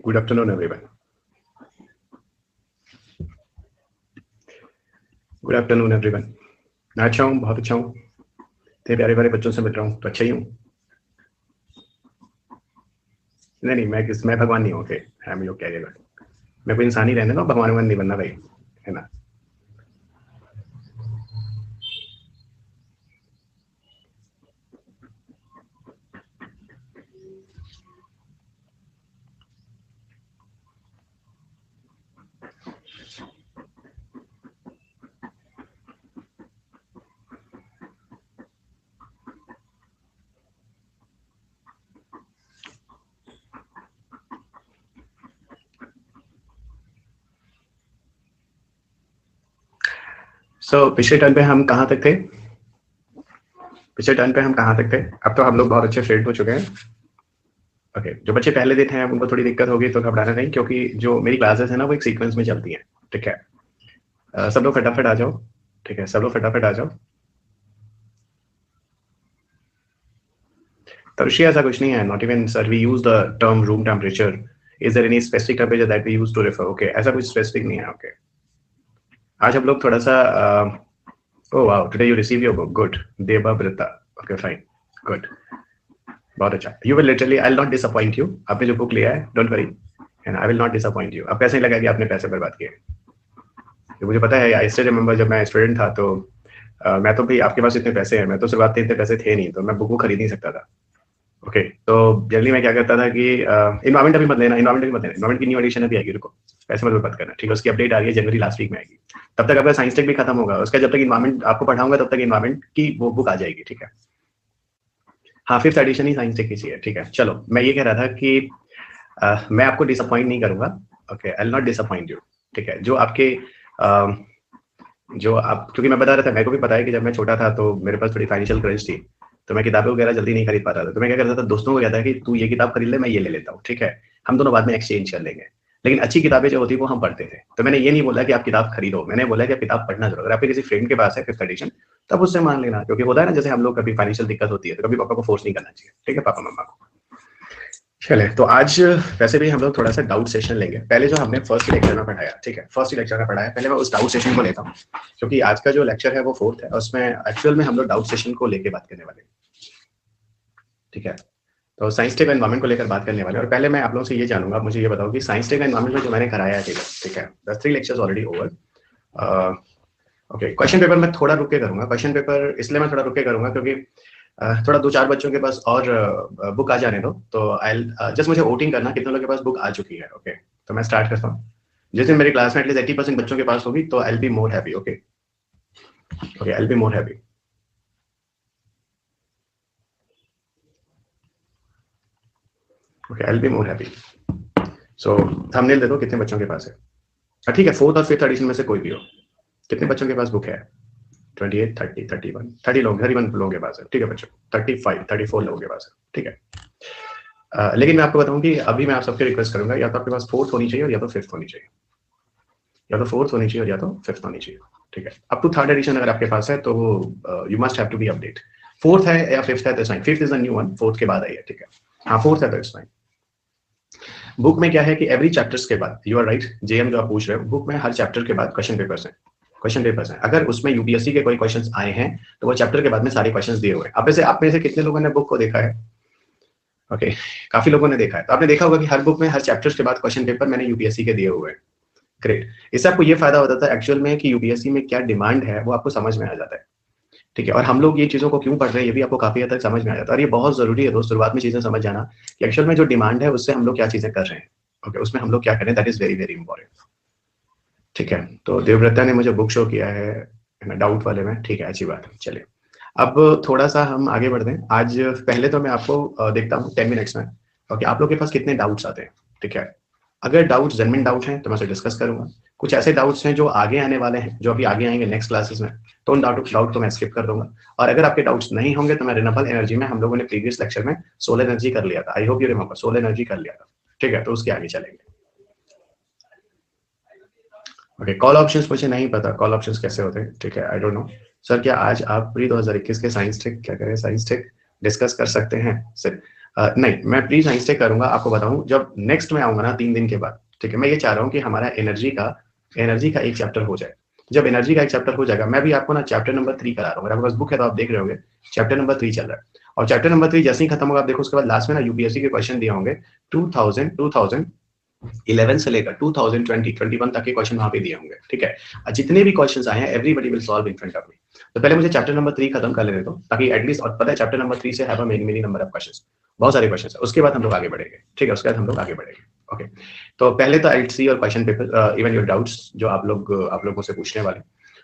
Good afternoon everyone. Good afternoon everyone. मैं अच्छा हूँ, बहुत अच्छा हूँ। इतने प्यारे प्यारे बच्चों से मिल रहा हूँ तो अच्छा ही हूँ। नहीं, मैं भगवान नहीं हूँ। ओके, हम लोग क्या कहेगा, मैं कोई इंसान ही रहने दो, भगवान नहीं बनना भाई, है ना। पिछले टर्न पे हम कहाँ तक थे? अब तो हम लोग बहुत अच्छे फ्रेंड हो चुके हैं। ओके, जो बच्चे पहले दिन हैं उनको थोड़ी दिक्कत होगी, तो घबराना नहीं, क्योंकि जो मेरी क्लासेस है ना वो एक सीक्वेंस में चलती है। ठीक है, सब लोग फटाफट आ जाओ। ठीक है, सब लोग फटाफट आ जाओ। तरुषि, ऐसा कुछ नहीं है। Not even sir, we use the term room temperature. Is there any specific temperature that we use to refer? Okay, ऐसा कुछ स्पेसिफिक नहीं है। ओके, आज हम लोग थोड़ा सा oh wow, today you receive your book, good. Devavrata, okay fine, good, बहुत अच्छा। You will literally, I will not disappoint you. आपने जो बुक लिया है, don't worry, and I will not disappoint you. अब कैसे नहीं लगा कि आपने पैसे बर्बाद किए? तो मुझे पता है, आई स्टिल रिमेंबर जब मैं स्टूडेंट था तो मैं तो भी, आपके पास इतने पैसे हैं, मैं तो शुरुआत में इतने पैसे थे नहीं, तो मैं बुक को खरीद नहीं सकता था। ओके, तो जनरली मैं क्या करता था कि इन्वायरमेंट अभी मत लेना, इन्वायरमेंट की न्यू एडिशन अभी आएगी, रुको, पैसे मत बर्बाद करना, ठीक है। उसकी अपडेट आ रही है, जनवरी लास्ट वीक में आएगी। तब तक आपका साइंस टेक भी खत्म होगा, उसका जब तक इन्वायरमेंट आपको पढ़ाऊंगा तब तक इन्वायरमेंट की वो बुक आ जाएगी, ठीक है। हाँ, 5th एडिशन ही साइंस टेक की चाहिए, ठीक है। चलो, मैं ये कह रहा था कि मैं आपको डिसअपॉइंट नहीं करूंगा। Okay, I will not disappoint you, ठीक है। जो आपके जो आप, क्योंकि मैं बता रहा था, मेरे को भी पता है कि जब मैं छोटा था तो मेरे पास थोड़ी फाइनेंशियल क्रंच थी, तो मैं किताबें वगैरह जल्दी नहीं खरीद पाता था। तो मैं क्या करता था, दोस्तों को कहता था कि तू ये किताब खरीद ले, मैं ये ले लेता हूँ, ठीक है, हम दोनों बाद में एक्सचेंज कर लेंगे। लेकिन अच्छी किताबें जो होती है वो हम पढ़ते थे। तो मैंने ये नहीं बोला कि आप किताब खरीदो, मैंने बोला कि आप किताब पढ़ना जरूर। अगर आपके किसी फ्रेंड के पास है 5th एडिशन, तब उससे मान लेना, क्योंकि होता है ना, जैसे हम लोग कभी फाइनेंशियल दिक्कत होती है तो कभी पापा को फोर्स नहीं करना चाहिए, ठीक है, पापा मम्मा को। चले, तो आज वैसे भी हम लोग थोड़ा सा डाउट सेशन लेंगे। पहले जो हमने फर्स्ट लेक्चर में पढ़ाया, ठीक है, फर्स्ट लेक्चर में पढ़ाया, पहले मैं उस डाउट सेशन को लेता हूँ, क्योंकि आज का जो लेक्चर है वो 4th है, उसमें एक्चुअल में हम लोग डाउट सेशन को लेके बात करने वाले हैं, ठीक है। तो साइंस टेक एनवायरमेंट को लेकर बात करने वाले हैं। और पहले मैं आप लोगों से ये जानूंगा, मुझे ये बताओ कि साइंस टेक एनवायरमेंट में जो मैंने कराया है, ठीक है, the 3 lectures already over. Okay, question paper मैं थोड़ा रुक के करूंगा। क्वेश्चन पेपर इसलिए मैं थोड़ा रुक के करूंगा क्योंकि थोड़ा 2-4 बच्चों के पास और बुक आ जाने दो, तो आई जस्ट मुझे वोटिंग करना कितने लोगों के पास बुक आ चुकी है। ओके, तो मैं स्टार्ट करता हूँ। जिस दिन मेरी क्लास में एटलीस्ट 80% बच्चों के पास होगी तो I will be more happy. Okay, I will be more happy. Okay, I will be more happy. So thumbnail दे दो कितने बच्चों के पास है। ठीक है, 4th और 5th एडिशन में से कोई भी हो, कितने बच्चों के पास बुक है? 28, 30, 31, 30 लोग, 31 लोगों के पास है, ठीक है बच्चों। 35, 34 लोगों के पास है, ठीक है। लेकिन मैं आपको बताऊं कि अभी मैं आप सबके रिक्वेस्ट करूंगा, या तो आपके पास 4th होनी चाहिए और या तो 5th होनी चाहिए, या तो 4th होनी चाहिए और या तो 5th होनी चाहिए, ठीक है। अप टू 3rd एडिशन अगर आपके पास है तो you must have to be update. 4th है या 5th है तो fine, 5th is a new one, 4th के बाद आई है, ठीक है। हाँ, 4th है तो इट्स फाइन। बुक में क्या है कि एवरी चैप्टर्स के बाद, यू आर राइट जेएम, जो आप पूछ रहे हो, बुक में हर चैप्टर के बाद क्वेश्चन पेपर्स हैं। अगर उसमें यूपीएससी के कोई क्वेश्चंस आए हैं तो वो चैप्टर के बाद में सारे क्वेश्चंस दिए हुए हैं। अब वैसे आप में से कितने लोगों ने बुक को देखा है? ओके, काफी लोगों ने देखा है। तो आपने देखा होगा कि हर बुक में हर चैप्टर्स के बाद क्वेश्चन पेपर मैंने यूपीएससी के दिए हुए हैं। ग्रेट, इससे आपको ये फायदा होता था एक्चुअल में कि यूपीएससी में क्या डिमांड है वो आपको समझ में आ जाता है, ठीक है। और हम लोग ये चीजों को क्यों पढ़ रहे हैं ये भी आपको काफी हद तक समझ में आ जाता है। और ये बहुत जरूरी है दोस्त, शुरुआत में चीजें समझ जाना कि एक्चुअल में जो डिमांड है उससे हम लोग क्या चीजें कर रहे हैं। ओके, उसमें हम लोग क्या करें, that is very very important, ठीक है। तो देवव्रता ने मुझे बुक शो किया है डाउट वाले में, ठीक है, अच्छी बात है। चलिए, अब थोड़ा सा हम आगे बढ़ते हैं। आज पहले तो मैं आपको देखता हूँ 10 मिनट्स में, ओके, आप लोग के पास कितने डाउट्स आते हैं, ठीक है। अगर डाउट्स जेन्युइन डाउट हैं तो मैं उसे डिस्कस करूंगा। कुछ ऐसे डाउट्स हैं जो आगे आने वाले हैं, जो अभी आगे आएंगे नेक्स्ट क्लासेस में, तो उन डाउट को मैं स्किप कर दूंगा। और अगर आपके डाउट्स नहीं होंगे तो मैं रिन्यूएबल एनर्जी में, हम लोगों ने प्रीवियस लेक्चर में सोलर एनर्जी कर लिया था, I hope you remember, solar energy कर लिया था, ठीक है, तो उसके आगे चलेंगे। ओके, कॉल ऑप्शंस मुझे नहीं पता कॉल ऑप्शंस कैसे होते हैं, ठीक है, आई डोंट नो। सर क्या आज आप प्री 2021 के साइंस टेक क्या करें, साइंस टेक डिस्कस कर सकते हैं सर? नहीं, मैं प्री साइंस टेक करूंगा, आपको बताऊं जब नेक्स्ट में आऊंगा ना 3 दिन के बाद, ठीक है। मैं ये चाह रहा हूँ कि हमारा एनर्जी का एक चैप्टर हो जाए। जब एनर्जी का एक चैप्टर हो जाएगा, मैं भी आपको ना चैप्टर नंबर 3 करा रहा हूँ। आपके पास बुक है तो आप देख रहे होंगे, चैप्टर नंबर 3 चल रहा है। और चैप्टर नंबर 3 जैसे ही खत्म होगा, आप देखो उसके बाद लास्ट में ना यूपीएससी के क्वेश्चन दिए होंगे 2011 से लेकर 2021 तक के क्वेश्चन वहां पे दिए होंगे, ठीक है। जितने भी क्वेश्चंस आए हैं everybody will solve in front of me. तो पहले मुझे चैप्टर नंबर 3 खत्म कर लेने दो, ताकि एटलीस्ट, और पता है चैप्टर नंबर 3 से have a many number of questions, बहुत सारे क्वेश्चंस है। उसके बाद हम लोग आगे बढ़ेंगे, ठीक है, उसके बाद हम लोग आगे बढ़ेंगे। ओके, तो पहले तो आई सी और question paper, even your doubts जो आप लोग मुझसे पूछने वाले।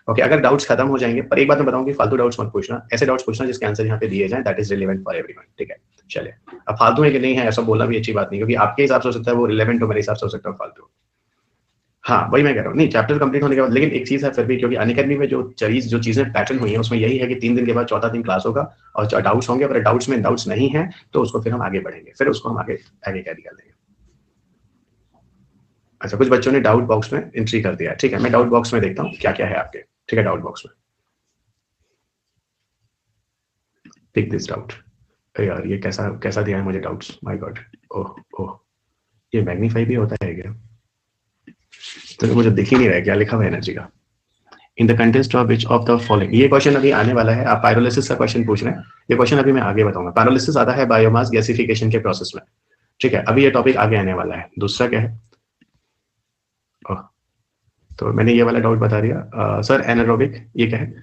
ओके, अगर डाउट्स खत्म हो जाएंगे, पर एक बात मैं बताऊं कि फालतू डाउट्स मत पूछना, ऐसे डाउट्स पूछना जिसके आंसर यहाँ पे दिए जाए, that is relevant for everyone, ठीक है। चलिए, अब फालतू है कि नहीं है ऐसा बोलना भी अच्छी बात नहीं, क्योंकि आपके हिसाब से हो सकता है वो रिलेवेंट हो, मेरे हिसाब से हो सकता है फालतू। हाँ, वही मैं कह रहा हूँ, नहीं चैप्टर कंप्लीट होने के बाद, लेकिन एक चीज है फिर भी, क्योंकि अनअकैडमी में जो चीजें पैटर्न हुई है उसमें यही है कि 3 दिन के बाद चौथा दिन क्लास होगा और डाउट्स होंगे। अगर डाउट्स नहीं है तो उसको फिर हम आगे बढ़ेंगे, फिर उसको हम आगे आगे कैरी कर लेंगे। अच्छा, कुछ बच्चों ने डाउट बॉक्स में एंट्री कर दिया है, ठीक है, मैं डाउट बॉक्स में देखता हूँ क्या क्या है आपके, ठीक है, डाउट बॉक्स में। Pick this doubt. यार ये कैसा कैसा दिया है मुझे doubts, my God. Oh oh, ये मैग्नीफाई भी होता है क्या? तो मुझे दिख ही नहीं रहा है क्या लिखा हुआ है एनर्जी का। In the contest of which of the following, ये क्वेश्चन अभी आने वाला है। आप पायरोलिसिस का क्वेश्चन पूछ रहे हैं, ये क्वेश्चन अभी मैं आगे बताऊंगा। पायरोलिसिस आता है बायोमास गैसिफिकेशन के प्रोसेस में, ठीक है, अभी ये टॉपिक आगे आने वाला है। दूसरा क्या है, तो मैंने ये वाला डाउट बता दिया। सर एनारोबिक, ये क्या है?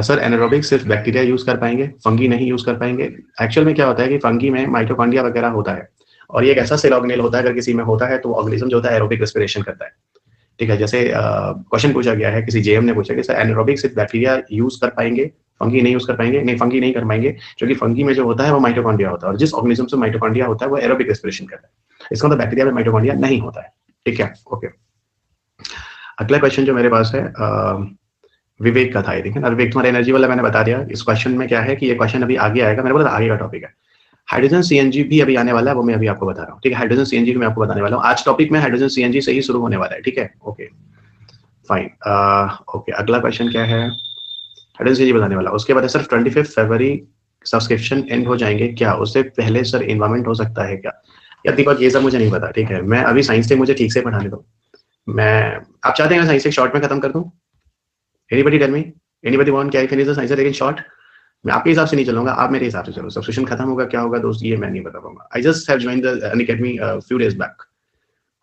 सर एनारोबिक सिर्फ बैक्टीरिया यूज कर पाएंगे, फंगी नहीं यूज कर पाएंगे। एक्चुअल में क्या होता है कि फंगी में माइटोकॉन्ड्रिया वगैरह होता है, और ये एक ऐसा सेल ऑर्गेनेल होता है, अगर किसी में होता है तो ऑर्गेनिज्म जो होता है एरोबिक रेस्पिरेशन करता है, ठीक है। जैसे क्वेश्चन पूछा गया है, किसी जेएम ने पूछा कि सर एनारोबिक सिर्फ बैक्टीरिया यूज कर पाएंगे, फंगी नहीं यूज कर पाएंगे। नहीं, फंगी नहीं कर पाएंगे, क्योंकि फंगी में जो होता है वो माइटोकॉन्ड्रिया होता है, और जिस ऑर्गेनिज्म से माइटोकॉन्ड्रिया होता है वो एरोबिक रेस्पिरेशन करता है। इसका मतलब बैक्टीरिया में माइटोकॉन्ड्रिया नहीं होता है, ठीक है। ओके, अगला क्वेश्चन जो मेरे पास है विवेक का था, आई थिंक ना। विवेक, तुम्हारा एनर्जी वाला मैंने बता दिया। इस क्वेश्चन में क्या है कि ये क्वेश्चन अभी आगे आएगा, मेरे बोला आगे का टॉपिक है। हाइड्रोजन सीएनजी भी अभी आने वाला है, वो मैं अभी आपको बता रहा हूँ, ठीक है। हाइड्रोजन सीएनजी को मैं आपको बताने वाला हूँ, आज टॉपिक में हाइड्रोजन सीएनजी से ही शुरू होने वाला है, ठीक है। ओके फाइन, ओके, अगला क्वेश्चन क्या है, हाइड्रोजन सीएनजी बताने वाला। उसके बाद सर 25 फरवरी सब्सक्रिप्शन एंड हो जाएंगे क्या, उससे पहले सर इन्वायरमेंट हो सकता है क्या? या दीपक, ये सब मुझे नहीं पता, ठीक है। मैं अभी साइंस टेक मुझे ठीक से पढ़ाने दो। आप चाहते हैं साइंस टेक शॉर्ट में खत्म कर दूं? Anybody tell me, anybody want can finish the science take in short? मैं आपके हिसाब से नहीं चलूंगा, आप मेरे हिसाब से चलो। सब्सक्रिप्शन खत्म होगा, क्या होगा दोस्त, ये मैं नहीं बता पाऊंगा। I just have joined the Unacademy few days back.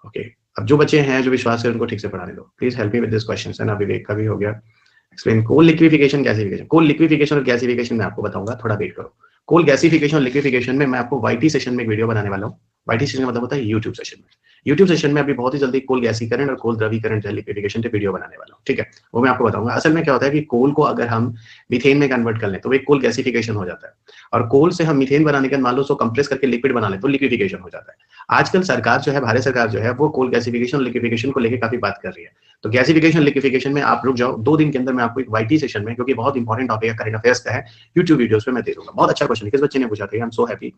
Okay, अब जो बच्चे हैं जो विश्वास है उनको ठीक से पढ़ाने दो, please help me with this question. है ना, विवेक का भी हो गया। एक्सप्लेन कोल लिक्विफिकेशन गैसिफिकेशन। कोल लिक्विफिकेशन और गैसिफिकेशन मैं आपको बताऊंगा, थोड़ा वेट करो। कोल गैसिफिकेशन और लिक्विफिकेशन में मैं आपको वाईटी सेशन में एक वीडियो बनाने वाला हूँ। वाईटी सेशन मतलब होता है यूट्यूब सेशन में। यूट्यूब सेशन में अभी बहुत ही जल्दी कोल गैसीकरण और कोल द्रवीकरण लिक्विफिकेशन पे वीडियो बनाने वाला हूँ, ठीक है। वो मैं आपको बताऊंगा। असल में क्या होता है कि कोल को अगर हम मीथेन में कन्वर्ट कर लें तो एक कोल गैसिफिकेशन हो जाता है, और कोल से हम मीथेन बनाने के बाद मान लो उसको कंप्रेस करके लिक्विड बना लें तो लिक्विफिकेशन हो जाता है। आजकल सरकार जो है, भारत सरकार जो है, वो कोल गैसिफिकेशन और लिक्विफिकेशन को लेकर काफी बात कर रही है। तो गैसिफिकेशन लिक्विफिकेशन में आप रुक जाओ, 2 दिन के अंदर मैं आपको एक वाईटी सेशन में, क्योंकि बहुत इंपॉर्टेंट टॉपिक है, करंट अफेयर्स का है, यूट्यूब वीडियोस पे मैं दे दूंगा। बहुत अच्छा क्वेश्चन है, किस बच्चे ने पूछा था, आई एम सो हैप्पी।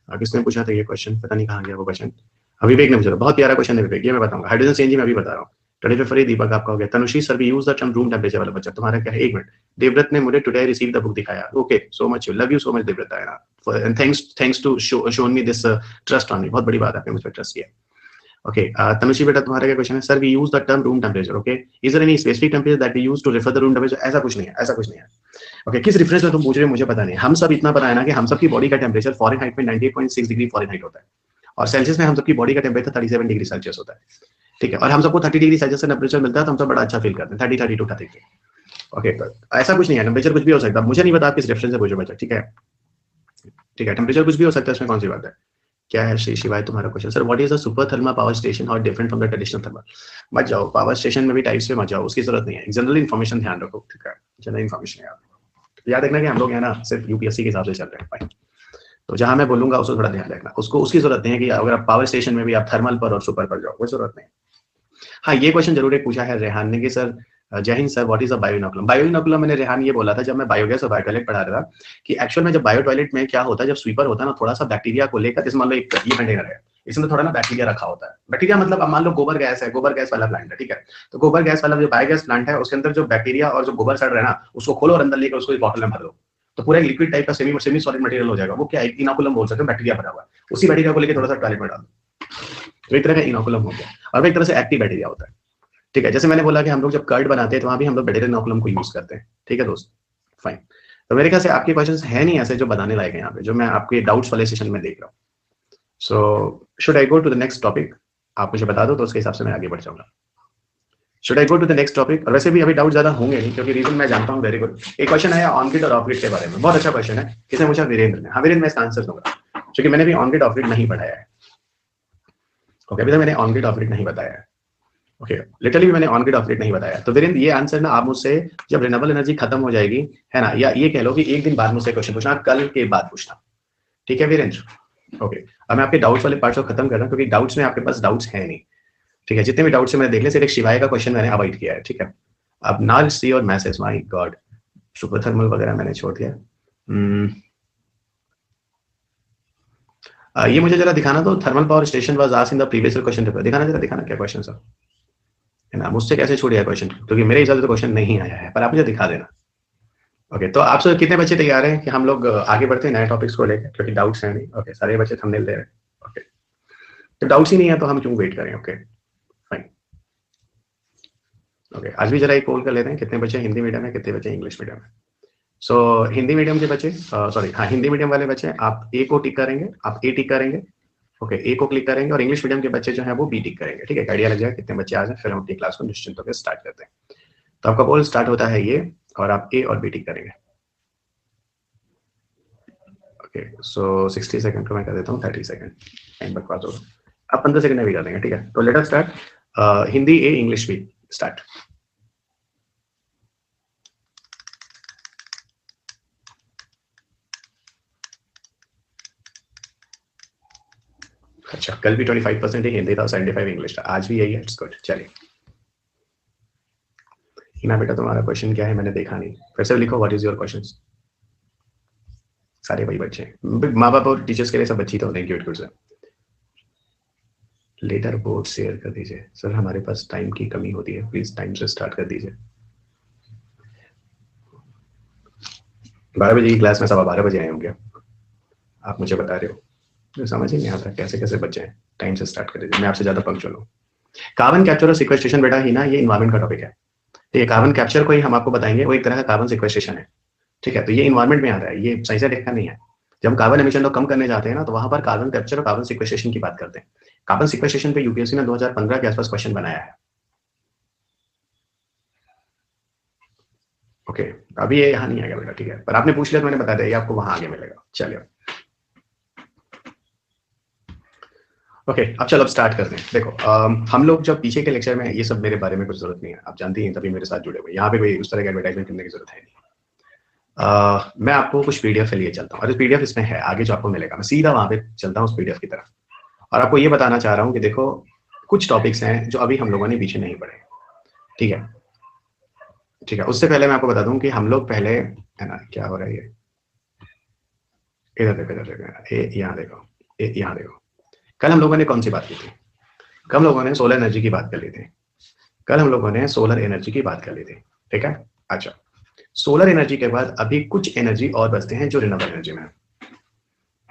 किसने पूछा था ये क्वेश्चन, पता नहीं कहाँ गया वो क्वेश्चन। विवेक ने पूछा, बहुत प्यारा क्वेश्चन है विवेक, ये मैं बताऊंगा। हाइड्रोजन सीएनजी में अभी बता रहा हूँ। 25 फरवरी दीपक आपका हो गया। Tanushree sir we use the term room temperature वाला बच्चा, तुम्हारा क्या है? 1 मिनट। देवव्रत ने मुझे टुडे रिसीव द बुक दिखाया। Okay, so much, you love you so much Devvrat, and thanks to shown me this trust on me. बहुत बड़ी बात है, आपने मुझ पर ट्रस्ट किया। ओके, तनुश्री बेटा तुम्हारा क्या क्वेश्चन है? Sir we use the term room temperature. Okay, is there any specific temperature that we use to refer the room temperature? ऐसा कुछ नहीं है, ऐसा कुछ नहीं है। ओके, किस रेफरेंस में तुम पूछ रहे हो मुझे पता नहीं। हम सब इतना पता है ना कि हम सबकी बॉडी का टेम्परेचर फॉरेनहाइट में 98.6 डिग्री फॉरेनहाइट होता है, और सेल्सियस में हम सबकी बॉडी का टेम्परेचर 37 डिग्री सेल्सियस होता है, ठीक है। और हम सबको 30 डिग्री सेल्सियस का टेम्परेचर मिलता है तो हम सब बड़ा अच्छा फील करते हैं, 30, 32, 33। ओके, ऐसा कुछ नहीं है, टेम्परेचर कुछ भी हो सकता है। मुझे नहीं पता आप किस रेफरेंस से पूछो बच्चा, ठीक है, ठीक है, टेम्परेचर कुछ भी हो सकता है, इसमें कौन सी बात है। क्या है श्री शिवाय तुम्हारा question? Sir what is the super thermal power station, how different from the traditional thermal? मत जाओ पावर स्टेशन में भी टाइप्स में मत जाओ, उसकी जरूरत नहीं है। जनरल इन्फॉर्मेशन ध्यान रखो, ठीक है, जनरल इन्फॉर्मेशन याद रखो। याद रखना कि हम लोग है ना सिर्फ यूपीएससी के हिसाब से चल रहे हैं भाई। तो जहां मैं बोलूंगा उसको थोड़ा ध्यान रखना, उसको उसकी जरूरत नहीं है कि अगर आप पावर स्टेशन में भी आप थर्मल पर और सुपर पर जाओ, वो जरूरत नहीं। हाँ, ये क्वेश्चन जरूर एक पूछा है रेहान ने कि sir Jai Hind sir, what is a bioinoculum. Bioinoculum मैंने रेहान ये बोला था जब मैं बायोगैस और बायो टॉयलेट पढ़ा रहा था कि एक्चुअल में जब बायो टॉयलेट में क्या होता है, जब स्वीपर होता है ना, थोड़ा सा बैक्टीरिया को लेकर, जैसे मान लो एक ये कंटेनर है, इसमें थोड़ा ना बैक्टीरिया रखा होता है। बैक्टीरिया मतलब अब मान लो गोबर गैस है, गोबर गैस वाला प्लांट है, ठीक है, तो गोबर गैस वाला जो बायोगैस प्लांट है उसके अंदर जो बैक्टीरिया और जो गोबर सड़ रहा है ना, उसको खोलो और अंदर लेकर उसको इस बॉटल में भर दो, तो पूरा लिक्विड टाइप का सेमी सॉलिड मटेरियल हो जाएगा। वो क्या है, इनोकुलम बोल सकते हैं, बैक्टीरिया भरा हुआ है, उसी बैक्टीरिया को लेकर थोड़ा सा टॉयलेट में डाल दो, तो एक तरह का इनोकुलम हो गया। और एक तरह से एक्टिव बैक्टीरिया होता है, ठीक है। जैसे मैंने बोला कि हम लोग जब कर्ड बनाते हैं तो वहां भी हम लोग बैक्टीरियल इनोकुलम को यूज करते हैं, ठीक है दोस्त, फाइन। तो मेरे ख्याल से आपके क्वेश्चंस है नहीं ऐसे जो बताने लायक है यहाँ पे, जो मैं आपके डाउट्स वाले सेशन में देख रहा हूँ। So should I go to the next topic? आप मुझे बता दो तो उसके हिसाब से मैं आगे बढ़ जाऊंगा। Should I go to the next topic? और वैसे भी अभी डाउट ज्यादा होंगे नहीं, क्योंकि रीजन मैं जानता हूँ। Very good. एक क्वेश्चन आया ऑन ग्रिड और ऑफ ग्रिड के बारे में, बहुत अच्छा क्वेश्चन है, किसने पूछा? वीरेंद्र ने। हाँ वीरेंद्र, मैं इसका आंसर दूंगा, क्योंकि मैंने भी ऑन ग्रिड ऑफ ग्रिड नहीं पढ़ाया है। ओके, अभी तक मैंने ऑन ग्रिड ऑफ ग्रिड नहीं बताया है। ओके, लिटरली मैंने ऑन ग्रिड ऑफ ग्रिड नहीं बताया। तो वीरेंद्र, ये आंसर ना आप मुझसे जब रिन्यूएबल एनर्जी खत्म हो जाएगी, है ना, या ये कह लो कि एक दिन बाद मुझसे क्वेश्चन पूछना, कल के बाद पूछना, ठीक है वीरेंद्र? ओके, अब मैं आपके डाउट्स वाले पार्ट्स को खत्म कर रहा हूँ, क्योंकि डाउट्स में आपके पास डाउट्स है नहीं, ठीक है। जितने भी डाउट्स मैंने देख ले, सिर्फ एक शिवाय का क्वेश्चन मैंने अवॉइड किया है, ठीक है। अब नाल सी और message, my God, super thermal वगैरह मैंने छोड़ दिया। ये मुझे जरा दिखाना तो, thermal power station was asked in the previous question paper. दिखाना जरा, दिखाना क्या क्वेश्चन था, है ना। मुझसे कैसे छूट गया क्वेश्चन, क्योंकि मेरे हिसाब से तो क्वेश्चन नहीं आया है, पर आप मुझे दिखा देना। ओके, तो आप सब कितने बच्चे तैयार हैं कि हम लोग आगे बढ़ते हैं नए टॉपिक्स को लेकर, क्योंकि डाउट्स हैं नहीं। ओके, सारे बच्चे थंबनेल दे रहे हैं। ओके, तो डाउट्स ही नहीं है तो हम क्यों वेट करें? Okay fine. ओके, आज भी जरा एक पोल कर लेते हैं, कितने बच्चे हिंदी मीडियम है, कितने बच्चे इंग्लिश मीडियम है। सो हिंदी मीडियम के बच्चे, सॉरी हाँ, हिंदी मीडियम वाले बच्चे आप ए को टिक करेंगे, आप ए टिक करेंगे। ओके, ए को क्लिक करेंगे, और इंग्लिश मीडियम के बच्चे जो है वो बी टिक करेंगे, ठीक है। आइडिया लग जाएगा कितने बच्चे आ जाए, फिर हम अपनी क्लास को निश्चिंत होकर स्टार्ट करते हैं। तो आपका पोल स्टार्ट होता है ये, और आप ए और बी टिक करेंगे। ओके, सो 60 सेकंड को मैं कर देता हूँ 30 सेकंड, टाइम बकवास होगा। आप 15 सेकंड में भी कर देंगे, ठीक है। तो लेट अस स्टार्ट। हिंदी ए, इंग्लिश बी, स्टार्ट। अच्छा, कल भी 25% ही हिंदी था, 75 इंग्लिश था, आज भी यही है, इट्स गुड। चलिए हिना बेटा, तुम्हारा क्वेश्चन क्या है? मैंने देखा नहीं, फिर से लिखो, व्हाट इज योर क्वेश्चन। सारे वही बच्चे, माँ बाप और टीचर्स के लिए सब बच्ची तो thank you, good sir. Letter board share कर दीजिए सर, हमारे पास टाइम की कमी होती है, प्लीज टाइम से स्टार्ट कर दीजिए। 12 बजे की क्लास में 12:15 बजे आए होंगे, आप मुझे बता रहे हो, मुझे समझ ही नहीं आता कैसे कैसे बच्चे हैं। टाइम से स्टार्ट कर दीजिए, मैं आपसे ज्यादा पंक्चुअल हूँ। कार्बन कैप्चर और सिक्वेस्ट्रेशन बेटा ही ना, ये इन्वायरमेंट का टॉपिक है, ठीक है। कार्बन कैप्चर को ही हम आपको बताएंगे, वो एक तरह का कार्बन सिक्वेस्ट्रेशन है, ठीक है। तो ये इन्वायरमेंट में आता है, ये सही से देखना नहीं है। जब हम कार्बन एमिशन को कम करने जाते हैं ना, तो वहां पर कार्बन कैप्चर और कार्बन सिक्वेस्ट्रेशन की बात करते हैं। कार्बन सिक्वेस्ट्रेशन पे यूपीएससी ने 2015 के आसपास क्वेश्चन बनाया है। ओके, अभी ये यहाँ नहीं आएगा बेटा, ठीक है, पर आपने पूछ लिया तो मैंने बता दिया, ये आपको वहां आगे मिलेगा। चलिए ओके, अब चलो अब स्टार्ट करते हैं। देखो हम लोग जब पीछे के लेक्चर में, ये सब मेरे बारे में कुछ जरूरत नहीं है, आप जानती हैं, तभी मेरे साथ जुड़े हुए। यहाँ पे कोई उस तरह की एडवर्टाइजमेंट करने की जरूरत है नहीं। मैं आपको कुछ पीडीएफ लिए चलता हूँ, और पीडीएफ इसमें है, आगे जो आपको मिलेगा, मैं सीधा वहां पे चलता हूँ उस पीडीएफ की तरफ, और आपको ये बताना चाह रहा हूँ कि देखो कुछ टॉपिक्स हैं जो अभी हम लोगों ने पीछे नहीं पढ़े, ठीक है, ठीक है। उससे पहले मैं आपको बता दूं कि हम लोग पहले, है ना, क्या हो रहा है ये, इधर देखो, इधर देखो, यहाँ देखो, यहाँ देखो। कल हम लोगों ने कौन सी बात की थी? कल हम लोगों ने सोलर एनर्जी की बात कर ली थी, कल हम लोगों ने सोलर एनर्जी की बात कर ली थी, ठीक है। अच्छा, सोलर एनर्जी के बाद अभी कुछ एनर्जी और बचते हैं जो रिन्यूएबल एनर्जी में है,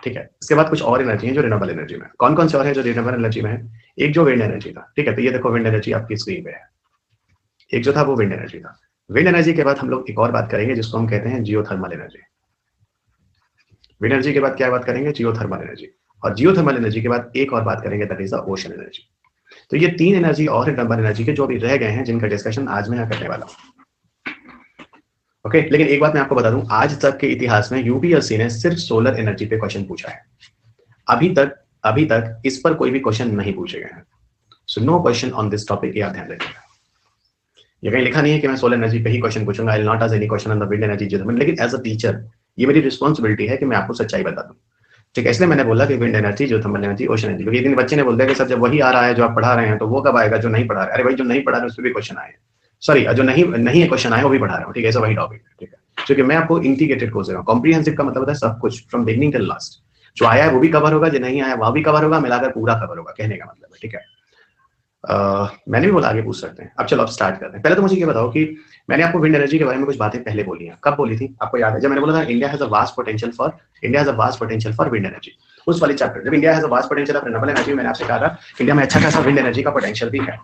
ठीक है। इसके बाद कुछ और एनर्जी है जो रिन्यूएबल एनर्जी में है। कौन कौन से और है जो रिन्यूएबल एनर्जी में है? एक जो विंड एनर्जी था, ठीक है, तो ये देखो विंड एनर्जी आपकी स्क्रीन पे है, एक जो था वो विंड एनर्जी था। विंड एनर्जी के बाद हम लोग एक और बात करेंगे जिसको हम कहते हैं जियोथर्मल एनर्जी। विंड एनर्जी के बाद क्या बात करेंगे? Geothermal energy. और जियोथर्मल एनर्जी के बाद एक और बात करेंगे, that is the ocean energy. तो ये 3 एनर्जी और रिन्यूएबल एनर्जी के जो अभी रह गए हैं, जिनका डिस्कशन आज मैं यहाँ करने वाला हूँ। ओके, लेकिन एक बात मैं आपको बता दूं, आज तक के इतिहास में यूपीएससी ने सिर्फ सोलर एनर्जी पे क्वेश्चन पूछा है। अभी तक इस पर कोई भी क्वेश्चन नहीं पूछे गए हैं। So no question on this topic, ये आप ध्यान रखिएगा। ये कहीं लिखा नहीं है कि मैं सोलर एनर्जी पे ही क्वेश्चन पूछूंगा, I will not ask any question on the wind energy geothermal, लेकिन एज अ टीचर ये मेरी रिस्पॉन्सिबिलिटी है कि मैं आपको सच्चाई बता दूं, ठीक है। इसलिए मैंने बोला कि wind energy, geothermal energy, ocean energy, क्योंकि एक दिन बच्चे ने बोल दिया कि सर जब वही आ रहा है जो आप पढ़ा रहे हैं तो वो कब आएगा जो नहीं पढ़ा रहे। अरे भाई जो नहीं पढ़ा रहे उस पर भी क्वेश्चन आए, सॉरी जो नहीं है क्वेश्चन आए वो भी पढ़ा रहा हूँ, ठीक है, ऐसा वही टॉपिक है, ठीक है। क्योंकि मैं आपको इंटीग्रेटेड कोर्स दे रहा हूँ। कॉम्प्रिहेंसिव का मतलब होता है सब कुछ फ्रॉम बिगनिंग टिल लास्ट, जो आया है वो भी कवर होगा, जो नहीं आया वह भी कवर होगा, मिलाकर पूरा कवर होगा, कहने का मतलब है, ठीक है। मैंने भी बोला आगे पूछ सकते हैं। अब चलो अब स्टार्ट करते हैं। पहले तो मुझे ये बताओ कि मैंने आपको विंड एनर्जी के बारे में कुछ बातें पहले बोली हैं, कब बोली थी आपको याद है? जब मैंने बोला था India has a vast potential for wind energy, उस वाले चैप्टर, जब India has a vast potential of renewable energy, मैंने आपसे कहा था इंडिया में अच्छा खासा विंड एनर्जी का पोटेंशियल भी है।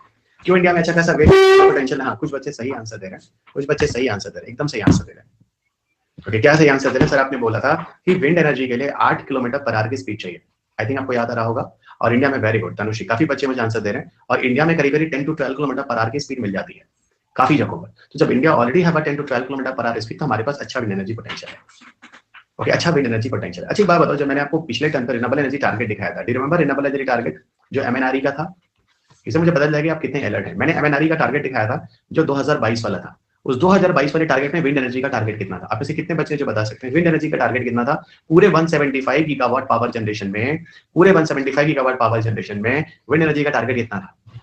क्यों इंडिया में अच्छा खासा विंड पोटेंशियल? हाँ, कुछ बच्चे सही आंसर दे रहे हैं, कुछ बच्चे सही आंसर दे रहे हैं, एकदम सही आंसर दे रहे हैं। ओके, क्या सही आंसर दे रहे हैं? सर आपने बोला था कि विंड एनर्जी के लिए 8 किलोमीटर पर आवर की स्पीड चाहिए, आई थिंक आपको याद आ रहा होगा। और इंडिया में, वेरी गुड तनुश्री, काफी बच्चे मुझे आंसर दे रहे हैं, और इंडिया में करीब 10 to 12 किलोमीटर पर आवर की स्पीड मिल जाती है काफी जगहों पर। तो जब इंडिया ऑलरेडी है 10 to 12 kilometre per hour speed, तो हमारे पास अच्छा विंड एनर्जी पोटेंशियल है। ओके, अच्छा विंड एनर्जी पोटेंशियल है। अच्छी बात बताओ, जब मैंने आपको पिछले टर्म पर रिन्यूएबल एनर्जी टारगेट दिखाया था, do you remember renewable energy target जो एमएनआरई का था? इससे मुझे पता चल जाएगा आप कितने अलर्ट हैं। मैंने एमएनआरई का टारगेट दिखाया था जो 2022 वाला था। उस 2022 वाले टारगेट में विंड एनर्जी का टारगेट कितना था? आप में से कितने बच्चे जो बता सकते हैं विंड एनर्जी का टारगेट कितना था? पूरे 175 गीगावाट पावर जनरेशन में, पूरे 175 गीगावाट पावर जनरेशन में विंड एनर्जी का टारगेट कितना था?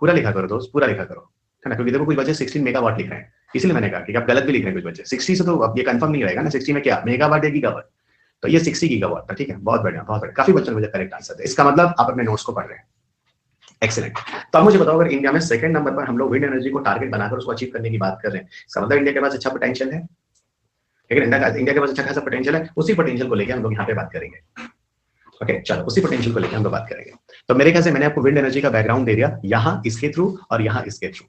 पूरा लिखा करो दोस्त, पूरा लिखा करो, है ना, क्योंकि देखो कुछ बच्चे 16 मेगावाट लिख रहे हैं, इसलिए मैंने कहा कि आप गलत भी लिख रहे हैं कुछ बच्चे। 60 से तो अब ये कंफर्म नहीं रहेगा ना, 60 में क्या मेगावाट है गीगावाट, तो ये 60 गीगावाट था, ठीक है। बहुत बढ़िया, बहुत बढ़िया, काफी बच्चों ने मुझे करेक्ट आंसर दिया। इसका मतलब आप अपने नोट्स को पढ़ रहे हैं, एक्सीलेंट। तो अब मुझे बताओ, अगर इंडिया में सेकंड नंबर पर हम लोग विंड एनर्जी को टारगेट बनाकर उसको अचीव करने की बात कर रहे हैं, इसका मतलब इंडिया के पास अच्छा पोटेंशियल है, लेकिन इंडिया के पास अच्छा खासा पोटेंशियल है। उसी पोटेंशियल को लेकर हम लोग यहाँ पे बात करेंगे। ओके, चलो उसी पोटेंशियल को लेकर हम लोग बात करेंगे। तो मेरे ख्याल से मैंने आपको विंड एनर्जी का बैकग्राउंड दे दिया, यहाँ इसके थ्रू और यहाँ इसके थ्रू,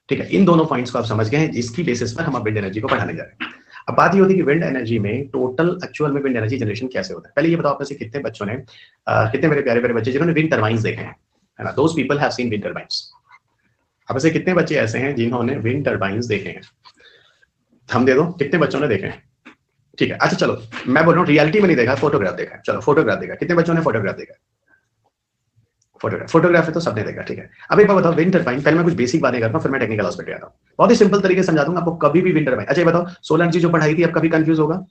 ठीक है। इन दोनों पॉइंट्स को आप समझ गए हैं, जिसकी बेसिस पर हम अब विंड एनर्जी को पढ़ाने जा रहे हैं। अब बात ये होती है कि विंड एनर्जी में टोटल एक्चुअल में विंड एनर्जी जनरेशन कैसे होता है। पहले ये बताओ, आप में से कितने बच्चों ने कितने मेरे प्यारे प्यारे बच्चे जिन्होंने विंड टर्बाइन्स देखे हैं, है ना, those people have seen wind turbines. अब ऐसे कितने बच्चे ऐसे हैं जिन्होंने विंड टर्बाइन्स देखे हैं? हम दे दो, कितने बच्चों ने देखे हैं? ठीक है, अच्छा चलो मैं बोल रहा हूँ रियलिटी में नहीं देखा, फोटोग्राफ देखा है। चलो फोटोग्राफ देखा, कितने बच्चों ने फोटोग्राफ देखा? फोटोग्राफ है तो सबने देखा, ठीक है। अब एक बात बताओ, विंड टर्बाइन, पहले मैं कुछ बेसिक बातें करता हूँ, फिर मैं टेक्निकल एस्पेक्ट आता हूँ। बहुत ही सिंपल तरीके से समझा दूंगा आपको, कभी भी विंड टर्बाइन। अच्छा ये बताओ, सोलर एनर्जी जो पढ़ाई थी अब कभी कंफ्यूज होगा?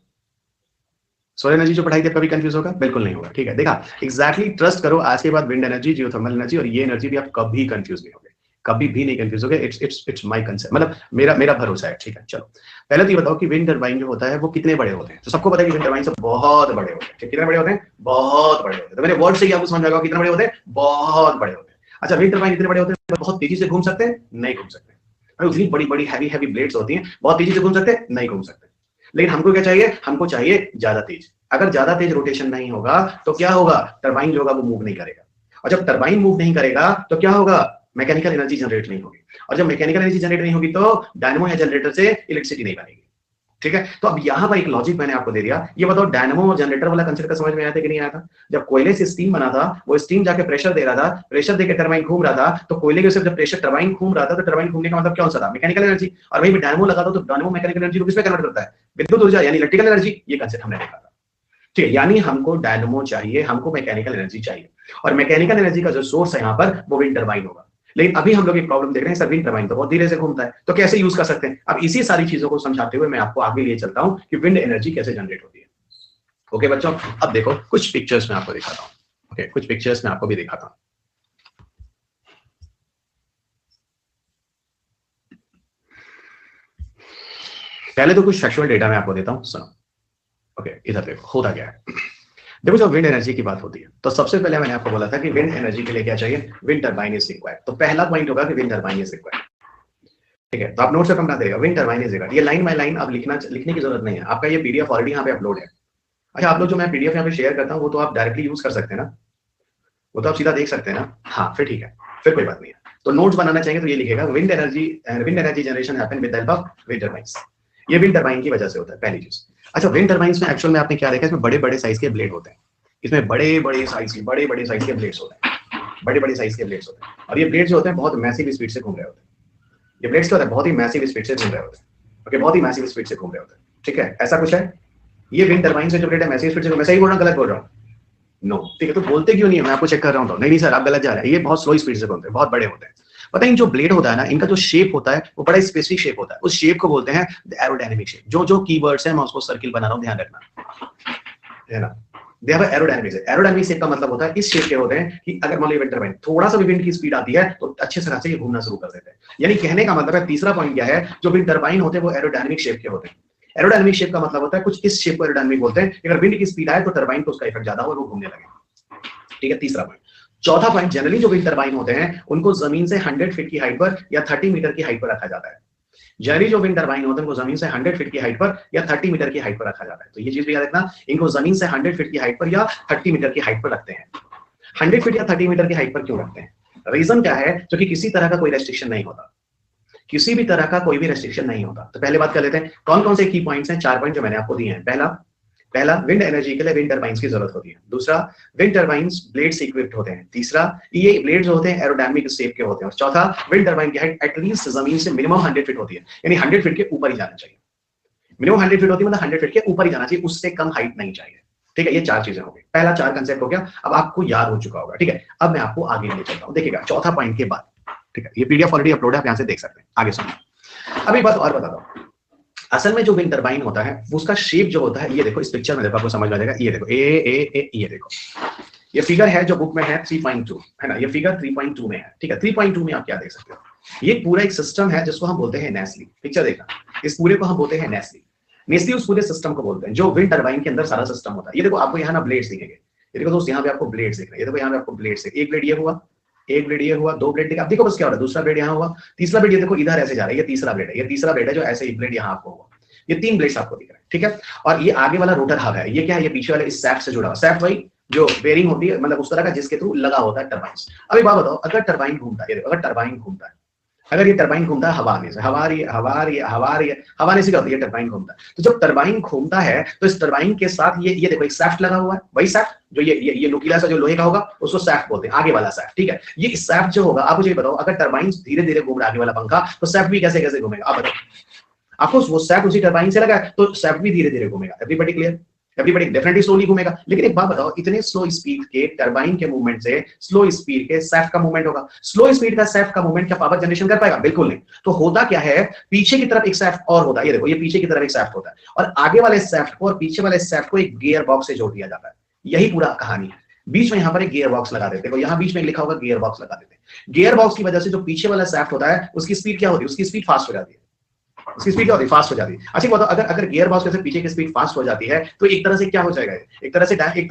सोलर एनर्जी जो पढ़ाई थी अब कभी कंफ्यूज होगा? बिल्कुल नहीं होगा, ठीक है। देखा, एक्जैक्टली ट्रस्ट करो, आज के बाद विंड एनर्जी, जियोथर्मल एनर्जी और ये एनर्जी भी आप कभी कंफ्यूज नहीं होगे, कभी भी नहीं कंफ्यूज होगे। इट्स माय कंसेप्ट, मतलब मेरा भरोसा है, ठीक है। चलो पहले तो ये बताओ कि विंड टर्बाइन जो होता है वो कितने बड़े होते हैं? तो सबको पता है कि विंड टर्बाइन से बहुत बड़े होते हैं। कितने बड़े होते हैं? बहुत बड़े होते हैं। तो मेरे वर्ड से ही आपको समझ आएगा कितने बड़े होते हैं, बहुत बड़े होते हैं। अच्छा, विंड टर्बाइन इतने बड़े होते हैं, बहुत तेजी से घूम सकते हैं? नहीं घूम सकते। उतनी बड़ी बड़ी हैवी ब्लेड्स होती हैं, बहुत तेजी से घूम सकते हैं? नहीं घूम सकते। लेकिन हमको क्या चाहिए? हमको चाहिए ज्यादा तेज। अगर ज्यादा तेज रोटेशन नहीं होगा तो क्या होगा? टर्बाइन जो होगा वो मूव नहीं करेगा, और जब टर्बाइन मूव नहीं करेगा तो क्या होगा? मैकेनिकल एनर्जी जनरेट नहीं होगी, और जब मैकेनिकल एनर्जी जनरेट नहीं होगी तो डायनेमो या जनरेटर से इलेक्ट्रिसिटी नहीं बनेगी, ठीक है। तो अब यहाँ पर एक लॉजिक मैंने आपको दे दिया। ये बताओ, डायनेमो और जनरेटर वाला कंसेप्ट का समझ में आया था कि नहीं आया था? जब कोयले से स्टीम बना था, वो स्टीम जाके प्रेशर दे रहा था, प्रेशर देकर टरबाइन घूम रहा था, तो कोयले के सिर्फ जब प्रेशर टरबाइन घूम रहा था, तो टरबाइन घूमने का मतलब क्या सा था? Mechanical energy. और वहीं डायनेमो लगा था, तो डायनेमो मैकेनिकल एनर्जी को किसमें कन्वर्ट करता है? विद्युत ऊर्जा, यानी इलेक्ट्रिकल एनर्जी। ये कंसेप्ट हमने देखा था, ठीक है। यानी हमको डायनेमो चाहिए, हमको मैकेनिकल एनर्जी चाहिए, और मैकेनिकल एनर्जी का जो सोर्स है यहाँ पर वो विंड टरबाइन होगा। लेकिन अभी हम लोग एक प्रॉब्लम देख रहे हैं, सर विंड टरबाइन तो बहुत धीरे से घूमता है, तो कैसे यूज कर सकते हैं? अब इसी सारी चीजों को समझाते हुए मैं आपको आगे लिए चलता हूं कि विंड एनर्जी कैसे जनरेट होती है। ओके बच्चों, अब देखो कुछ पिक्चर्स में आपको दिखाता हूं। ओके, कुछ पिक्चर्स में आपको भी दिखाता हूं। पहले तो कुछ फैक्चुअल डेटा मैं आपको देता हूं, सुनो। ओके, इधर देखो होता क्या है। देखो, जब विंड एनर्जी की बात होती है तो सबसे पहले मैंने आपको बोला था कि विंड एनर्जी के लिए क्या चाहिए? Wind turbine is required. तो पहला पॉइंट होगा कि विंड टरबाइन इज रिक्वायर्ड, ठीक है। तो आप नोट से बना देगा, विंड टरबाइन इज रिक्वायर्ड। ये लाइन बाय लाइन अब लिखने की जरूरत नहीं है, आपका ये पीडीएफ ऑलरेडी यहाँ पे अपलोड है। अच्छा, आप लोग जो मैं पीडीएफ यहाँ पे शेयर करता हूँ वो तो आप डायरेक्टली यूज कर सकते हैं ना, वो तो आप सीधा देख सकते हैं ना। हाँ, फिर ठीक है, फिर कोई बात नहीं है। तो नोट्स बनाना चाहेंगे तो ये लिखेगा, wind energy generation happen with the help of wind turbines. ये विंड टरबाइन की वजह से होता है, पहली चीज। अच्छा, विंड टरबाइंस में एक्चुअल में आपने क्या देखा, इसमें बड़े बड़े साइज के ब्लेड होते हैं, इसमें बड़े बड़े साइज के ब्लेड्स होते हैं, बड़े साइज के ब्लेड्स होते हैं। और ये ब्लेड्स जो होते हैं बहुत मैसिव स्पीड से घूम रहे होते हैं। ये ब्लेड्स क्या होता है? बहुत ही मैसिव स्पीड से घूम रहे होते हैं। ओके, बहुत ही मैसिव स्पीड से घूम रहे होते हैं, ठीक है। ऐसा कुछ है, ये विंड टरबाइन से जो ब्लेड है मैसिव स्पीड से, मैं सही बोल रहा हूँ गलत बोल रहा हूँ? नो, ठीक है। तो बोलते क्यों नहीं है? मैं आपको चेक कर रहा हूँ। तो नहीं सर आप गलत जा रहे हैं, ये बहुत स्लो स्पीड से घूमते हैं, बहुत बड़े होते हैं। पता है, इन जो ब्लेड होता है ना, इनका जो शेप होता है वो बड़ा स्पेसिफिक शेप होता है। उस शेप को बोलते हैं एरोडायनेमिक शेप। जो जो कीवर्ड्स हैं मैं उसको सर्किल बना रहा हूं, ध्यान रखना है ना। They have aerodynamic shape. Aerodynamic shape का मतलब होता है इस शेप के होते हैं कि अगर मान लो विंड टरबाइन थोड़ा सा भी विंड की स्पीड आती है तो अच्छे तरह से ये घूमना शुरू कर देते हैं। यानी कहने का मतलब है, तीसरा पॉइंट क्या है, जो विंड टरबाइन होते हैं वो एरोडायनेमिक शेप के होते हैं। एरोडायनेमिक शेप का मतलब होता है कुछ इस शेप को एरोडायनेमिक बोलते हैं। अगर विंड की स्पीड आए तो टरबाइन को उसका इफेक्ट ज्यादा हो, वो घूमने लगे। ठीक है, तीसरा पॉइंट। चौथा पॉइंट, जनरली जो विंड टरबाइन होते हैं उनको जमीन से 100 फीट की हाइट पर या 30 मीटर की हाइट पर रखा जाता है। जनरली जो विंड टरबाइन होते हैं उनको जमीन से 100 फीट की हाइट पर या 30 मीटर की हाइट पर रखा जाता है। तो ये चीज भी याद रखना, इनको जमीन से 100 फीट की हाइट पर या 30 मीटर की हाइट पर रखते हैं। 100 फीट या 30 मीटर की हाइट पर क्यों रखते हैं? रीजन क्या है? क्योंकि किसी तरह का कोई रेस्ट्रिक्शन नहीं होता, किसी भी तरह का कोई भी रेस्ट्रिक्शन नहीं होता। तो पहले बात कर लेते हैं कौन कौन से की पॉइंट्स हैं। 4 पॉइंट जो मैंने आपको दिए हैं। पहला विंड एनर्जी के लिए विंड टरबाइंस की जरूरत होती है। दूसरा, विंड टरबाइंस ब्लेड से इक्विप्ड होते हैं। तीसरा, ये ब्लेड जो होते हैं एरोडायनामिक शेप के होते हैं। और चौथा, विंड टरबाइन की हाइट एटलीस्ट जमीन से मिनिमम 100 फीट होती है, यानी 100 फीट के ऊपर ही जाना चाहिए। मिनिमम 100 फीट होती है, मतलब 100 फीट के ऊपर ही जाना चाहिए, उससे कम हाइट नहीं चाहिए। ठीक है, ये 4 चीजें हो गई। पहला 4 कंसेप्ट हो गया, अब आपको याद हो चुका होगा। ठीक है, अब मैं आपको आगे ले चलता हूं। देखिएगा चौथा पॉइंट के बाद, ठीक है, ये पीडीएफ ऑलरेडी अपलोड है, आप यहां से देख सकते हैं। आगे सुनिए। अब एक बात और बताता हूं, असल में जो विंड टरबाइन होता है उसका शेप जो होता है, ये देखो इस पिक्चर में देखो, आपको समझ में आ जाएगा। ये देखो ये देखो, ये फिगर है जो बुक में है 3.2 है ना, ये फिगर 3.2 में है। ठीक है, 3.2 में आप क्या देख सकते हो, ये पूरा एक सिस्टम है जिसको हम बोलते हैं नेस्ली। पिक्चर देखना, इस पूरे को हम बोलते हैं नेस्ली। नेस्ली उस पूरे सिस्टम को बोलते हैं जो विंड टरबाइन के अंदर सारा सिस्टम होता है। ये देखो आपको यहाँ ना ब्लेड्स दिखेंगे, ये देखो दोस्त, यहाँ पे आपको ब्लेड्स दिख रहे हैं। ये देखो यहाँ पे आपको ब्लेड्स, एक ब्लेड ये हुआ, एक ब्लेड ये हुआ, 2 ब्लेड दिखा, आप देखो बस क्या हो रहा है। दूसरा ब्लेड यहाँ हुआ, तीसरा ब्लेड ये देखो इधर ऐसे जा रहा है, ये तीसरा ब्लेड है, ये तीसरा ब्लेड है जो ऐसे एक ब्लेड यहाँ आपको हुआ। ये 3 ब्लेड्स आपको दिख रहे हैं। ठीक है, और ये आगे वाला रोटर हब है, ये क्या है, ये पीछे वाले इस सैफ्ट से जुड़ा हुआ। सैफ्ट वही जो बेरिंग होती है, मतलब उस तरह का जिसके थ्रू लगा होता है टरबाइन। अब एक बात बताओ, अगर टरबाइन घूमता है, अगर टरबाइन घूमता है, अगर ये टरबाइन घूमता है हवा आने से, हवा आने से क्या होती है, टरबाइन घूमता है। तो जब टरबाइन घूमता है तो इस टरबाइन के साथ ये देखो एक सैफ्ट लगा हुआ है, वही सैफ्ट जो ये नुकीला सा जो लोहे का होगा उसको सैफ्ट बोलते हैं, आगे वाला सैफ्ट। ठीक है, ये सैफ्ट जो होगा, आप मुझे बताओ, अगर टरबाइन धीरे धीरे घूम रहा है आगे वाला पंखा, तो सैफ्ट भी कैसे कैसे घूमेगा, आप बताओ। आपको वो सैफ्ट उसी टरबाइन से लगा है तो सैफ्ट भी धीरे धीरे घूमेगा। Everybody clear? Everybody definitely slowly घूमेगा। लेकिन एक बात बताओ, इतने स्लो स्पीड के टरबाइन के मूवमेंट से स्लो स्पीड के सैफ्ट का मूवमेंट होगा। स्लो स्पीड का सैफ्ट का मूवमेंट क्या पावर जनरेशन कर पाएगा? बिल्कुल नहीं। तो होता क्या है, पीछे की तरफ एक सैफ्ट और होता है, ये देखो, ये पीछे की तरफ एक सैफ्ट होता है और आगे वाले सैफ्ट को और पीछे वाले सैफ्ट को एक गियर बॉक्स से जोड़ दिया जाता है। यही पूरा कहानी है। बीच में यहाँ पर एक गियर बॉक्स लगा देते हैं, यहाँ बीच में लिखा होगा गियर बॉक्स लगा देते हैं। गियर बॉक्स की वजह से जो पीछे वाला सैफ्ट होता है उसकी स्पीड क्या होती है, उसकी स्पीड फास्ट हो जाती है। उसकी स्पीड क्या होती है, फास्ट हो जाती है। अच्छा बताओ, अगर गियर बॉक्स से पीछे की स्पीड फास्ट हो जाती है तो एक तरह से क्या हो जाएगा, एक तरह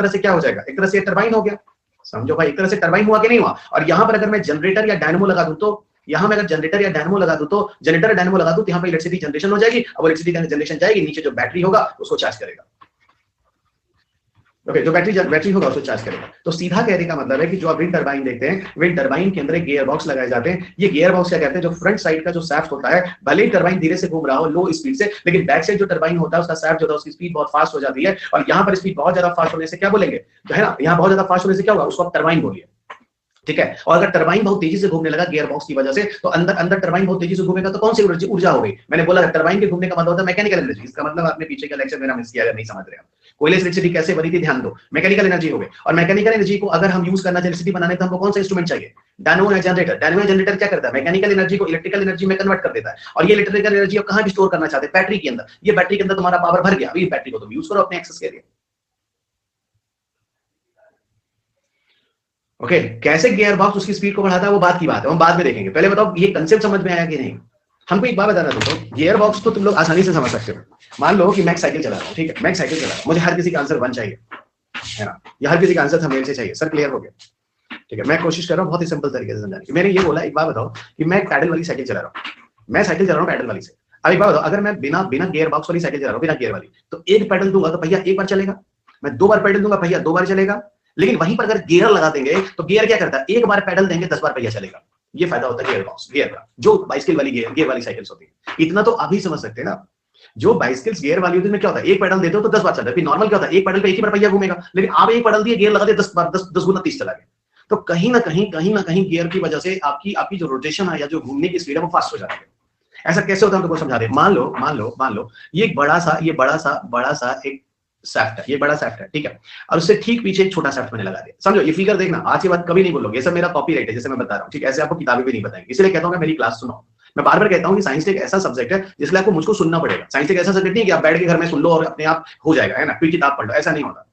से क्या हो जाएगा, एक तरह से टरबाइन हो गया। समझो भाई, एक तरह से टरबाइन हुआ कि नहीं हुआ। और यहां पर अगर मैं जनरेटर या डायनेमो लगा दूं तो यहां में अगर जनरेटर या डायनेमो लगा दूं तो जनरेटर या डायनेमो लगा दूं तो यहां पे इलेक्ट्रिसिटी जनरेशन हो जाएगी। अब इलेक्ट्रिसिटी जनरेशन जाएगी, नीचे जो बैटरी होगा उसको चार्ज करेगा। ओके, जो बैटरी होगा उसको चार्ज करेगा। तो सीधा कहने का मतलब है कि जो आप विंड टरबाइन देखते हैं, विंड टरबाइन के अंदर एक गियर बॉक्स लगाए जाते हैं। ये गियर बॉक्स क्या कहते हैं, जो फ्रंट साइड का जो सैफ्ट होता है, भले ही टरबाइन धीरे से घूम रहा हो लो स्पीड से, लेकिन बैक साइड जो टरबाइन होता है उसका सैफ्ट जो होता है उसकी स्पीड बहुत फास्ट हो जाती है। और यहाँ पर स्पीड बहुत ज्यादा फास्ट होने से क्या बोलेंगे, जो है ना, यहाँ बहुत ज्यादा फास्ट होने से क्या होगा, उसको आप टरबाइन बोलिए। ठीक है, और अगर टरबाइन बहुत तेजी से घूमने लगा गियर बॉक्स की वजह से, तो अंदर टरबाइन बहुत तेजी से घूमेगा तो कौन सी ऊर्जा हो गई। मैंने बोला टरबाइन के घूमने का मतलब होता है मैकेनिकल एनर्जी। इसका मतलब आपने पीछे का लेक्चर मेरा मिस किया, अगर नहीं समझ रहे आप। कोयले से इलेक्ट्रिसिटी कैसे बनी थी, ध्यान दो, मैकेनिकल एनर्जी हो गई। और मैकेनिकल एनर्जी को अगर हम यूज करना इलेक्ट्रिसिटी बनाने तो हमको कौन सा इंस्ट्रूमेंट चाहिए, डायनेमो या जनरेटर। डायनेमो जनरेटर क्या करता है, मैकेनिकल एनर्जी को इलेक्ट्रिकल एनर्जी में कन्वर्ट कर देता है। और ये इलेक्ट्रिकल एनर्जी आप कहां स्टोर करना चाहते हैं, बैटरी के अंदर। ये बैटरी के अंदर तुम्हारा पावर भर गया, अभी बैटरी को तुम यूज करो अपने एक्सेस के लिए। ओके, कैसे गियर बॉक्स उसकी स्पीड को बढ़ाता है वो बात की बात है, हम बाद में देखेंगे। पहले बताओ ये कंसेप्ट समझ में आया कि नहीं। हमको एक बात बताना दोस्तों, गियर बॉक्स को तुम लोग आसानी से समझ सकते हो। मान लो कि मैं साइकिल चला रहा हूँ, ठीक है, मैं साइकिल चला रहा हूँ, मुझे हर किसी का आंसर 1 चाहिए, है ना, या हर किसी का आंसर थंबनेल से चाहिए। सर क्लियर हो गया? ठीक है, मैं कोशिश कर रहा हूँ बहुत ही सिंपल तरीके से समझाने की। मैंने ये बोला, एक बात बताओ कि मैं पैडल वाली साइकिल चला रहा हूँ, मैं साइकिल चला रहा हूँ पैडल वाली से। अब एक बात बताओ, अगर मैं बिना गियर बॉक्स वाली साइकिल चला रहा हूँ, बिना गियर वाली, तो एक पैडल दूंगा तो पहिया एक बार चलेगा, मैं 2 बार पैडल दूंगा पहिया 2 बार चलेगा। लेकिन वहीं पर अगर गियर लगा देंगे तो गियर क्या करता है, एक बार पैडल देंगे 10 बार पहिया चलेगा। ये फायदा होता है गियर बॉक्स, गियर का, जो बाइसिकल वाली गियर वाली साइकिल्स होती है। इतना तो अभी समझ सकते हैं ना। जो बाइसिकल्स गियर वाली होती है, क्या होता है, एक पैडल देते हो तो 10 बार चलता है। नॉर्मल क्या होता है, एक पैडल पे एक ही बार पहिया घूमेगा, लेकिन आप एक पैडल दिए गियर लगा दिए 10 बार, 10 गुना 30 चला गया। तो कहीं ना कहीं गियर की वजह से आपकी जो रोटेशन है या जो घूमने की स्पीड है वो फास्ट हो जाती है। ऐसा कैसे होता है, हमको समझा दे। मान लो ये बड़ा सा एक सैफ्ट है, ये बड़ा सैफ्ट है, ठीक है, और उससे ठीक पीछे एक छोटा सैफ्ट मैंने लगा दिया। समझो, ये फिगर देखना, आज के बाद कभी नहीं बोलोगे, ये सब मेरा कॉपीराइट है जैसे मैं बता रहा हूँ, ठीक है, ऐसे आपको किताबें भी नहीं बताएंगे, इसलिए कहता हूँ मेरी क्लास सुनो। मैं बार बार कहता हूँ कि साइंस एक ऐसा सब्जेक्ट है जिसलिए आपको मुझको सुनना पड़ेगा। साइंस एक ऐसा सब्जेक्ट नहीं कि आप बैठ के घर में सुन लो और अपने आप हो जाएगा, है ना, कोई किताब पढ़ लो, ऐसा नहीं होता,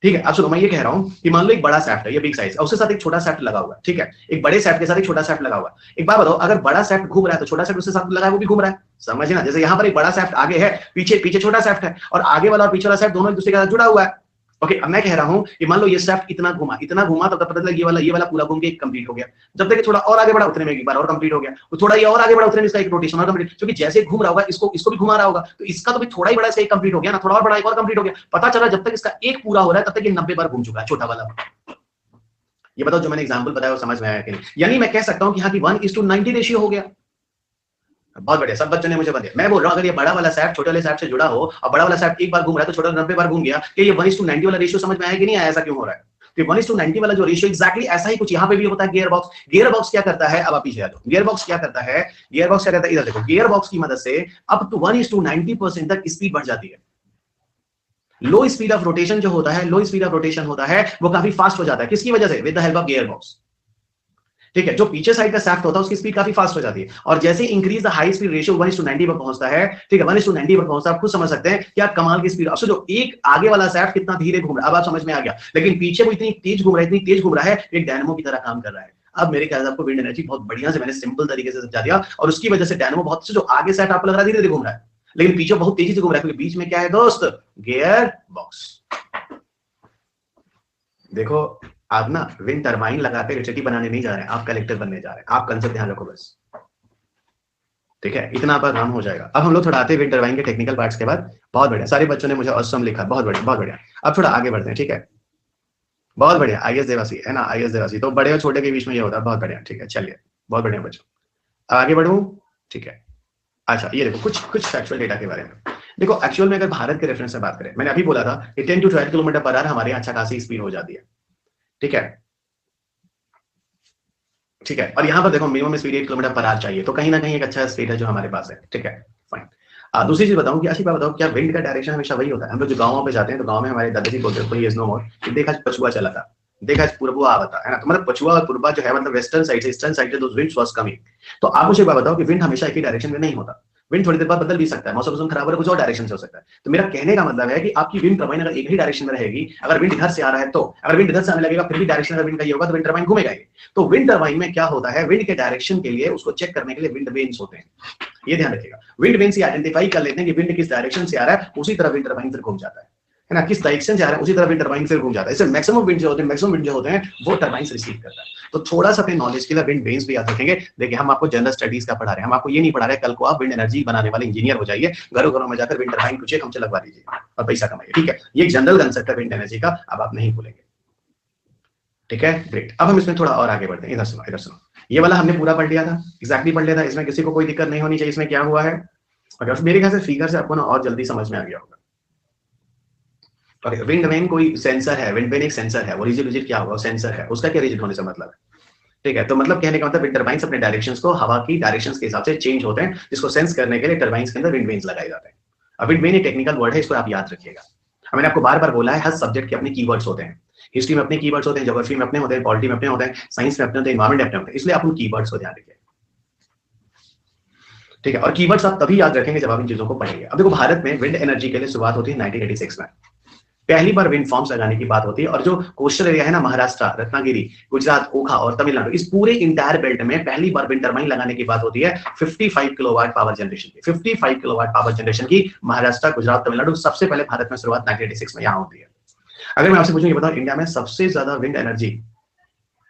ठीक है। अब सुनो, मैं ये कह रहा हूँ कि मान लो एक बड़ा सैफ्ट है, ये बिग साइज, और उसके साथ एक छोटा सैफ्ट लगा हुआ है, ठीक है, एक बड़े सैफ्ट के साथ एक छोटा सैफ्ट लगा हुआ है। एक बात बताओ, अगर बड़ा सैफ्ट घूम रहा है तो छोटा सैफ्ट उसके साथ लगा है वो भी घूम रहा है, समझे ना। जैसे यहाँ पर एक बड़ा सैफ्ट आगे है, पीछे पीछे छोटा सैफ्ट है, और आगे वाला और पीछे वाला सैफ्ट दोनों एक दूसरे के साथ जुड़ा हुआ है। ओके, अब मैं कह रहा हूं कि मान लो ये सैफ्ट इतना घुमा तब तक पता चला ये वाला पूरा घूम के एक कंप्लीट हो गया। जब तक थोड़ा और आगे बढ़ा उतने में एक बार और कंप्लीट हो गया, तो थोड़ा ये और आगे बढ़ा उतने में इसका एक रोटेशन और कंप्लीट, क्योंकि जैसे घूम रहा होगा इसको भी घुमा रहा होगा, तो इसका तो भी थोड़ा ही बड़ा इसका एक कंप्लीट हो गया ना, थोड़ा और बड़ा एक और कंप्लीट हो गया। पता चला जब तक इसका एक पूरा हो रहा है तब तक ये 90 बार घूम चुका है छोटा वाला। ये बताओ जो मैंने एग्जांपल बताया वो समझ में आया कि नहीं? यानी मैं कह सकता हूं कि हाँ कि 1:90 रेशियो हो गया। बहुत बढ़िया, सब बच्चों ने मुझे बताया। मैं बोल रहा हूं अगर ये बड़ा वाला सैफ्ट छोटे वाले सैफ्ट से जुड़ा हो और बड़ा वाला सैफ्ट एक बार घूम रहा है तो छोटा 90 बार घूम गया, कि ये 1:90 वाला रेशियो समझ में आया कि नहीं आया, ऐसा क्यों हो रहा है? तो 1:90 वाला जो रेशियो एक्जैक्टली ऐसा ही कुछ यहाँ पे भी होता है। गियर बॉक्स क्या करता है, अब आप पीछे आ जाओ, गियर बॉक्स क्या करता है, इधर देखो, गियर बॉक्स की मदद से अब तो 1:90% तक स्पीड बढ़ जाती है। लो स्पीड ऑफ रोटेशन जो होता है, वो काफी फास्ट हो जाता है, किसकी वजह से, with the help of gear box, ठीक है। जो पीछे साइड का सैफ्ट होता है उसकी स्पीड काफी फास्ट हो जाती है, और जैसे increase the high speed ratio 1:90 पर पहुंचता है, ठीक है, 1:90 पर पहुंचता है, आप खुद समझ सकते हैं क्या कमाल की स्पीड। अब जो एक आगे वाला सैफ्ट कितना धीरे घूम रहा है, अब आप समझ में आ गया, लेकिन पीछे वो इतनी तेज घूम रहा है, एक डायनामो की तरह काम कर रहा है। अब मेरे ख्याल से आपको विंड एनर्जी बहुत बढ़िया से मैंने सिंपल तरीके से समझा दिया, और उसकी वजह से डायनामो बहुत से, जो आगे सैफ्ट आपको लग रहा है धीरे धीरे घूम रहा है, लेकिन पीछे बहुत तेजी से घूम रहा है, क्योंकि बीच में क्या है दोस्त, गियर बॉक्स। देखो, आप ना विंड टरबाइन लगाकर इलेक्ट्रिसिटी बनाने नहीं जा रहे हैं, आप कलेक्टर बनने जा रहे हैं, आप कंसेप्ट ध्यान रखो बस, ठीक है, इतना आपका काम हो जाएगा। अब हम लोग थोड़ा आते हैं विंड टरबाइन के टेक्निकल पार्ट्स के बाद। बहुत बढ़िया, सारे बच्चों ने मुझे ऑसम लिखा, बहुत बढ़िया बहुत बढ़िया। अब थोड़ा आगे बढ़ते हैं, ठीक है, बहुत बढ़िया। आईएएस देवासी है ना, आईएएस देवासी तो बड़े और छोटे के बीच में ये होता है, बहुत बढ़िया, ठीक है, चलिए बहुत बढ़िया बच्चों, आगे बढ़ूं, ठीक है। अच्छा, ये देखो कुछ फैक्चुअल डेटा के बारे में। देखो, एक्चुअल में अगर भारत के रेफरेंस से बात करें, मैंने अभी बोला था कि 10 to 12 किलोमीटर पर आवर हमारे यहाँ अच्छा खासी स्पीड हो जाती है, ठीक है, ठीक है। और यहाँ पर देखो minimum speed 8 kilometre per hour चाहिए, तो कहीं ना कहीं एक अच्छा स्पीड है जो हमारे पास है, ठीक है, फाइन। दूसरी चीज बताऊं कि अच्छी बात बताओ, क्या विंड का डायरेक्शन हमेशा वही होता है? हम लोग जो गाँव पे जाते हैं तो गाँव में हमारे दादाजी बोलते हैं कोई इज नो मोर, देखा पछुआ चला था, देखा पूर्वा आवता है ना, तो मतलब पछुआ और पूर्वा जो है, मतलब वेस्टर्न साइड से ईस्टर्न साइड से दोस विंड्स वाज कमिंग। तो आप मुझे बात बताओ कि विंड हमेशा एक ही डायरेक्शन में नहीं होता, विंड थोड़ी देर बाद बदल भी सकता है, मौसम खराब हो कुछ और डायरेक्शन से हो सकता है। तो मेरा कहने का मतलब है कि आपकी विंड टरबाइन अगर एक ही डायरेक्शन में रहेगी, अगर विंड इधर से आ रहा है तो, अगर विंड इधर से आने लगेगा फिर भी डायरेक्शन अगर विंड का ही होगा तो विंड टरबाइन घूमेगा ही। तो विंड टरबाइन में क्या होता है, विंड के डायरेक्शन के लिए उसको चेक करने के लिए विंड वेन्स होते हैं, ये ध्यान रखिएगा। विंड वेन्स आइडेंटिफाई कर लेते हैं कि विंड किस डायरेक्शन से आ रहा है, उसी तरह विंड टरबाइन फिर घूम जाता है ना, किस डायरेक्शन से आ रहा है उसी तरह विंड टरबाइन फिर घूम जाता है। इससे मैक्सिमम विंड जो होते हैं वो टरबाइन से रिसीव करता है। तो थोड़ा सा अपने नॉलेज के लिए विंड वेन्स भी याद रखेंगे। देखिए, हम आपको जनरल स्टडीज का पढ़ा रहे हैं, हम आपको ये नहीं पढ़ा रहे कल को आप विंड एनर्जी बनाने वाले इंजीनियर हो जाइए, घरों घरों में जाकर विंड टरबाइन कुछ हमसे लगवा दीजिए और पैसा कमाइए, ठीक है। ये एक जनरल कंसेप्ट है विंड एनर्जी का, अब आप नहीं भूलेंगे, ठीक है, ग्रेट। अब हम इसमें थोड़ा और आगे बढ़ते हैं, इधर सुनो, ये वाला हमने पूरा पढ़ लिया था, एग्जैक्टली पढ़ लिया था, इसमें किसी को कोई दिक्कत नहीं होनी चाहिए। इसमें क्या हुआ है, अगर मेरे ख्याल से फिगर से आपको ना और जल्दी समझ में आ गया होगा। विंड वेन कोई सेंसर है, विंड वेन एक सेंसर है, वो रिजिड क्या होगा, सेंसर है, उसका क्या रिजिड होने से मतलब है, ठीक है। तो मतलब कहने का मतलब विंड टरबाइंस अपने डायरेक्शंस को हवा की डायरेक्शंस के हिसाब से चेंज होते हैं, जिसको सेंस करने के लिए टरबाइंस के अंदर विंड वेन्स लगाए जाते हैं। अब विंड वेन एक टेक्निकल वर्ड है, इसको आप याद रखिएगा। मैंने आपको बार बार बोला है, हर सब्जेक्ट के अपने कीवर्ड्स होते हैं, हिस्ट्री में अपने कीवर्ड्स होते हैं, ज्योग्राफी में अपने होते हैं, पॉलिटी में अपने होते हैं, साइंस में अपने होते हैं, एनवायरमेंट में अपने होते हैं, इसलिए आप उन कीवर्ड्स को ध्यान रखिए, ठीक है। और कीवर्ड्स आप तभी याद रखेंगे जब आप इन चीजों को पढ़ेंगे। अब देखो, भारत में विंड एनर्जी के लिए शुरुआत होती है 1986 में, पहली बार विंड फार्म्स लगाने की बात होती है। और जो कोस्टल एरिया है ना, महाराष्ट्र, रत्नागिरी, गुजरात, ओखा और तमिलनाडु, इस पूरे इंटायर बेल्ट में पहली बार विंड टरबाइन लगाने की बात होती है 55 किलोवाट पावर जनरेशन की। 55 किलोवाट पावर जनरेशन की महाराष्ट्र, गुजरात, तमिलनाडु, सबसे पहले भारत में शुरुआत 1986 में यहां होती है। अगर मैं आपसे पूछूं, ये बताओ इंडिया में सबसे ज्यादा विंड एनर्जी,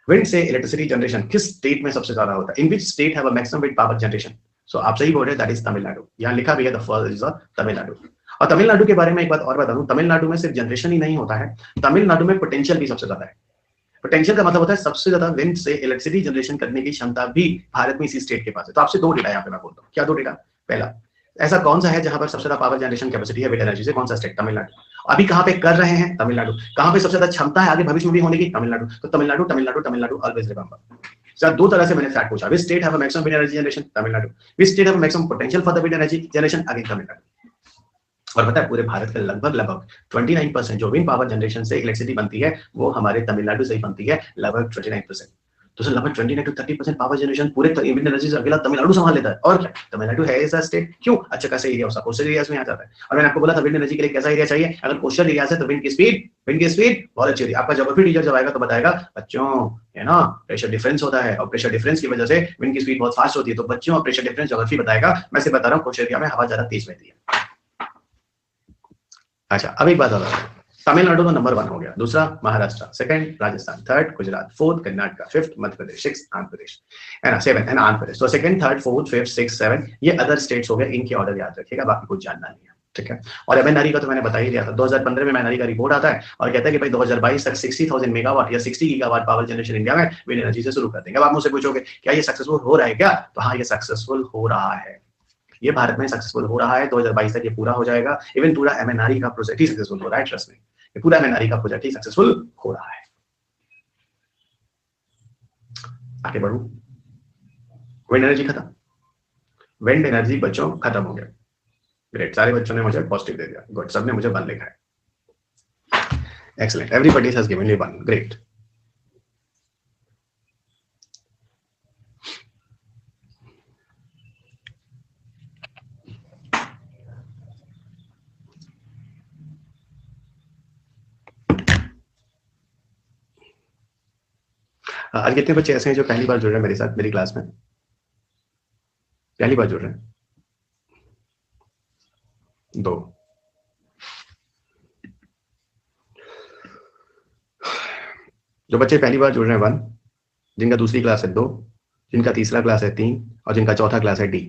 विंड से इलेक्ट्रिसिटी जनरेशन किस स्टेट में सबसे ज्यादा होता है? In which state have a maximum wind power generation? So आप सही बोल रहे हैं, दैट इज तमिलनाडु। यहां लिखा भी है द फर्स्ट इज तमिलनाडु। और तमिलनाडु के बारे में एक बात और बता दूं, तमिलनाडु में सिर्फ जनरेशन ही नहीं होता है, तमिलनाडु में पोटेंशियल भी सबसे ज्यादा है। पोटेंशियल का मतलब होता है सबसे ज्यादा विंड से इलेक्ट्रिसिटी जनरेशन करने की क्षमता भी भारत में इसी स्टेट के पास है। तो आपसे दो डेटा यहाँ पे मैं बोलता हूँ, क्या दो डेटा? पहला, ऐसा कौन सा है जहां पर सबसे ज्यादा पावर जनरेशन कैपेसिटी है विंड एनर्जी से? कौन सा स्टेट? तमिलनाडु। अभी कहां पे कर रहे हैं? तमिलनाडु। कहां पे सबसे ज्यादा क्षमता है आगे भविष्य में भी होने की? तमिलनाडु। तो Tamil Nadu Tamil Nadu Tamil Nadu always remember. Sir, दो तरह से मैंने फैक्ट पूछा, विच state have a maximum wind energy generation? Tamil Nadu. Which state have a maximum potential for the wind energy generation? Again Tamil Nadu. और पता है पूरे भारत का लगभग 29% जो विंड पावर जनरेशन से इलेक्ट्रिसिटी बनती है वो हमारे तमिलनाडु से ही बनती है, लगभग 29%। तो सर लगभग 29 to 30% पावर जनरेशन पूरे विंड एनर्जी से अकेला तमिलनाडु संभाल लेता है। और क्या तमिलनाडु है ऐसा स्टेट, क्यों? अच्छा खासा एरिया उसका कोस्टल एरियाज में आ जाता है। और मैंने आपको बोला था विंड एनर्जी के लिए कैसा एरिया चाहिए, अगर कोस्टल एरिया है तो विंड की स्पीड बहुत अच्छी होती है। आपका ज्योग्राफी टीचर जब आएगा तो बताएगा बच्चों है ना प्रेशर डिफरेंस होता है और प्रेशर डिफरेंस की वजह से विंड की स्पीड बहुत फास्ट होती है। तो बच्चों प्रेशर डिफरेंस ज्योग्राफी बताएगा, मैं सिर्फ बता रहा हूँ कोस्टल एरिया में हवा ज्यादा तेज बहती है। अच्छा अब एक बात और, तमिलनाडु तो नंबर 1 हो गया, दूसरा Maharashtra, second Rajasthan, third Gujarat, fourth Karnataka, fifth Madhya Pradesh, sixth Andhra Pradesh है ना, सेवन है ना आंध्र प्रदेश। तो second, third, fourth, fifth, sixth, seven ये अदर स्टेट्स हो गए, इनके ऑर्डर याद रखिएगा, बाकी कुछ जानना नहीं है, ठीक है। और एमएनआरई का तो मैंने बता ही दिया था, 2015 में एमएनआरी का रिपोर्ट आता है और कहता है कि भाई 2022 तक 60,000 मेगावाट या 60 गीगावाट पावर जनरेशन इंडिया में विंड एनर्जी से शुरू कर देंगे। अब आप मुझसे पूछोगे क्या ये सक्सेसफुल हो रहा है क्या, तो हाँ ये सक्सेसफुल हो रहा है, ये भारत में सक्सेसफुल हो रहा है। 2022 तक ये पूरा हो जाएगा। इवन पूरा एमएनआरई का प्रोजेक्ट ही सक्सेसफुल हो रहा है, ट्रस्ट में, ये पूरा एमएनआरई का प्रोजेक्ट ही सक्सेसफुल हो रहा है। आगे बढ़ू, विंड एनर्जी खत्म, विंड एनर्जी बच्चों खत्म हो गया, ग्रेट, सारे बच्चों ने मुझे पॉजिटिव दे दिया, गुड, सबने मुझे 1 लिखा है, excellent, everybody has given me 1, great. आज कितने बच्चे ऐसे हैं जो पहली बार जुड़ रहे हैं मेरे साथ, मेरी क्लास में पहली बार जुड़ रहे हैं? 2। जो बच्चे पहली बार जुड़ रहे हैं 1, जिनका दूसरी क्लास है 2, जिनका तीसरा क्लास है 3 और जिनका चौथा क्लास है D।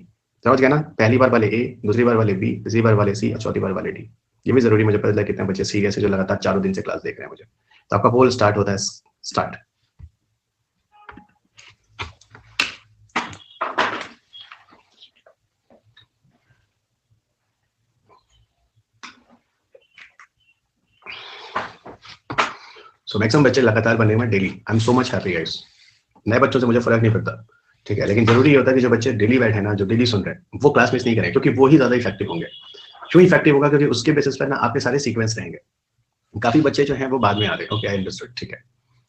समझ गया ना, पहली बार वाले A, दूसरी बार वाले B, तीसरी बार वाले C और चौथी बार वाले D। ये भी जरूरी मुझे पता चला कितने बच्चे सीरियस है जो लगातार 4 दिन से क्लास देख रहे हैं मुझे। तो आपका पोल स्टार्ट होता है, स्टार्ट। सो मैक्सिमम बच्चे लगातार बने हुए daily, I am so much happy guys. नए बच्चों से मुझे फर्क नहीं पड़ता, ठीक है, लेकिन जरूरी होता है कि जो बच्चे डेली बैठे ना, जो डेली सुन रहे हैं, वो क्लास मिस नहीं करें, क्योंकि वो ही ज्यादा इफेक्टिव होंगे। क्यों इफेक्टिव होगा? क्योंकि उसके बेसिस पर ना आपके सारे सीक्वेंस रहेंगे। काफी बच्चे जो हैं वो बाद में आ रहे हैं, ओके आई अंडरस्टूड, ठीक है,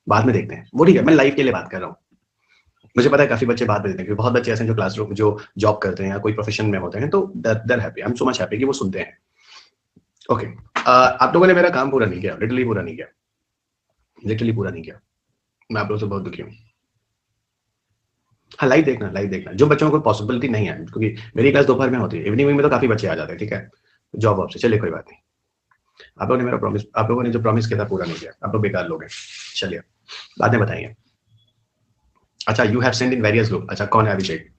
बाद में देखते हैं, वो ठीक है, मैं लाइफ के लिए बात कर रहा हूँ। मुझे पता है काफी बच्चे बाद में देते हैं, क्योंकि बहुत बच्चे ऐसे हैं जो क्लासरूम जो जॉब करते हैं या कोई प्रोफेशन में होते हैं, तो they're happy, I am so much happy कि वो सुनते हैं। ओके, आप लोगों ने मेरा काम पूरा नहीं किया, लिटरली पूरा नहीं किया, लिटरली पूरा नहीं किया, मैं आप लोगों से बहुत दुखी हूँ। हाँ लाइव देखना, लाइव देखना, जो बच्चों को पॉसिबिलिटी नहीं है, क्योंकि मेरी क्लास दोपहर में होती है, इवनिंग में तो काफी बच्चे आ जाते हैं, ठीक है, जॉब ऑफ से, चलिए कोई बात नहीं। आप लोगों ने मेरा प्रॉमिस, आप लोगों ने जो प्रॉमिस किया था पूरा नहीं किया, आप लोग बेकार लोग हैं, चलिए बाद में बताएंगे। अच्छा, you have send in various group, अच्छा कौन है अभिषेक?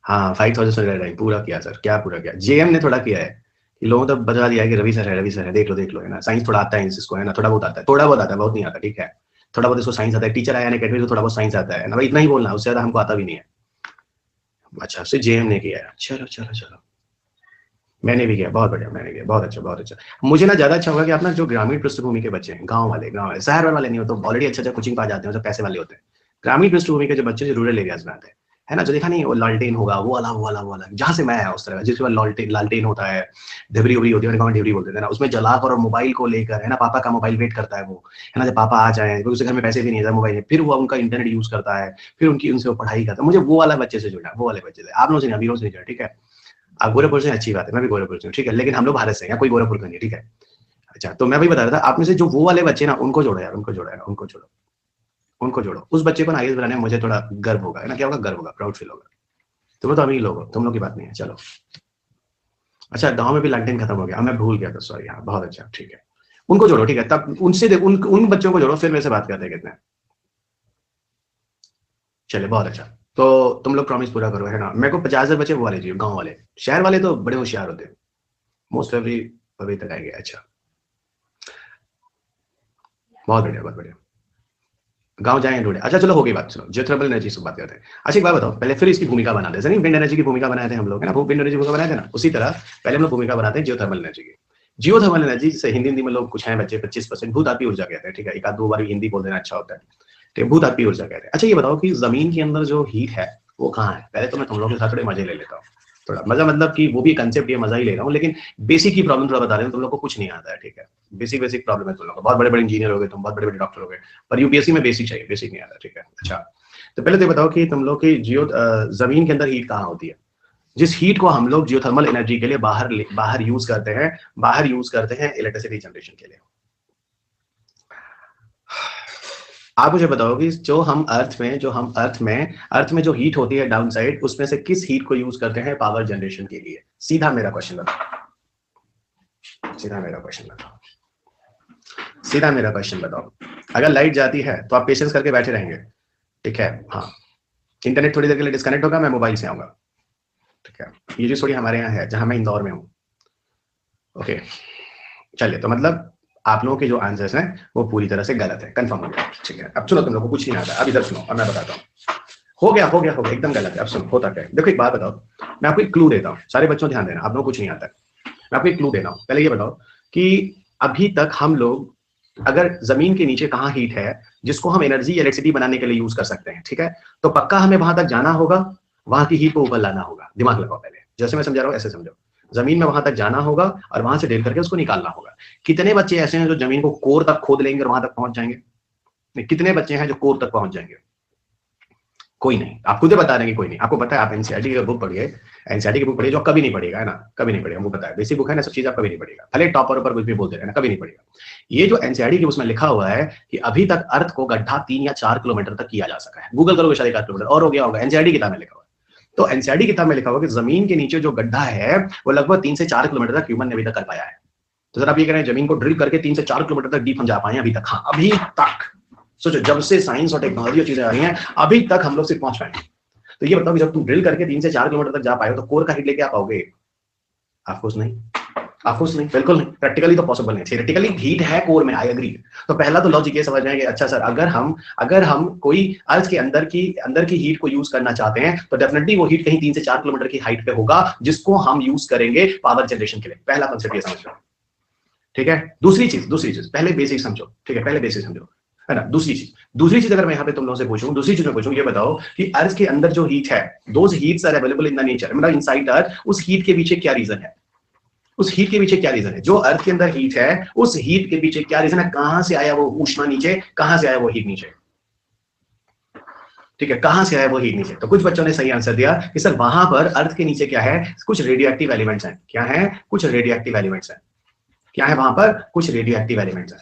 हाँ 5000 पूरा किया सर, क्या पूरा किया? जेएम ने थोड़ा किया है, लोगों तो बता दिया है कि रवि सर है, रवि सर है, देख लो है ना, साइंस थोड़ा आता है इसको, है ना, थोड़ा बहुत आता है, थोड़ा बहुत आता है, बहुत नहीं आता, ठीक है, थोड़ा बहुत इसको साइंस आता है, टीचर आया अकेडमी तो थोड़ा बहुत साइंस आता है ना भाई, इतना ही बोलना, उससे ज्यादा हमको आता भी नहीं है। अच्छा, सिर्फ जेएम ने किया है, चलो चलो चलो, मैंने भी किया, बहुत बढ़िया, मैंने किया, बहुत अच्छा बहुत अच्छा। मुझे ना ज्यादा अच्छा होगा कि आप ना जो ग्रामीण पृष्ठभूमि के बच्चे हैं, गांव वाले, शहर वाले नहीं हो तो ऑलरेडी अच्छा कोचिंग पा जाते हैं, जो पैसे वाले होते हैं, ग्रामीण पृष्ठभूमि के जो बच्चे जो रूरल एरियाज में आते हैं, है ना, जो देखा नहीं वो लालटेन होगा, वो वाला जहां से मैं आया उस तरह, जिसके बाद लालटेन होता है, ढिबरी उबरी होती है, गाँव में ढिबरी बोलते हैं ना, उसमें जलाकर और मोबाइल को लेकर, है ना, पापा का मोबाइल वेट करता है वो, है ना, जब पापा आ जाए, उसके घर में पैसे भी नहीं है मोबाइल, फिर वो उनका इंटरनेट यूज करता है, फिर उनकी उनसे वो पढ़ाई करता है। मुझे वो वाला बच्चे से जुड़ा, वो वाले बच्चे से, आप लोगों से नहीं, अभी से नहीं जुड़ा, ठीक है। आप गोरखपुर से, अच्छी बात है, मैं भी गोरखपुर से हूँ, ठीक है, लेकिन हम लोग भारत से हैं, कोई गोरखपुर का नहीं, ठीक है। अच्छा, तो मैं भी बता रहा था, आप में से जो वो वाले बच्चे ना, उनको जोड़ो यार, उनको जोड़ो यार, उनको जोड़ो, उनको जोड़ो, उस बच्चे को आईएएस बनाने में मुझे थोड़ा गर्व होगा, है ना, क्या होगा, गर्व होगा, प्राउड फील होगा। तुम तो अमीर लोग हो, तुम लोग की बात नहीं है, चलो। अच्छा, गांव में भी लालटेन खत्म हो गया, मैं भूल गया था, सॉरी, हाँ बहुत अच्छा, ठीक है, उनको जोड़ो, ठीक है, तब उनसे उन बच्चों को जोड़ो, फिर मेरे से बात करते हैं कितने। चले, बहुत अच्छा, तो तुम लोग प्रॉमिस पूरा करो, है ना, मेरे को 50,000 बच्चे वो वाले चाहिए, गांव वाले, शहर वाले तो बड़े होशियार होते हैं, मोस्ट एवरी अभी तक आएंगे। अच्छा, बहुत बढ़िया, बहुत बढ़िया, गांव जाएंगे ढूंढे। अच्छा चलो, हो गई बात, चलो जियोथर्मल एनर्जी से बात करते हैं। अच्छा एक बात बताओ, पहले फिर इसकी भूमिका बनाते हैं, नहीं विंड एनर्जी की भूमिका बनाए थे हम लोग, है ना, वो विंड एनर्जी भूमिका बनाए थे ना, उसी तरह पहले हम लोग भूमिका बनाते हैं जियोथर्मल एनर्जी की। जियोथर्मल एनर्जी से हिंदी में लोग कुछ हैं बच्चे 25% भूतात्मीय ऊर्जा कहते हैं, ठीक है, एक आध दो बार हिंदी बोल देना अच्छा होता है, ठीक है, भूतात्मीय ऊर्जा कहते हैं। अच्छा ये बताओ कि जमीन के अंदर जो हीट है वो कहाँ है? पहले तो मैं तुम लोगों के साथ थोड़े मजे ले लेता हूँ, थोड़ा मजा, मतलब कि वो भी कंसेप्ट ये मजा ही ले रहा हूँ, लेकिन बेसिक की प्रॉब्लम थोड़ा बता रहे हैं, तुम लोग को कुछ नहीं आता है, ठीक है। बेसिक प्रॉब्लम है तुम लोग को, बहुत बड़े बड़े इंजीनियर हो गए तुम, बहुत बड़े बड़े डॉक्टर हो गए, पर यूपीएससी में बेसिक चाहिए, बेसिक नहीं आता, ठीक है। अच्छा, तो पहले तो बताओ कि तुम लोग की जमीन के अंदर हीट कहाँ होती है, जिस हीट को हम लोग जियोथर्मल एनर्जी के लिए बाहर यूज करते हैं, बाहर यूज करते हैं इलेक्ट्रिसिटी जनरेशन के लिए। आप मुझे बताओ कि जो हम अर्थ में जो हीट होती है डाउन साइड, उसमें से किस हीट को यूज करते हैं पावर जनरेशन के लिए? सीधा मेरा क्वेश्चन बताओ, सीधा मेरा क्वेश्चन बताओ। अगर लाइट जाती है तो आप पेशेंस करके बैठे रहेंगे, ठीक है। हाँ, इंटरनेट थोड़ी देर के लिए डिस्कनेक्ट होगा, मैं मोबाइल से आऊंगा, ठीक है। ये जो थोड़ी हमारे यहाँ है, जहां मैं इंदौर में हूँ, ओके। चलिए, तो मतलब आप लोगों के जो आंसर्स हैं वो पूरी तरह से गलत है, कंफर्म हो गया, ठीक है। अब सुनो, तुम लोगों को कुछ नहीं आता, अब इधर सुनो और मैं बताता हूँ। हो गया, एकदम गलत है। अब सुनो, होता क्या है, देखो एक बात बताओ, मैं आपको एक क्लू देता हूँ, सारे बच्चों ध्यान देना, आप लोगों को कुछ नहीं आता है, मैं आपको एक क्लू देता हूँ। पहले ये बताओ कि अभी तक हम लोग अगर जमीन के नीचे कहाँ हीट है जिसको हम एनर्जी इलेक्ट्रिसिटी बनाने के लिए यूज कर सकते हैं, ठीक है, तो पक्का हमें वहां तक जाना होगा, वहां की हीट को ऊपर लाना होगा। दिमाग लगाओ, पहले जैसे मैं समझा रहा हूँ ऐसे समझो, जमीन में वहां तक जाना होगा और वहां से ढेर करके उसको निकालना होगा। कितने बच्चे ऐसे हैं जो जमीन को कोर तक खोद लेंगे और वहां तक पहुंच जाएंगे? कितने बच्चे हैं जो कोर तक पहुंच जाएंगे? कोई नहीं, आप खुद बता रहे हैं कि कोई नहीं। आपको पता है, आप एनसीईआरटी की बुक पढ़िए, एनसीईआरटी की बुक पढ़िए, जो कभी नहीं पढ़ेगा, है ना, कभी नहीं पढ़ेगा, हमको पता है, बेसिक बुक है ना, सब चीज आप कभी नहीं पढ़ेगा, भले टॉपर ऊपर कुछ भी बोलते रहे ना, कभी नहीं पढ़ेगा। ये जो एनसीईआरटी की उसमें लिखा हुआ है कि अभी तक अर्थ को गड्ढा 3 या 4 किलोमीटर तक किया जा सका है, गूगल करोगे शायद 1 किलोमीटर और हो गया होगा, एनसीईआरटी किताब में लिखा हुआ है। तो एनसीईआरटी किताब में लिखा हुआ कि जमीन के नीचे जो गड्ढा है वो लगभग 3 से 4 किलोमीटर तक ह्यूमन ने अभी तक कर पाया है। तो सर आप ये कह रहे हैं जमीन को ड्रिल करके 3 से 4 किलोमीटर तक डीप हम जा पाए अभी तक? हाँ, अभी तक। सोचो, जब से साइंस और टेक्नोलॉजी चीजें आ रही हैं, अभी तक हम लोग सिर्फ पहुंच पाए। तो ये बताओ कि जब तुम ड्रिल करके 3 से 4 किलोमीटर तक जा पाए हो तो कोर का हीट लेके आ पाओगे? ऑफकोर्स नहीं, बिल्कुल नहीं। प्रैक्टिकली तो पॉसिबल नहीं, थियोरेटिकली हीट है कोर में, आई एग्री। तो पहला तो लॉजिक ये समझ जाएंगे, अच्छा सर, अगर हम कोई अर्थ के अंदर की हीट को यूज करना चाहते हैं तो डेफिनेटली वो हीट कहीं 3 से 4 किलोमीटर की हाइट पे होगा, जिसको हम यूज करेंगे पावर जनरेशन के लिए। पहला कॉन्सेप्ट ये समझ लो, ठीक है। दूसरी चीज पहले बेसिक समझो, ठीक है, पहले बेसिक समझो, है ना। दूसरी चीज अगर मैं यहाँ पे तुम लोगों से पूछूं, दूसरी चीज में पूछूं, ये बताओ कि अर्थ के अंदर जो हीट है, those heats are available in the nature, मतलब इनसाइड अर्थ, उस हीट के पीछे क्या रीजन है? जो अर्थ के अंदर हीट है, उस हीट के पीछे क्या रीजन है? कहां से आया वो ऊष्मा नीचे, कहां से आया वो हीट नीचे, ठीक है, कहां से आया वो हीट नीचे? तो कुछ बच्चों ने सही आंसर दिया कि सर वहां पर अर्थ के नीचे क्या है, कुछ रेडियोएक्टिव एलिमेंट्स हैं। क्या है? कुछ रेडियोएक्टिव एलिमेंट्स हैं। क्या है वहां पर? कुछ रेडियोएक्टिव एलिमेंट्स हैं,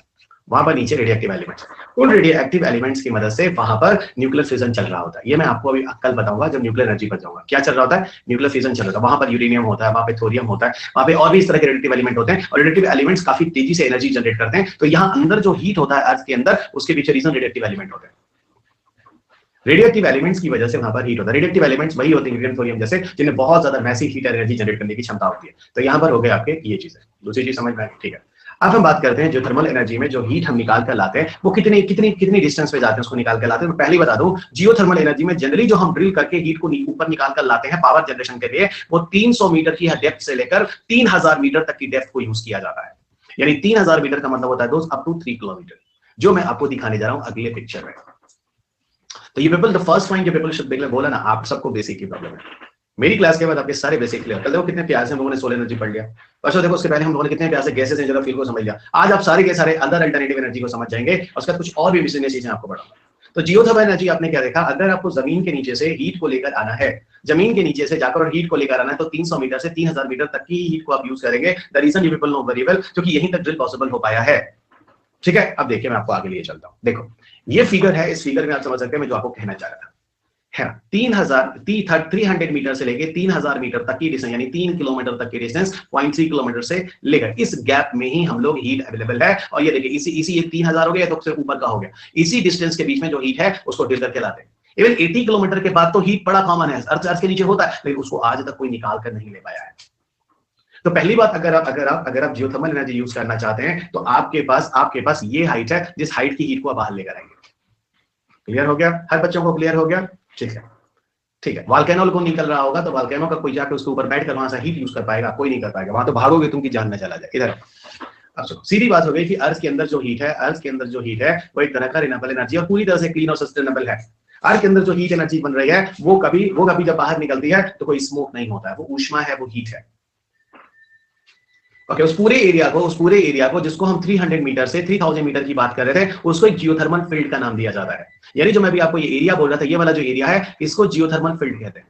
वहां पर नीचे रेडियोएक्टिव एलिमेंट्स। उन रेडियोएक्टिव एलिमेंट्स की मदद से वहां पर न्यूक्लियर फिजन चल रहा होता है। ये मैं आपको अभी कल बताऊंगा जब न्यूक्लियर एनर्जी पर जाऊंगा। क्या चल रहा होता है? न्यूक्लियर फिजन चल रहा होता है। वहां पर यूरेनियम होता है, वहां पे थोरियम होता है, वहां पे और भी इस तरह के रेडियोएक्टिव एलिमेंट होते हैं, और रेडियोएक्टिव एलिमेंट्स काफी तेजी से एनर्जी जनरेट करते हैं। तो यहाँ अंदर जो हीट होता है अर्थ के अंदर, उसके पीछे रीजन रेडियोएक्टिव एलिमेंट होते हैं। रेडियोएक्टिव एलिमेंट्स की वजह से वहां पर हीट होता है। रेडियोएक्टिव एलिमेंट्स वही होते हैं यूरेनियम थोरियम जैसे, जिन्हें बहुत ज्यादा मैसिव हीट एनर्जी जनरेट करने की क्षमता होती है। तो यहाँ पर हो गए आपके ये चीजें। दूसरी चीज समझ में आई, ठीक है। अब हम बात करते हैं जो थर्मल एनर्जी में जो हीट हम निकाल कर लाते हैं वो कितनी डिस्टेंस पे जाते हैं उसको निकाल कर लाते हैं। मैं पहले ही बता दूं, जियोथर्मल एनर्जी में जनरली जो हम ड्रिल करके हीट को ऊपर निकाल कर लाते हैं पावर जनरेशन के लिए, वो 300 मीटर की डेप्थ से लेकर 3000 मीटर तक की डेप्थ को यूज किया जाता है। यानी 3000 मीटर का मतलब होता है दोस्त अप टू 3 किलोमीटर, जो मैं आपको दिखाने जा रहा हूं अगले पिक्चर में। तो ये पीपल, द फर्स्ट पॉइंट जो पीपल शुड बोला ना, आप सबको बेसिक की प्रॉब्लम है। मेरी क्लास के बाद आपके सारे बेसिक क्लियर। कल देखो कितने प्यार से हम लोगों ने सोलर एनर्जी पढ़ लिया, परसों देखो उसके पहले हम लोगों ने कितने प्यार से गैसेस एंड फील्ड को समझ लिया। आज आप सारे के सारे अदर अल्टरनेटिव एनर्जी को समझ जाएंगे और उसका कुछ और भी विशेष चीजें आपको पढ़ाऊंगा। तो जियोथर्मल एनर्जी आपने क्या देखा, अगर आपको जमीन के नीचे से हीट को लेकर आना है, जमीन के नीचे से जाकर और हीट को लेकर आना है, तो 300 मीटर से 3000 मीटर तक की हीट को आप यूज करेंगे। The reason you people know very well, क्योंकि यहीं तक ड्रिल पॉसिबल हो पाया है, ठीक है। अब देखिए मैं आपको आगे लिए चलता हूं। देखो ये फिगर है, इस फिगर में आप समझ सकते हैं मैं जो आपको कहना चाह रहा था है 300 मीटर से लेके 3000 मीटर तक की डिस्टेंस, यानी 3 किलोमीटर तक की डिस्टेंस 0.3 किलोमीटर से लेकर इस गैप में ही हम लोग हीट अवेलेबल है। और ये देखिए इसी ये 3000 हो गया तो उससे ऊपर का हो गया, इसी डिस्टेंस के बीच में जो हीट है उसको ड्रिल करके लाते हैं। इवन 80 किलोमीटर के बाद तो हीट बड़ा कॉमन है, अर्थ के नीचे होता है, लेकिन उसको आज तक कोई निकाल कर नहीं ले पाया है। तो पहली बात, अगर आप जियोथर्मल एनर्जी यूज करना चाहते हैं तो आपके पास ये हाइट है जिस हाइट की हीट को आप बाहर लेकर आएंगे। क्लियर हो गया? हर बच्चों को क्लियर हो गया? ठीक है। वॉल्केनो को निकल रहा होगा तो वॉल्केनो का कोई जाकर उसके ऊपर बैठ कर वहां से हीट यूज कर पाएगा? कोई नहीं कर पाएगा, वहां तो भागोगे तुम की जान न चला जाए। इधर अब सुनो, सीधी बात हो गई कि अर्थ के अंदर जो हीट है वो एक तरह का रिन्यूएबल एनर्जी और पूरी तरह से क्लीन और सस्टेनेबल है। अर्थ के अंदर जो हीट एनर्जी बन रही है वो कभी जब बाहर निकलती है तो कोई स्मोक नहीं होता है, वो ऊष्मा है, वो हीट है। ओके, उस पूरे एरिया को जिसको हम 300 मीटर से 3000 मीटर की बात कर रहे थे, उसको एक जियोथर्मल फील्ड का नाम दिया जाता है। यानी जो मैं भी आपको ये एरिया बोल रहा था, ये वाला जो एरिया है, इसको जियोथर्मल फील्ड कहते हैं।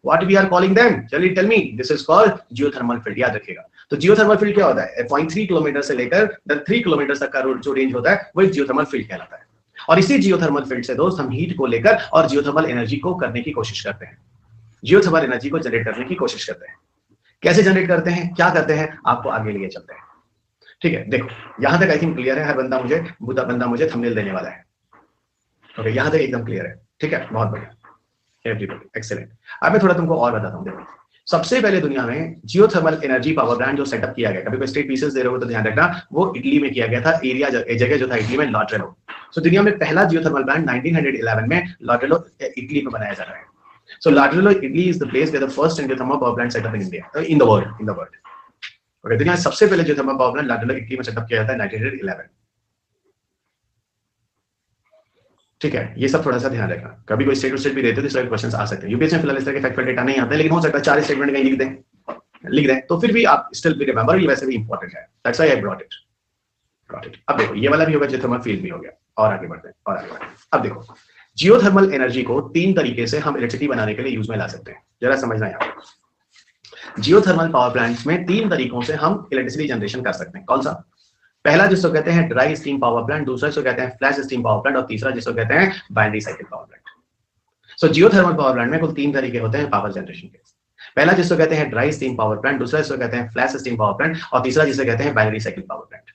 What we are calling them? चलिए tell me, this is called geothermal field, याद रखिएगा। तो जियोथर्मल फील्ड क्या होता है? 0.3 किलोमीटर से लेकर 3 किलोमीटर तक का जो रेंज होता है वो एक जियोथर्मल फील्ड कहलाता है। और इसी जियोथर्मल फील्ड से दोस्त हम हीट को लेकर और जियोथर्मल एनर्जी को करने की कोशिश करते हैं, जियोथर्मल एनर्जी को जनरेट करने की कोशिश करते हैं। कैसे जनरेट करते हैं, क्या करते हैं, आपको आगे लिए चलते हैं। ठीक है, देखो यहां तक आई थिंक क्लियर है। हर बंदा मुझे थंबनेल देने वाला है। ओके, यहां तक एकदम क्लियर है। ठीक है, बहुत बढ़िया, एवरीबॉडी एक्सीलेंट। अब मैं थोड़ा तुमको और बताता हूं। देखो, सबसे पहले दुनिया में जियोथर्मल एनर्जी पावर प्लांट जो सेटअप किया गया, कभी कोई स्टेट पीसेस दे रहे हो तो ध्यान रखना, वो इटली में किया गया था। एरिया जगह जो था इटली में, लॉरेलो। सो दुनिया में पहला जियोथर्मल प्लांट 1911 में लॉरेलो इटली में बनाया जा रहा है। सो लॉरेलो Italy is the place where the first geothermal power plant setup in India, in the world. Okay, दुनिया में सबसे पहले जियोथर्मल पावर प्लांट लॉरेलो इटली में सेटअप किया जाता है 1911। ठीक है, ये सब थोड़ा सा ध्यान रखना। कभी कोई स्टेट भी देते हो तो इस क्वेश्चंस आ सकते हैं। यूपीएससी में फिलहाल इस तरह के फैक्चुअल डेटा नहीं आते, लेकिन हो सकता है 4 स्टेटमेंट कहीं लिख दें तो फिर भी आप स्टिल भी रिमेंबर, ये वैसे भी इंपॉर्टेंट है। That's why I brought it. अब देखो, ये वाला भी होगा, जियोथर्मल फील्ड भी हो गया। और आगे बढ़ते हैं। अब देखो, जियोथर्मल एनर्जी को 3 तरीके से हम इलेक्ट्रिसिटी बनाने के लिए यूज में ला सकते हैं। जरा समझना है आपको, जियोथर्मल पावर प्लांट्स में 3 तरीकों से हम इलेक्ट्रिसिटी जनरेशन कर सकते हैं। कौन सा? पहला जिसको कहते हैं ड्राई स्टीम पावर प्लांट, दूसरा जिसको कहते हैं फ्लैश स्टीम पावर प्लांट, और तीसरा जिसको कहते हैं बाइनरी साइकिल पावर प्लांट। सो जियोथर्मल पावर प्लांट में कुल 3 तरीके होते हैं पावर जनरेशन के। पहला जिसको कहते हैं ड्राई स्टीम पावर प्लांट, दूसरा जिसको कहते हैं फ्लैश स्टीम पावर प्लांट, और तीसरा जिसे कहते हैं binary cycle power plant.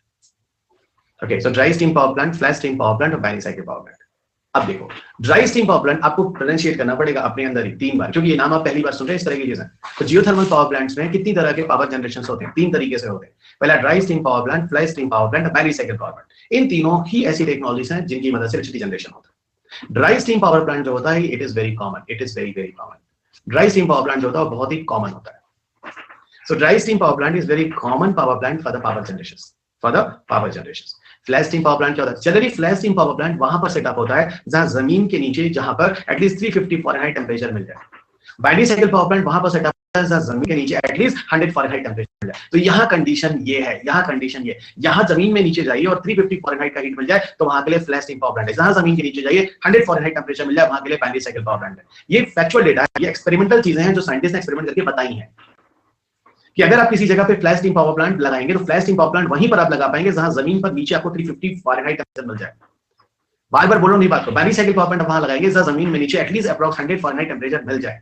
Okay, सो dry steam power plant, flash steam power plant और बाइनरी साइकिल पावर प्लांट। अब देखो, ड्राई स्टीम पावर प्लांट आपको प्रोनाउंसिएट करना पड़ेगा अपने अंदर ही 3 बार, क्योंकि ये नाम आप पहली बार सुन रहे हैं इस तरह की चीजें। तो जियोथर्मल पावर प्लांट्स में कितनी तरह के पावर जनरेशन होते हैं? 3 तरीके से होते हैं। पहला dry steam power plant, flash steam power plant और बाइनरी साइकिल पावर प्लांट। इन तीनों ही ऐसी टेक्नोलॉजीज हैं जिनकी मदद से इलेक्ट्रिसिटी जनरेशन होता है। ड्राई स्टीम पावर प्लांट जो होता है, it is very common, it is very very common. Dry steam power plant जो होता है बहुत ही कॉमन होता है। सो dry steam power plant is very common power plant for the power generation. Flash steam power plant क्या होता है? Generally flash steam power plant वहां पर सेटअप होता है जहां जमीन के नीचे, जहां पर एटलीस्ट 350 फ़ारेनहाइट टेंपरेचर मिल जाए। बाइनरी साइकिल पावर प्लांट वहां पर सेटअप होता है जहां जमीन के नीचे एटलीस्ट 100 फ़ारेनहाइट टेंपरेचर मिल जाए। तो यहाँ कंडीशन ये है, यहाँ जमीन में नीचे जाइए और 350 फ़ारेनहाइट का हीट मिल जाए तो वहां के लिए फ्लैश स्टीम पावर प्लांट है। जहां जमीन के नीचे जाइए 100 फ़ारेनहाइट टेंपरेचर मिल जाए, वहां के लिए बाइनरी साइकिल पावर प्लांट है। ये फैक्चुअल डेटा है, ये एक्सपेरिमेंटल चीजें हैं जो साइंटिस्ट ने एक्सपेरिमेंट करके बताई हैं कि अगर आप किसी जगह पे फ्लैश स्टीम पावर प्लांट लगाएंगे तो फ्लैश स्टीम पावर प्लांट वहीं पर आप लगा पाएंगे जहां जमीन पर नीचे आपको 350 फ़ारेनहाइट टेंपरेचर मिल जाए। बार बार बोलो नहीं बात को, बाइनरी साइकिल पावर प्लांट वहां लगाएंगे जहां जमीन में नीचे एटलीस्ट अप्रॉक्स 100 फ़ारेनहाइट टेंपरेचर मिल जाए।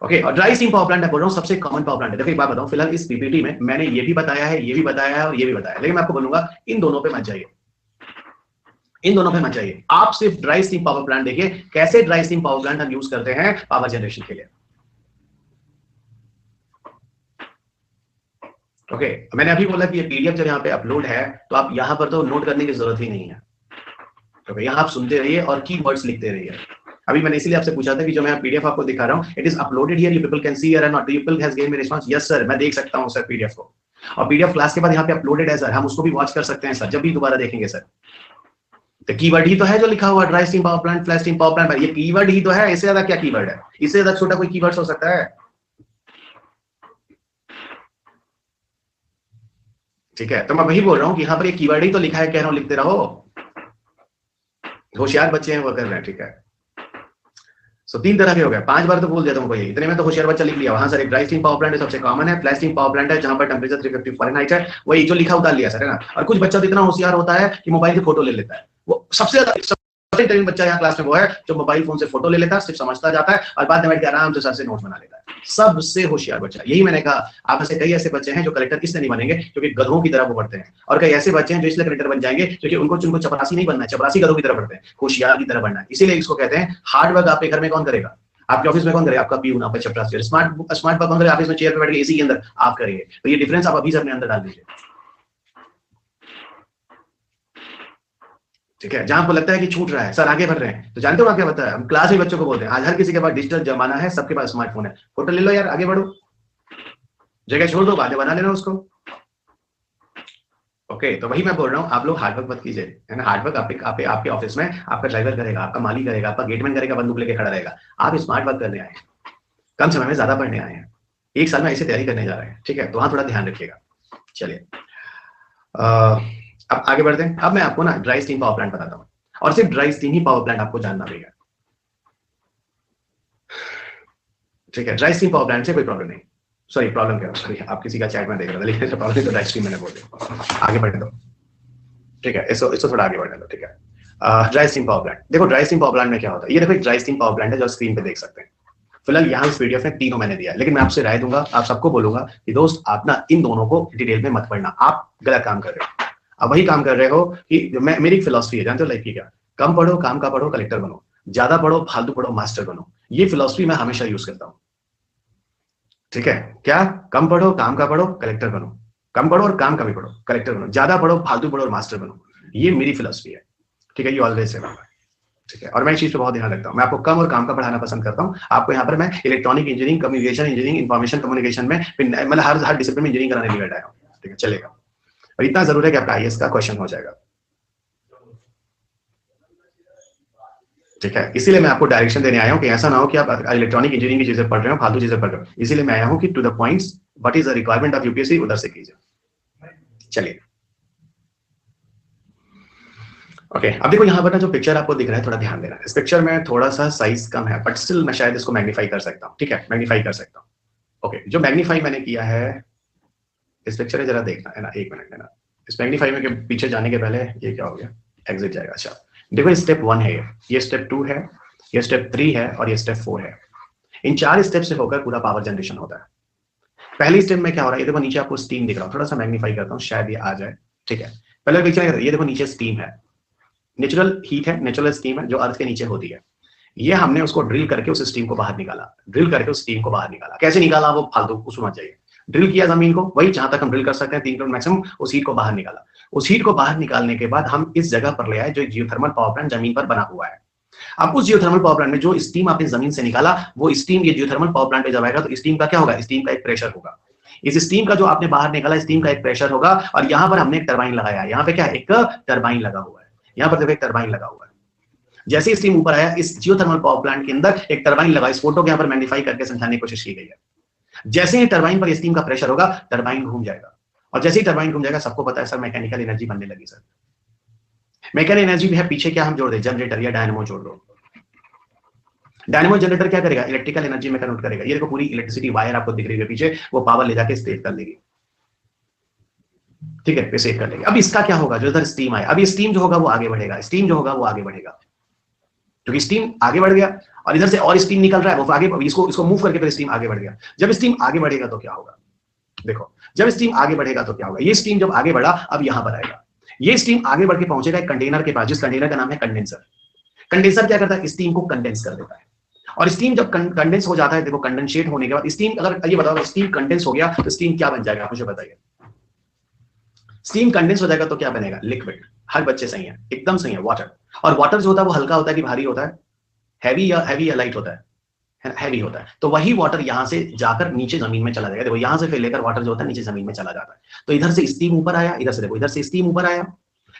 ओके, और ड्राई स्टीम पावर प्लांट है बोल रहा हूं सबसे कॉमन पावर प्लांट है। देखो एक बात बताऊं, फिलहाल इस पीपीटी में मैंने ये भी बताया है, ये भी बताया है और ये भी बताया है, लेकिन मैं आपको बोलूंगा इन दोनों पे मत जाइए, इन दोनों पे मत जाइए। आप सिर्फ ड्राई स्टीम पावर प्लांट देखिए, कैसे ड्राई स्टीम पावर प्लांट हम यूज करते हैं पावर जनरेशन के लिए। ओके, मैंने अभी बोला कि ये पीडीएफ जब यहाँ पे अपलोड है तो आप यहाँ पर तो नोट करने की जरूरत ही नहीं है। ओके, यहाँ आप सुनते रहिए और कीवर्ड्स लिखते रहिए। अभी मैंने इसीलिए आपसे पूछा था कि जो मैं पीडीएफ आपको दिखा रहा हूँ, it is uploaded here, you people can see here and not. People has given me response, yes sir, मैं देख सकता हूँ सर पीडीएफ को, और पीडीएफ क्लास के बाद यहाँ पे अपलोडेड है सर, हम उसको भी वॉच कर सकते हैं सर, जब भी दोबारा देखेंगे सर। तो कीवर्ड ही तो है जो लिखा हुआ dry steam power plant, flash steam power plant, ये कीवर्ड ही तो है। इससे ज्यादा क्या कीवर्ड है? इससे ज्यादा छोटा कोई कीवर्ड हो सकता है? ठीक है, तो मैं वही बोल रहा हूँ कि यहाँ पर ये कीवर्ड ही तो लिखा है, कह रहा हूँ लिखते रहो। होशियार बच्चे हैं वो कर रहे हैं। ठीक है, सो 3 तरह के हो गए, 5 बार तो बोल दिया तुमको ये, इतने में तो होशियार बच्चा लिख लिया। वहां सर एक ड्राई स्टीम पावर प्लांट है सबसे कॉमन है, फ्लैश स्टीम पावर प्लांट है जहां पर टेंपरेचर 350 फ़ारेनहाइट है, वही जो लिखा उतार लिया सर, है ना। और कुछ बच्चा तो इतना होशियार होता है कि मोबाइल की फोटो ले लेता है। वो सबसे ज्यादा इंटेलिजेंट बच्चा यहाँ क्लास में वो है जो मोबाइल फोन से फोटो ले लेता है, सिर्फ समझता जाता है और बाद में बैठ के आराम से सर से नोट्स बना लेता है। सबसे होशियार बच्चा, यही मैंने कहा। आप ऐसे कई ऐसे बच्चे हैं जो कलेक्टर किससे नहीं बनेंगे, क्योंकि गधों की तरह वो पढ़ते हैं, और कई ऐसे बच्चे हैं जो इसलिए कलेक्टर बन जाएंगे क्योंकि उनको चपरासी नहीं बनना है, चपरासी गधों की तरह पढ़ते हैं, होशियार की तरह बनना है। इसीलिए इसको कहते हैं हार्ड वर्क। आपके घर में कौन करेगा? आपके ऑफिस में कौन करे? आपका पीयून, आपका चपरासी। स्मार्ट वर्क कौन करे? ऑफिस में चेयर पे बैठ के एसी के अंदर आप करेंगे। तो ये डिफरेंस आप अभी से अपने अंदर डाल दीजिए। ठीक है, जहां आपको लगता है कि छूट रहा है, सर आगे बढ़ रहे हैं, तो जानते हो क्या बताया? हम क्लास में बच्चों को बोलते हैं आज हर किसी के पास डिजिटल जमाना है, सबके पास स्मार्टफोन है, फोटो ले लो यार, आगे बढ़ो, जगह छोड़ दो, बातें बना लेना उसको। ओके, ओके, तो वही मैं बोल रहा हूँ, आप लोग हार्डवर्क मत कीजिए, है ना। हार्डवर्क आपके ऑफिस में आपका ड्राइवर करेगा, आपका माली करेगा, आपका गेटमैन करेगा, बंदूक लेके खड़ा रहेगा। आप स्मार्ट वर्क करने आए हैं, कम समय में ज्यादा पढ़ने आए हैं, 1 साल में ऐसे तैयारी करने जा रहे हैं, ठीक है। तो वहां थोड़ा ध्यान रखिएगा। चलिए अब आगे बढ़ते हैं। अब मैं आपको ना ड्राई स्टीम पावर प्लांट बताता हूँ, और सिर्फ ड्राई स्टीम ही पावर प्लांट आपको जानना पड़ेगा, ठीक है। ड्राई स्टीम पावर प्लांट से कोई प्रॉब्लम नहीं, सॉरी प्रॉब्लम क्या, सॉरी आप किसी का चैट में देख रहा था, लेकिन प्रॉब्लम तो ड्राई स्टीम मैंने बोल दिया। आगे बढ़ने दो, ठीक है, इसको थोड़ा आगे बढ़ने दो, ठीक है। ड्राई स्टीम पावर प्लांट, देखो ड्राई स्टीम पावर प्लांट में क्या होता है, ये देखो एक ड्राई स्टीम पावर प्लांट है जो स्क्रीन पे देख सकते हैं। फिलहाल यहाँ इस पीडीएफ में तीनों मैंने दिया है, लेकिन मैं आपसे राय दूंगा, आप सबको बोलूंगा कि दोस्त आप ना इन दोनों को डिटेल में मत पढ़ना, आप गलत काम कर रहे हो। आप वही काम कर रहे हो कि मेरी एक फिलॉसफी है, जानते हो लाइफ की क्या, कम पढ़ो काम का पढ़ो कलेक्टर बनो, ज्यादा पढ़ो फालतू पढ़ो मास्टर बनो। ये फिलॉसफी मैं हमेशा यूज करता हूं, ठीक है। क्या, कम पढ़ो काम का पढ़ो कलेक्टर बनो, कम पढ़ो और काम का भी पढ़ो कलेक्टर बनो, ज्यादा पढ़ो फालतू पढ़ो और मास्टर बनो। ये मेरी फिलॉसफी है, ठीक है। ये ऑलवेज से ठीक है, और मैं इस चीज पे बहुत ध्यान रखता हूँ। मैं आपको कम और काम का पढ़ाना पसंद करता हूँ। आपको यहाँ पर मैं electronic engineering, communication engineering, information communication में मतलब हर डिसिप्लिन में इंजीनियरिंग कराने के लिए बैठाया हूँ, ठीक है, चलेगा। और इतना जरूर है कि आपका आईएएस का क्वेश्चन हो जाएगा, ठीक है। इसीलिए मैं आपको डायरेक्शन देने आया हूँ कि ऐसा ना हो कि आप इलेक्ट्रॉनिक इंजीनियरिंग की चीजें पढ़ रहे हो, फालतू चीजें पढ़ रहे हो। इसीलिए मैं आया हूँ कि to the points, what is the requirement of UPSC, उधर से कीजिए। चलिए ओके, अब देखो यहाँ पर ना जो पिक्चर आपको दिख रहा है, थोड़ा ध्यान देना। इस पिक्चर में थोड़ा सा साइज कम है, बट स्टिल मैं शायद इसको मैग्नीफाई कर सकता हूँ, ठीक है, मैग्नीफाई कर सकता हूँ। ओके, जो मैग्नीफाई मैंने किया है इस पिक्चर में, जरा देखना है ना, 1 मिनट है ना। इस मैग्नीफाई में के पीछे जाने के पहले ये क्या हो गया, एग्जिट जाएगा। अच्छा देखो, स्टेप 1 है, ये स्टेप 2 है, ये स्टेप 3 है और ये स्टेप 4 है। इन 4 स्टेप से होकर पूरा पावर जनरेशन होता है। पहली स्टेप में क्या हो रहा है, ये देखो नीचे आपको स्टीम दिख रहा है, थोड़ा सा मैग्नीफाई करता हूँ शायद ये आ जाए, ठीक है। पहले पिक्चर ये देखो, नीचे स्टीम है, नेचुरल हीट है, नेचुरल स्टीम है जो अर्थ के नीचे होती है। ये हमने उसको ड्रिल करके उस स्टीम को बाहर निकाला, ड्रिल करके उस स्टीम को बाहर निकाला। कैसे निकाला वो फालतू उसमें मत जाइए, ड्रिल किया जमीन को, वही जहां तक हम ड्रिल कर सकते हैं 3 किलोमीटर मैक्सिमम, उस हीट को बाहर निकाला। उस हीट को बाहर निकालने के बाद हम इस जगह पर ले आए जो जियोथर्मल पावर प्लांट जमीन पर बना हुआ है। अब उस जियोथर्मल पावर प्लांट में जो स्टीम आपने जमीन से निकाला, वो स्टीम ये जियोथर्मल पावर प्लांट पे जब आएगा तो स्टीम का क्या होगा, स्टीम का एक प्रेशर होगा। इस स्टीम का जो आपने बाहर निकाला, स्टीम का एक प्रेशर होगा, और यहाँ पर हमने एक टरबाइन लगाया है। यहाँ पे क्या, एक टरबाइन लगा हुआ है, यहाँ पर देखो एक टरबाइन लगा हुआ है। जैसे स्टीम ऊपर आया, इस जियोथर्मल पावर प्लांट के अंदर एक टरबाइन लगा। इस फोटो को यहाँ पर मैग्नीफाई करके समझाने की कोशिश की गई है। जैसे ही टरबाइन पर स्टीम का प्रेशर होगा, टरबाइन घूम जाएगा, और जैसे ही टरबाइन घूम जाएगा, सबको पता है सर मैकेनिकल एनर्जी बनने लगी। सर मैकेनिकल एनर्जी भी है, पीछे क्या हम जोड़ दे, जनरेटर या डायनामो जोड़ दो। डायनामो जनरेटर क्या करेगा, इलेक्ट्रिकल एनर्जी में कन्वर्ट करेगा। ये देखो पूरी इलेक्ट्रिसिटी वायर आपको दिख रही है पीछे, वो पावर ले जाके सेव कर लेगी, ठीक है, सेव कर लेगी। अब इसका क्या होगा, जो इधर स्टीम आया, अब ये स्टीम जो होगा वो आगे बढ़ेगा, स्टीम जो होगा वो आगे बढ़ेगा, क्योंकि स्टीम आगे बढ़ गया और इधर से और स्टीम निकल रहा है, वो आगे इसको मूव करके फिर स्टीम आगे बढ़ गया। जब स्टीम आगे बढ़ेगा तो क्या होगा, देखो जब स्टीम आगे बढ़ेगा तो क्या होगा, ये स्टीम जब आगे बढ़ा अब यहां पर आएगा, ये स्टीम आगे बढ़ के पहुंचेगा एक कंटेनर के पास, जिस कंटेनर का नाम है कंडेंसर। कंडेंसर क्या करता है, स्टीम को कंडेंस कर देता है, और स्टीम जब कंडेंस हो जाता है, देखो कंडेंसेट होने के बाद स्टीम, अगर ये बताओ स्टीम कंडेंस हो गया तो स्टीम क्या बन जाएगा, आप मुझे बताइए। स्टीम कंडेंस हो जाएगा तो क्या बनेगा, लिक्विड। हर बच्चे सही है, एकदम सही है, वाटर। और वाटर जो होता है वो हल्का होता है कि भारी होता है, हैवी या लाइट होता है, हैवी होता है। तो वही वाटर यहां से जाकर नीचे जमीन में चला जाएगा। देखो यहां से फिर लेकर वाटर जो होता है नीचे जमीन में चला जाता है। तो इधर से स्टीम ऊपर आया, इधर से देखो, इधर से स्टीम ऊपर आया,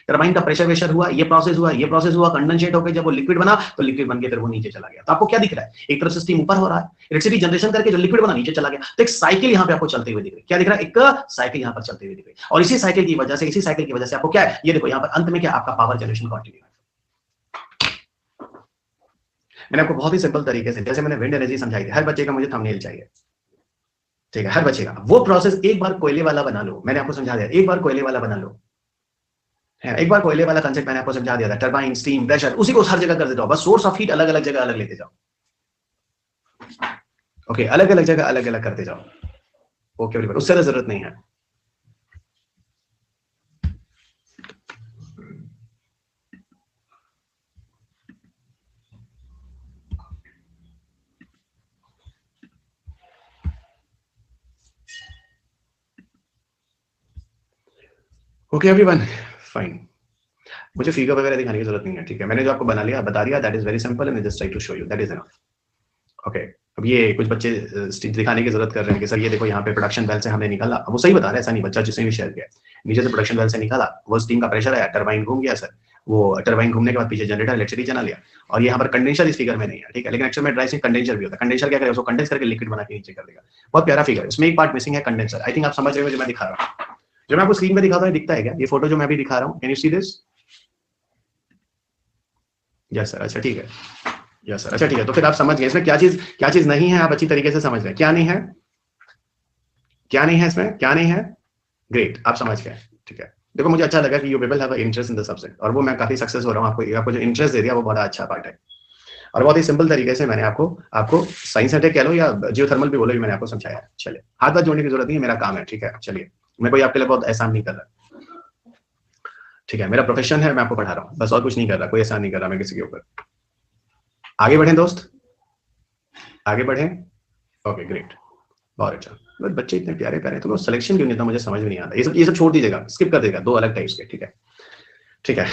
टरबाइन का प्रेशर वेशर हुआ, ये प्रोसेस हुआ, ये प्रोसेस हुआ, कंडेंसेट होकर जब वो लिक्विड बना तो लिक्विड बन के फिर वो नीचे चला गया। तो आपको क्या दिख रहा है, एक तरफ से स्टीम ऊपर हो रहा है, इलेक्ट्रिसिटी जनरेशन करके जो लिक्विड बना नीचे चला गया। तो एक साइकिल यहाँ पे आपको चलते हुए दिख रही है। क्या दिख रहा है, एक साइकिल यहाँ पर चलते हुए दिख रही है। और इसी साइकिल की वजह से, इसी साइकिल की वजह से आपको क्या है, ये देखो यहाँ पर अंत में क्या, आपका पावर जनरेशन कंटिन्यू है। मैंने आपको बहुत ही सिंपल तरीके से, जैसे मैंने विंड एनर्जी समझाई थी, हर बच्चे का मुझे थंबनेल चाहिए, ठीक है, हर बच्चे का वो प्रोसेस एक बार कोयले वाला बना लो। मैंने आपको समझा दिया, एक बार कोयले वाला बना लो, है एक बार कोयले वाला कंसेप्ट मैंने आपको समझा दिया था, टरबाइन, स्टीम, प्रेशर, उसी को हर जगह कर देता हूं। बस सोर्स ऑफ हीट अलग अलग जगह अलग लेते जाओ, ओके, अलग अलग जगह अलग अलग करते जाओ, ओके, उससे तो जरूरत नहीं है। Okay everyone, fine. मुझे फिगर वगैरह दिखाने की जरूरत नहीं है, ठीक है। मैंने जो आपको बना लिया, बता दिया, that is very simple and just try to show you, that is enough, okay. अब ये कुछ बच्चे दिखाने की जरूरत कर रहे हैं कि सर ये देखो यहाँ पे प्रोडक्शन वेल से हमने निकाला, अब वो सही बता रहे हैं, ऐसा नहीं, बच्चा जिसने भी शेयर किया नीचे से प्रोडक्शन वेल से निकाला, वो स्टीम का प्रेशर आया, टरबाइन घूम गया सर, वो टरबाइन घूमने के बाद पीछे जनरेटर इलेक्ट्रिसिटी चला लिया, और यहाँ पर कंडेंसर इस फिगर में नहीं है, ठीक है, लेकिन एक्चुअल में ड्राई से कंडेंसर भी होता है। कंडेंसर क्या करेगा, उसको कंडेंस करके लिक्विड बना के नीचे कर देगा। बहुत प्यारा फिगर, इसमें एक पार्ट मिसिंग है, कंडेंसर। आई थिंक आप समझ रहे हो जो मैं दिखा रहा हूँ, जो मैं आपको स्क्रीन में दिखा रहा हूँ, दिखता है क्या ये फोटो जो मैं भी दिखा रहा हूँ? Can you see this? Yes sir, अच्छा ठीक है, यस सर, अच्छा ठीक है। तो फिर आप समझ गए इसमें क्या चीज नहीं है, आप अच्छी तरीके से समझ गए। क्या नहीं है, क्या नहीं है इसमें, क्या नहीं है? ग्रेट, आप समझ गए, ठीक है। देखो मुझे अच्छा लगा कि you people have interest in the subject, और वो मैं काफी सक्सेस हो रहा हूँ। आपको जो इंटरेस्ट दे दिया वो बड़ा अच्छा पार्ट है, और बहुत ही सिंपल तरीके से मैंने आपको साइंस अटैक कह लो या जियोथर्मल भी बोलो, मैंने आपको समझाया। चलिए, हाथ बात जोड़ने की जरूरत नहीं है, मेरा काम है, ठीक है। चलिए, मैं कोई आपके लिए बहुत एहसान नहीं कर रहा, ठीक है, मेरा प्रोफेशन है, मैं आपको पढ़ा रहा हूँ बस, और कुछ नहीं कर रहा, कोई एहसान नहीं कर रहा मैं किसी के ऊपर। आगे बढ़े दोस्त, आगे बढ़े, ओके ग्रेट, बहुत अच्छा। बच्चे इतने प्यारे प्यारे, तो सिलेक्शन क्यों नहीं था मुझे समझ में नहीं आता। ये सब छोड़ दीजिएगा, स्किप कर देगा, दो अलग टाइप्स के, ठीक है, ठीक है।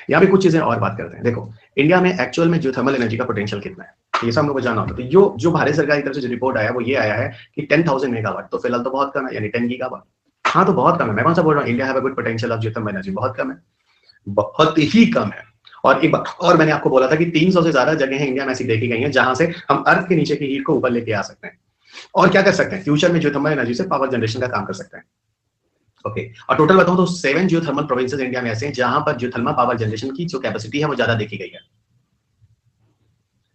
यहाँ पे कुछ चीजें और बात करते हैं। देखो, इंडिया में एक्चुअल में जियोथर्मल एनर्जी का पोटेंशियल कितना है, ये सब हमको जानना होता है। तो जो भारत सरकार की तरफ से जो रिपोर्ट आया वो ये आया है कि 10,000 मेगावाट, तो फिलहाल तो बहुत कम है, यानी 10 गीगावाट। हाँ, तो बहुत कम है। मैं कौन सा बोल रहा हूँ, India have a good potential of geothermal energy, बहुत कम है, बहुत ही कम है। और एक बार और मैंने आपको बोला था कि 300 से ज्यादा जगह इंडिया में ऐसी देखी गई हैं जहां से हम अर्थ के नीचे की हीट को ऊपर लेके आ सकते हैं, और क्या कर सकते हैं, फ्यूचर में जियोथर्मल एनर्जी से पावर जनरेशन का काम कर सकते हैं। ओके, और टोटल बताऊं तो 7 जियोथर्मल प्रोविंसेस इंडिया में ऐसे हैं जहां पर जियोथर्मल पावर जनरेशन की जो कैपेसिटी है वो ज्यादा देखी गई है,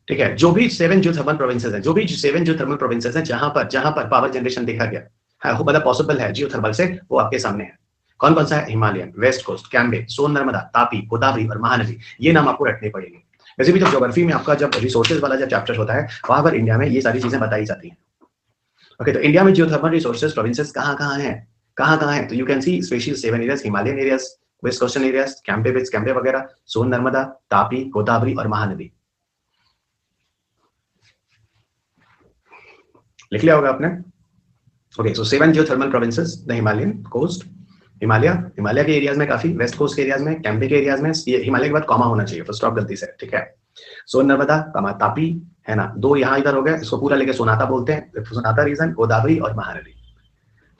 ठीक है। जो भी 7 जियोथर्मल प्रोविंसेस हैं, जो भी 7 जियोथर्मल प्रोविंसेस हैं जहां पर पावर जनरेशन देखा गया है, वो मतलब पॉसिबल है जियोथर्मल से, वो आपके सामने है। कौन कौन सा है? हिमालयन, वेस्ट कोस्ट, कैम्बे, सोन नर्मदा, तापी, गोदावरी और महानदी, ये नाम आपको रटने पड़ेंगे। वैसे भी जब ज्योग्राफी में आपका जब रिसोर्सेज वाला जब चैप्टर होता है, वहां पर इंडिया में ये सारी चीजें बताई जाती हैं। ओके, तो इंडिया में जियोथर्मल रिसोर्सेज प्रोविंसेस कहाँ है, कहाँ है? तो you can see specially 7 areas, Himalayan areas, west coastal areas, Cambay वगैरह, सोन नर्मदा, तापी, गोदावरी और महानदी। लिख लिया होगा आपने? Okay, so 7 geothermal provinces, the Himalayan coast, Himalaya के एरियाज में काफी, वेस्ट कोस्ट के एरियाज में, कैम्बे के एरियाज में, ये हिमालय के बाद कॉमा होना चाहिए, फर्स्ट स्टॉप गलती से, ठीक है। सोन नर्मदा, कॉमा तापी, है ना, दो यहाँ इधर हो गए, इसको पूरा लेके सोनाता बोलते हैं, सोनाता रीजन, गोदावरी और महानदी,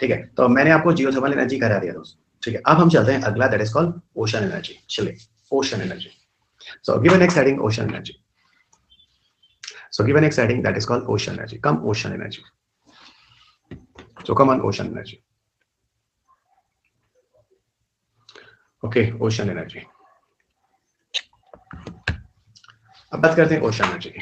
ठीक है। तो मैंने आपको जियोथर्मल एनर्जी करा दिया दोस्त, ठीक है। अब हम चलते हैं अगला, that is called ocean energy. चलिए, ocean energy, so give next heading ocean energy, so give an next heading that is called ocean energy. Come ocean energy, so come on ocean energy. Okay, ocean energy. अब बात करते हैं ocean energy की।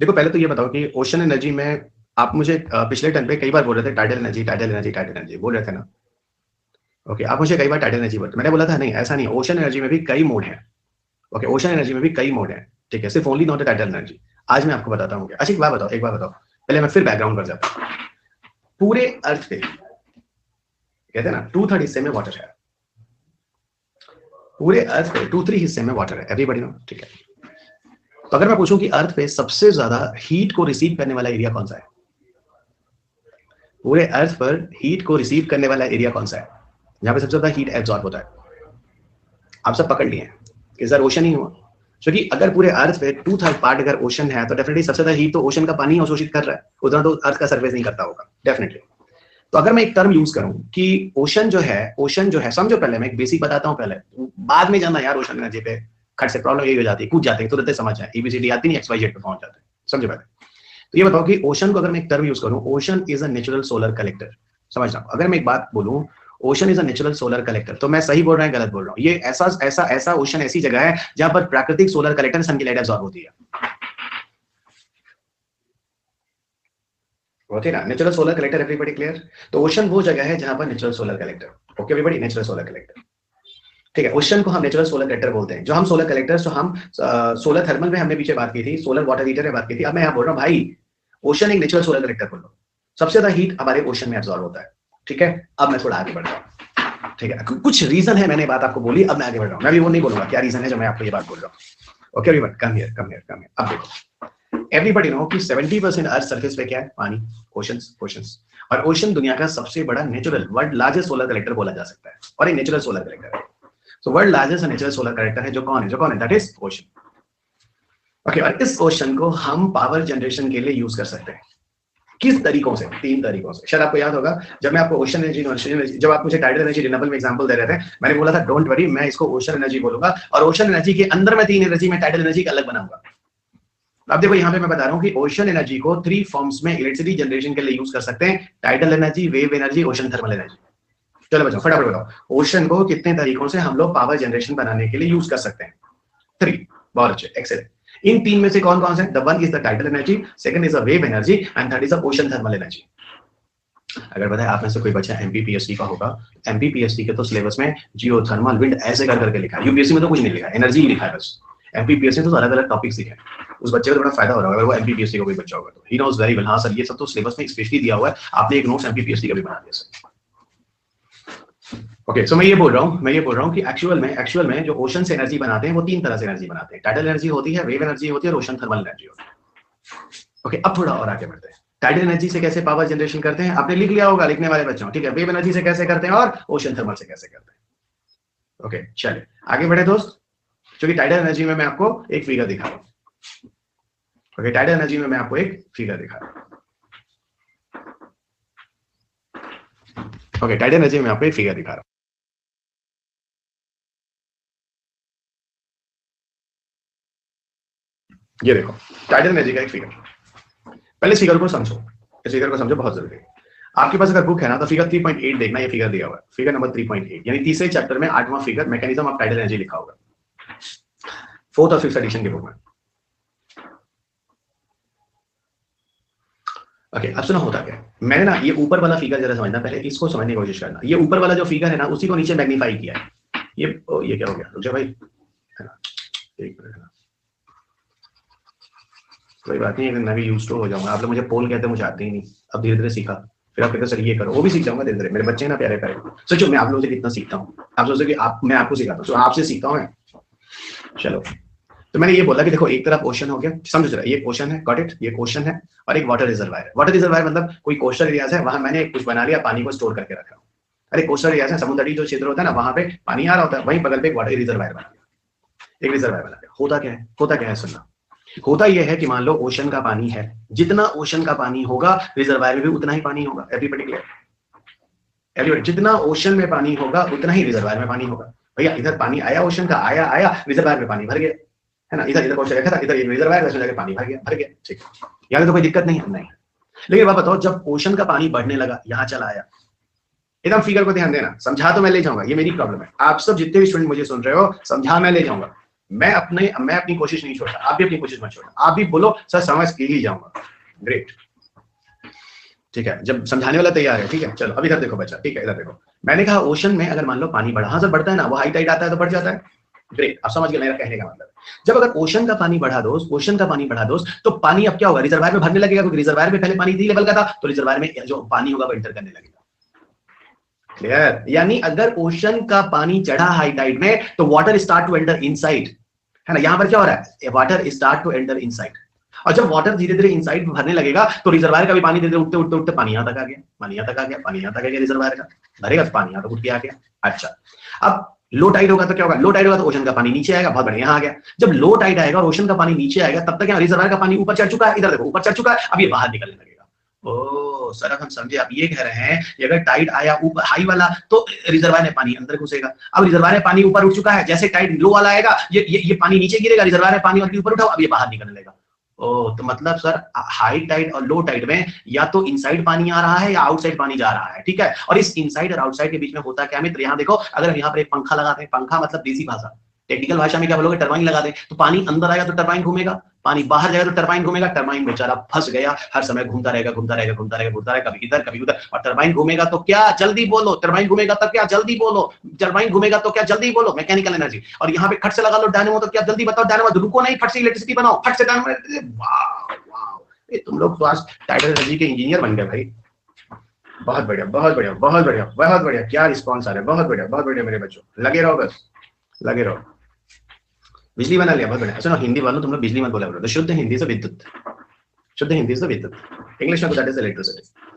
देखो, पहले तो ये बताओ कि ओशन एनर्जी में आप मुझे पिछले टर्न पे कई बार बोल रहे थे टाइडल एनर्जी बोल रहे थे ना। ओके, आप मुझे कई बार टाइडल एनर्जी बोलते, मैंने बोला था नहीं, ऐसा नहीं, ओशन एनर्जी में भी कई मोड हैं। ओके, ओशन एनर्जी में भी कई मोड हैं, ठीक है, सिर्फ ओनली नॉट टाइडल एनर्जी। आज मैं आपको बताता हूँ। अच्छा, एक बार बताओ, पहले मैं फिर बैकग्राउंड कर जाता हूँ। पूरे अर्थ पे कहते हैं ना 2/3 हिस्से में वाटर है, पूरे अर्थ पे 2/3 हिस्से में वाटर है, एवरीबॉडी नो, ठीक है। तो अगर मैं पूछूं कि अर्थ पे सबसे ज्यादा हीट को रिसीव करने वाला एरिया कौन सा है, पूरे अर्थ पर हीट को रिसीव करने वाला एरिया कौन सा है, जहां पे सबसे ज्यादा हीट एब्जॉर्ब होता है? आप सब पकड़ लिए कि सर ओशन ही हुआ, क्योंकि अगर पूरे अर्थ पे 2/3 पार्ट अगर ओशन है तो डेफिनेटली सबसे ज्यादा हीट तो ओशन का पानी अवशोषित कर रहा है, उतना तो अर्थ का सरफेस नहीं करता होगा डेफिनेटली। तो अगर मैं एक टर्म यूज करूं कि ओशन जो है, समझो, पहले मैं एक बेसिक बताता हूं, पहले बाद में जाना यार ओशन एनर्जी पे खट से प्रॉब्लम यही हो जाती है, कूद जाते हैं, तुरंत समझ जाए, एबीसीडी आती नहीं, XYZ पे पहुंच जाते हैं, समझो पहले। तो ये बताओ कि ओशन को अगर मैं एक टर्म यूज करूं, ocean is a natural solar collector, समझना। अगर मैं एक बात बोलूं ocean is a natural solar collector, तो मैं सही बोल रहा हूं गलत बोल रहा हूं? ये ऐसा ओशन ऐसी जगह है जहां पर प्राकृतिक सोलर कलेक्टर सन की लाइट एब्जॉर्ब होती है, होती है ना, natural solar collector, everybody clear? तो ओशन वो जगह है जहां पर natural solar collector, okay everybody, natural solar collector, ठीक है। ओशन को हम नेचुरल सोलर कलेक्टर बोलते हैं। जो हम सोलर कलेक्टर्स, जो हम सोलर थर्मल में हमने पीछे बात की थी, सोलर वाटर हीटर में बात की थी, अब मैं यहाँ बोल रहा हूँ भाई ओशन एक नेचुरल सोलर कलेक्टर बोल लो, सबसे ज्यादा हीट हमारे ओशन में एब्जॉर्ब होता है, ठीक है। अब मैं थोड़ा आगे बढ़ रहा हूँ, ठीक है, कुछ रीजन है, मैंने बात आपको बोली, अब मैं आगे बढ़ रहा हूँ। मैं भी वो नहीं बोलूंगा क्या रीजन है जो मैं आपको ये बात बोल रहा हूँ, ओके एवरीवन, कम हियर। अब देखो, एवरीबॉडी नो कि 70% अर्थ सरफेस पे क्या है? पानी, ओशंस, और ओशन दुनिया का सबसे बड़ा natural, world largest solar collector बोला जा सकता है, और एक नेचुरल सोलर कलेक्टर है। So world largest natural solar collector है जो कौन है, दैट इज ओशन। ओके, और इस ओशन को हम पावर जनरेशन के लिए यूज कर सकते हैं। किस तरीकों से? 3 तरीकों से। शायद आपको याद होगा जब मैं आपको ओशन एनर्जी, जब आप मुझे टाइडल एनर्जी रिन्यूएबल में एग्जांपल दे रहे थे, मैंने बोला था डोंट वरी, मैं इसको ओशन एनर्जी बोलूंगा और ओशन एनर्जी के अंदर मैं 3 एनर्जी में टाइडल एनर्जी का अलग बनाऊंगा। अब देखो यहाँ पे मैं बता रहा हूँ कि ओशन एनर्जी को 3 फॉर्म्स में इलेक्ट्रिसिटी जनरेशन के लिए यूज कर सकते हैं, tidal energy, wave energy, ocean thermal energy. चलो बच्चों फटाफट बताओ ओशन को कितने तरीकों से हम लोग पावर जनरेशन बनाने के लिए यूज कर सकते हैं? 3। बहुत अच्छे, एक्सेलेंट। इन 3 में से कौन कौन से? The one is the tidal energy, second is the wave energy and third is the ocean thermal energy. अगर बताए आप में से कोई बच्चा एमपीपीएससी का होगा, एमपीपीएससी के तो सिलेबस में जियो थर्मल विंड ऐसे कर करके लिखा है, यूपीएससी में तो कुछ नहीं लिखा है, एनर्जी ही लिखा है बस। एमपीपीएससी तो अलग अलग टॉपिक्स लिखे हैं, उस बच्चे को तो बड़ा फायदा हो रहा है अगर वो एमपीपीएससी का कोई बच्चा होगा तो। ही नोज वेरी वेल, हाँ सर ये सब तो सिलेबस में स्पेशली दिया हुआ है, आपने एक नोट्स एमपीपीएससी का भी बना दिया सर। ओके, सो मैं ये बोल रहा हूँ कि एक्चुअल में जो ओशन से एनर्जी बनाते हैं वो 3 तरह से एनर्जी बनाते हैं। टाइडल एनर्जी होती है, वेव एनर्जी होती है और ओशन थर्मल एनर्जी होती है। ओके, अब थोड़ा और आगे बढ़ते हैं। टाइडल एनर्जी से कैसे पावर जनरेशन करते हैं आपने लिख लिया होगा, लिखने वाले बच्चों, ठीक है। वेव एनर्जी से कैसे करते हैं और ओशन थर्मल से कैसे करते हैं। ओके चलिए आगे बढ़े दोस्त, क्योंकि टाइडल एनर्जी में मैं आपको एक फिगर दिखा रहा हूँ। ओके, टाइडल एनर्जी में मैं आपको एक फिगर दिखा रहा हूँ। ओके, टाइडल एनर्जी में आपको एक फिगर दिखा रहा हूँ। ये देखो टाइडल एनर्जी का एक फिगर। पहले इस फिगर को समझो, इस फिगर को समझो, बहुत जरूरी है। आपके पास अगर बुक है ना तो फिगर 3.8 देखना, ये फिगर दिया हुआ है, फिगर नंबर 3.8, यानी तीसरे चैप्टर में 8वां figure, mechanism of tidal energy लिखा होगा, 4th और 5th एडिशन की बुक में। ओके, अब सुनो होता क्या है। मैंने ना ये ऊपर वाला फिगर जरा समझना, पहले इसको समझने की कोशिश करना। ये ऊपर वाला जो फिगर है ना उसी को नीचे मैग्नीफाई किया है। ये क्या हो गया, रुक जा भाई, है ना, एक मिनट है ना, कोई बात नहीं, मैं भी यूज टू हो जाऊंगा। आप लोग मुझे पोल कहते हैं, मुझे आते ही नहीं, अब धीरे धीरे सीखा, फिर आप कहते सर ये करो, वो भी सीख जाऊंगा धीरे धीरे। मेरे बच्चे ना प्यारे प्यारे, सोचो मैं आप लोगों से कितना सीखता हूँ, आप सोचो कि मैं आपको सिखाता हूँ, आपसे सीखता हूँ। चलो, तो मैंने ये बोला कि देखो एक तरफ ओशन हो गया, समझो जरा, ये ओशन है, गॉट इट, ये ओशन है, और एक वाटर रिजर्वायर है। वाटर रिजर्वायर मतलब कोई कोस्टल एरियाज है, वहां मैंने कुछ बना लिया, पानी को स्टोर करके रखा। अरे कोस्टल एरियाज है, समुद्र तटीय जो क्षेत्र होता है ना, वहां पे पानी आ रहा होता है, वहीं बगल पे एक वाटर रिजर्वायर बना लिया, एक रिजर्वायर बना लिया। होता क्या है सुनना, होता यह है कि मान लो ओशन का पानी है, जितना ओशन का पानी होगा रिजर्वायर में भी उतना ही पानी होगा। Everybody clear? एवरीबॉडी, जितना ओशन में पानी होगा उतना ही रिजर्वायर में पानी होगा। भैया इधर पानी आया, ओशन का आया रिजर्वायर में पानी भर गया, है ना, इधर क्वेश्चन रखा था, इधर रिजर्वायर में जाकर पानी भर गया, ठीक है, यहाँ तो कोई दिक्कत नहीं है। लेकिन बात बताओ, जब ओशन का पानी बढ़ने लगा, यहाँ चला आया, एकदम फिगर को ध्यान देना, समझा तो मैं ले जाऊंगा, ये मेरी प्रॉब्लम है। आप सब जितने भी स्टूडेंट मुझे सुन रहे हो, समझा मैं ले जाऊंगा, मैं अपनी कोशिश नहीं छोड़ता, आप भी अपनी कोशिश मत छोड़ना। आप भी बोलो सर समझ के ही जाऊंगा, ग्रेट, ठीक है, जब समझाने वाला तैयार है, ठीक है। चलो अब इधर देखो बच्चा, ठीक है, इधर देखो, मैंने कहा ओशन में अगर मान लो पानी बढ़ा, हाँ सर बढ़ता है ना, वो हाई टाइड आता है तो बढ़ जाता है, ग्रेट, आप समझ गए मेरा कहने का मतलब। जब अगर ओशन का पानी बढ़ा दोस्त, तो पानी अब क्या होगा, रिजर्वायर में भरने लगेगा, क्योंकि रिजर्वायर में पहले पानी इसी लेवल का था, तो रिजर्वायर में जो पानी होगा वो एंटर करने लगेगा। क्लियर? यानी अगर ओशन का पानी चढ़ा हाई टाइड में, तो water start to enter inside, है ना। यहां पर क्या हो रहा है, water start to enter inside, और जब वाटर धीरे धीरे इनसाइड भरने लगेगा तो रिजर्वायर का भी पानी धीरे धीरे उठते पानी यहां तक आ गया, रिजर्वायर का भरेगा तो पानी यहां तक उठ के आ गया। अच्छा, अब लो टाइड होगा तो क्या होगा, लो टाइड होगा तो ओशन का पानी नीचे आएगा, बहुत बढ़िया, यहां आ गया। जब लो टाइड आएगा और ओशन का पानी नीचे आएगा, तब तक यहाँ रिजर्वायर का पानी ऊपर चढ़ चुका है, इधर देखो ऊपर चढ़ चुका है, अब ये बाहर निकलने लगेगा। ओ सर हम समझे, आप ये कह रहे हैं कि अगर टाइड आया ऊपर हाई वाला तो रिजर्वायर में पानी अंदर घुसेगा। अब रिजर्वायर में पानी ऊपर उठ चुका है, जैसे टाइड लो वाला आएगा ये पानी नीचे गिरेगा, रिजर्वायर में पानी ऊपर उठाओ, अब ये बाहर निकलने लगेगा। ओ, तो मतलब सर हाई टाइड और लो टाइड में या तो इनसाइड पानी आ रहा है या आउटसाइड पानी जा रहा है, ठीक है। और इस इनसाइड और आउटसाइड के बीच में होता क्या मित्र, यहाँ देखो, अगर यहाँ पर एक पंखा लगाते हैं, पंखा मतलब देसी भाषा, टेक्निकल भाषा में क्या बोलोगे, टरबाइन लगा दे, तो पानी अंदर आएगा तो टरबाइन घूमेगा, पानी बाहर जाएगा तो टरबाइन घूमेगा, टरबाइन बेचारा फंस गया, हर समय घूमता रहेगा, कभी इधर कभी उधर, और टरबाइन घूमेगा तो क्या, जल्दी बोलो, टरबाइन घूमेगा तो क्या, जल्दी बोलो, टरबाइन घूमेगा तो क्या, जल्दी बोलो, मैकेनिकल एनर्जी। और यहाँ पे खट से लगा लो डायनेमो, तो क्या, जल्दी बताओ, डायनेमो रुको नहीं, फट से इलेक्ट्रिसिटी बनाओ, फट से डायनेमो। वाह, तुम लोग तो आज टाइडल एनर्जी के इंजीनियर बन गए भाई, बहुत बढ़िया, बहुत बढ़िया, बहुत बढ़िया, बहुत बढ़िया, क्या रिस्पॉन्स आ रहा है, बहुत बढ़िया मेरे बच्चों, लगे रहो, बस लगे रहो। बिजली बना लिया, बहुत बढ़िया। सुनो हिंदी वालों, तुम लोग बिजली मत बोला करो, शुद्ध हिंदी से विद्युत, शुद्ध हिंदी से विद्युत, इंग्लिश में दैट इज इलेक्ट्रिसिटी।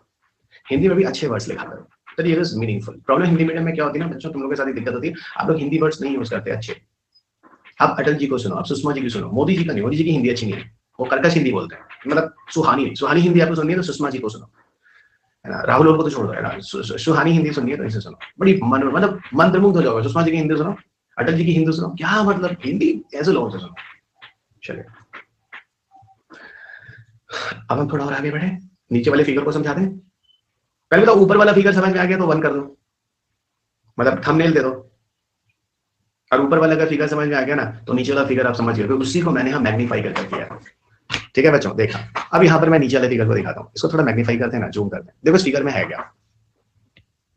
हिंदी में भी अच्छे वर्ड्स लिखा करो, तो ये is meaningful. Problem Hindi medium में क्या होती है ना बच्चों, तुम लोगों के साथ ही दिक्कत होती है, आप लोग हिंदी वर्ड्स नहीं यूज करते अच्छे। आप अटल जी को सुनो, आप सुषमा जी की सुनो, मोदी जी का नहीं, मोदी जी की हिंदी अच्छी नहीं है, वो कर्कश हिंदी बोलते हैं, मतलब सुहानी हिंदी आपको सुननी है तो सुषमा जी को सुनो, है ना। राहुल को तो छोड़ दो, है ना। सुहानी हिंदी सुननी है तो इसे सुनो, बड़ी मतलब मंत्रमुग्ध हो जाओगे। सुषमा जी की हिंदी सुनो, अटल जी की हिंदी सुनो, क्या मतलब हिंदी ऐसे लोगों से सुनो। चलिए अब हम थोड़ा और आगे बढ़े, नीचे वाले फिगर को समझा दें। पहले तो ऊपर वाला फिगर समझ में आ गया तो 1 कर दो, मतलब थंबनेल दे दो। और ऊपर वाला का फिगर समझ में आ गया ना तो नीचे वाला फिगर आप समझ गए, उसी को मैंने यहाँ मैग्नीफाई करके किया। ठीक है बच्चों, देखा। अब यहाँ पर मैं नीचे वाले फिगर को दिखाता हूँ, इसको थोड़ा मैग्नीफाई करते हैं ना, जूम करते हैं। देखो इस फिगर में है क्या,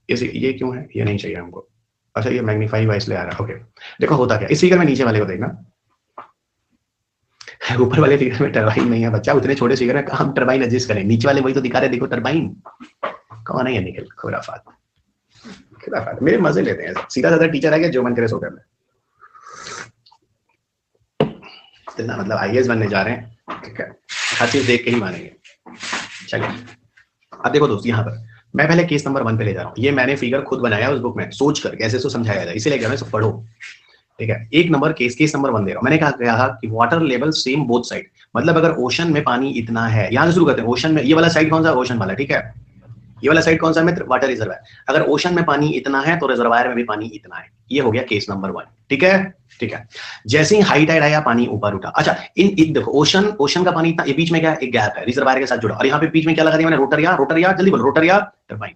ये क्यों है, ये नहीं चाहिए हमको। अच्छा ये मैग्नीफाई हुआ इसलिए आ रहा है, ओके। देखो होता क्या, इस फिगर में नीचे वाले को देखना, ऊपर वाले फिगर में टरबाइन नहीं है बच्चा, उतने छोटे फिगर में हम टरबाइन एडजस्ट करें, नीचे वाले वही तो दिखा रहे, देखो टरबाइन। कौन है ये निकल, खुराफात खुराफात, मेरे मजे लेते हैं, सीधा साधा टीचर आ गया, जो मन करे सो कर ले। मतलब आईएएस बनने जा रहे हैं, ठीक है, हर चीज देख के ही मानेंगे। चलिए अब देखो दोस्त, यहाँ पर मैं पहले केस नंबर 1 पे ले जा रहा हूँ। ये मैंने फिगर खुद बनाया उस बुक में, सोच कर कैसे इसको समझाया जाए, इसीलिए कह रहा हूं पढ़ो। ठीक है, एक नंबर केस नंबर 1 दे रहा हूँ। मैंने कहा कि water level same both side, मतलब अगर ओशन में पानी इतना है, यहां से शुरू करते हैं। ओशन में ये वाला साइड कौन सा, ओशन वाला, ठीक है। ये वाला साइड कौन सा मित्र, वाटर रिजर्वायर। अगर ओशन में पानी इतना है तो रिजर्वायर में भी पानी इतना है। ये हो गया केस नंबर 1, ठीक है। ठीक है, जैसे ही हाई टाइड आया पानी ऊपर उठा। अच्छा इन देखो, ओशन का पानी इतना, ये बीच में क्या एक गैप है रिजर्वायर के साथ जुड़ा, और यहाँ पे बीच में क्या लगा दिया मैंने, रोटर या जल्दी बोलो, रोटर या टरबाइन।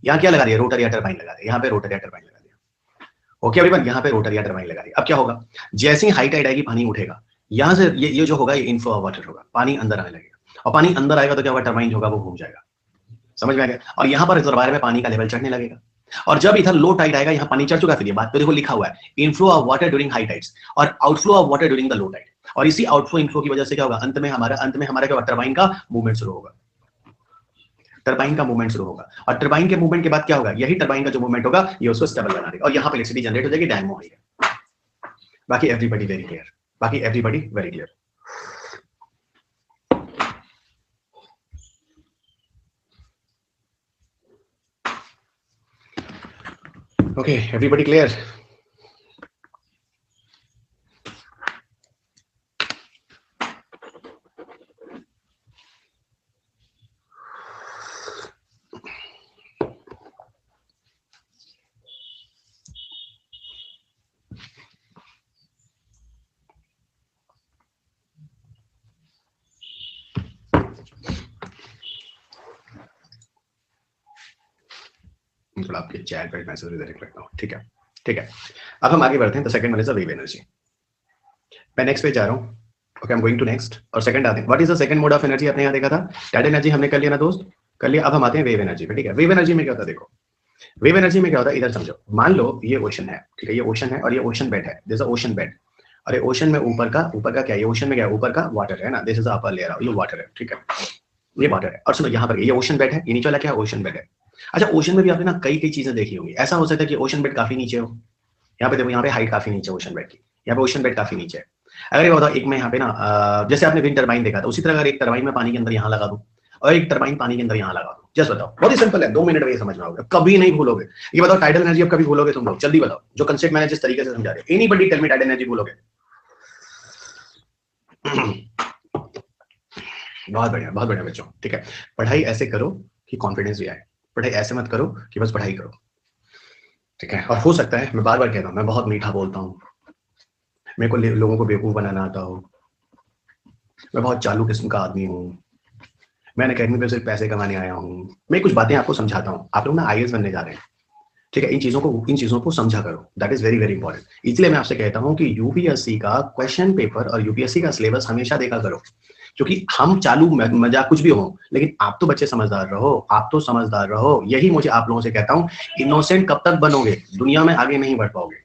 यहाँ क्या लगा दिया, रोटर या टरबाइन लगा दिया, यहाँ पे रोटर या टरबाइन लगा दिया। ओके एवरीवन, यहाँ पे रोटर या टरबाइन लगा दिया। अब क्या होगा, जैसे ही हाई टाइड आएगी पानी उठेगा, यहाँ से ये जो होगा ये इनफ्लो ऑफ वाटर होगा, पानी अंदर आने लगेगा, और पानी अंदर आएगा तो क्या होगा, टरबाइन होगा वो घूम जाएगा, समझ में आ गया। और यहाँ पर रिजर्वायर में पानी का लेवल चढ़ने लगेगा, और जब इधर लो टाइड आएगा, यहाँ पानी चढ़ चुका, फिर ये बात तो देखो लिखा हुआ है, inflow of water during high tides और outflow of water during the low tide. और इसी आउटफ्लो इनफ्लो की वजह से क्या होगा, अंत में हमारा क्या होगा, टरबाइन का मूवमेंट शुरू होगा। टरबाइन का मूवमेंट शुरू होगा, और टरबाइन के मूवमेंट के बाद क्या होगा, यही टरबाइन का जो मूवमेंट होगा ये उसको स्टेबल बना देगा, और यहाँ पे इलेक्ट्रिसिटी जनरेट हो जाएगी, डायनेमो होगा। बाकी एवरीबॉडी वेरी क्लियर, बाकी everybody very clear. Okay, everybody clear? थोड़ा आपके चैट पे मैसेज डायरेक्ट रखता हूँ, ठीक है। ठीक है, अब हम आगे बढ़ते हैं। तो second one is the wave energy. मैं नेक्स्ट पे जा रहा हूँ, okay, I am going to next. और सेकंड आते हैं, what is the second mode of energy, आपने यहाँ देखा था टाइड एनर्जी हमने कर लिया ना दोस्त, कर लिया। अब हम आते हैं वेव एनर्जी पे, ठीक है। वेव एनर्जी में क्या होता है, देखो वेव एनर्जी में क्या होता है, इधर समझो। मान लो ये ओशन है, ठीक है, ये ओशन है और ये ओशन बेड है, दिस इज ओशन बेड। और ये ओशन में ऊपर का क्या है, ये ओशन में क्या है, ऊपर का वाटर है ना, दिस इज अपर लेयर, ये वाटर है, ठीक है, ये वाटर है। और सुनो यहाँ पर ये ओशन बेड है, ये नीचे वाला क्या है, ओशन बेड है। अच्छा ओशन में भी आपने ना कई चीजें देखी होंगी। ऐसा हो सकता है कि ओशन बेड काफी नीचे हो, यहाँ पे देखो, यहाँ पे हाइट काफी नीचे ओशन बेड की, यहाँ पे ओशन बेड काफी नीचे है। अगर ये बताओ एक में यहाँ पे ना जैसे आपने विंड टरबाइन देखा था, उसी तरह अगर एक टरबाइन में पानी के अंदर यहाँ लगा दूं और एक टरबाइन पानी के अंदर यहाँ लगा दूं, जस्ट बताओ, बहुत ही सिंपल है, 2 मिनट में ये समझ में आओगे, कभी नहीं भूलोगे। ये बताओ टाइडल एनर्जी अब कभी भूलोगे तुम लोग, जल्दी बताओ, जो कंसेप्ट मैंने जिस तरीके से समझा दिया, anybody tell me tidal energy भूलोगे। बहुत बढ़िया बच्चों, ठीक है। पढ़ाई ऐसे करो कि कॉन्फिडेंस भी आए, पढ़ाई ऐसे मत करो कि बस पढ़ाई करो, ठीक है। और हो सकता है, मैं बार बार कहता हूँ, मैं बहुत मीठा बोलता हूँ, मेरे को लोगों को बेवकूफ बनाना आता हो, मैं बहुत चालू किस्म का आदमी हूँ, मैं अकेडमी पे सिर्फ पैसे कमाने आया हूँ, मैं कुछ बातें आपको समझाता हूँ। आप लोग ना आईएएस बनने जा रहे हैं, ठीक है, इन चीजों को समझा करो, that is very very important. इसलिए मैं आपसे कहता हूँ कि यूपीएससी का क्वेश्चन पेपर और यूपीएससी का सिलेबस हमेशा देखा करो, क्योंकि हम चालू मजाक कुछ भी हो, लेकिन आप तो बच्चे समझदार रहो, आप तो समझदार रहो। यही मुझे आप लोगों से कहता हूँ, इनोसेंट कब तक बनोगे, दुनिया में आगे नहीं बढ़ पाओगे,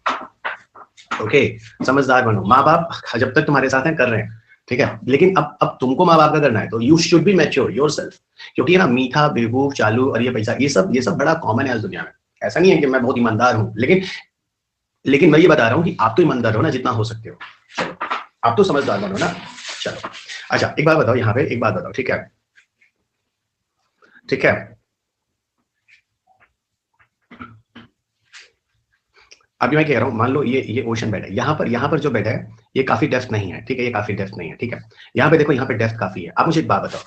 ओके। समझदार बनो, माँ बाप जब तक तुम्हारे साथ हैं कर रहे हैं, ठीक है, लेकिन अब तुमको माँ बाप का करना है, तो you should be mature yourself. क्योंकि ना मीठा, बेवकूफ, चालू और ये पैसा, ये सब बड़ा कॉमन है आज दुनिया में। ऐसा नहीं है कि मैं बहुत ईमानदार हूँ, लेकिन मैं ये बता रहा हूँ कि आप तो ईमानदार हो ना जितना हो सकते हो, चलो आप तो समझदार बनो ना, चलो। अच्छा एक बात बताओ, यहाँ पे एक बात बताओ, ठीक है, ठीक है, अभी मैं कह रहा हूँ, मान लो ये ओशन बेड है, यहाँ पर जो बेड है ये काफी डेप्थ नहीं है, ठीक है, ये काफी डेप्थ नहीं है, ठीक है। यहाँ पे देखो, यहाँ पे डेप्थ काफी है। अब मुझे एक बात बताओ,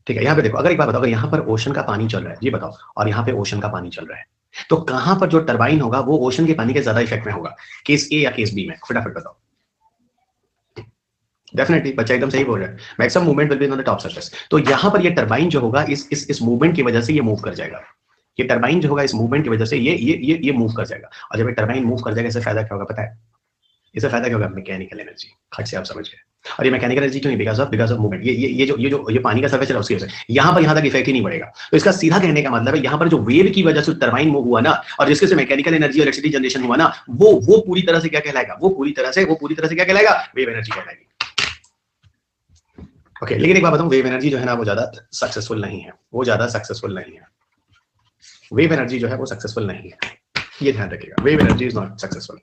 ठीक है, यहाँ पे देखो, अगर एक बात बताओ, अगर यहाँ पर ओशन का पानी चल रहा है, ये बताओ, और यहाँ पे ओशन का पानी चल रहा है, तो कहां पर जो टरबाइन होगा वो ओशन के पानी के ज्यादा इफेक्ट में होगा, केस ए या केस बी में? फटाफट बताओ। डेफिनेटली, बच्चा एकदम सही बोल रहा है, maximum movement will be on the top surface. तो यहाँ पर ये टरबाइन जो होगा इस मूवमेंट की वजह से ये मूव कर जाएगा। ये टरबाइन जो होगा इस मूवमेंट की वजह से ये मूव कर जाएगा। और जब ये टरबाइन मूव कर जाएगा, इससे फायदा क्या होगा पता है? इससे फायदा क्या होगा? Mechanical energy. खट से आप समझ गए। और ये मैकेनिकल एनर्जी क्यों नहीं? Because of movement. ये पानी का सरफेस है उसकी वजह से यहाँ तक इफेक्ट ही नहीं पड़ेगा। तो इसका सीधा कहने का मतलब है, यहाँ पर जो वेव की वजह से टरबाइन मूव हुआ ना, और जिसके से मैकेनिकल एनर्जी और इलेक्ट्रिसिटी जनरेशन हुआ ना, वो पूरी तरह से क्या कहलाएगा? वो पूरी तरह से क्या कहलाएगा? वेव एनर्जी कहलाएगी। ओके, लेकिन एक बात बताऊं, वेव एनर्जी जो है ना वो ज्यादा सक्सेसफुल नहीं है। वेव एनर्जी जो है वो सक्सेसफुल नहीं है, ये ध्यान रखिएगा। Wave energy is not successful.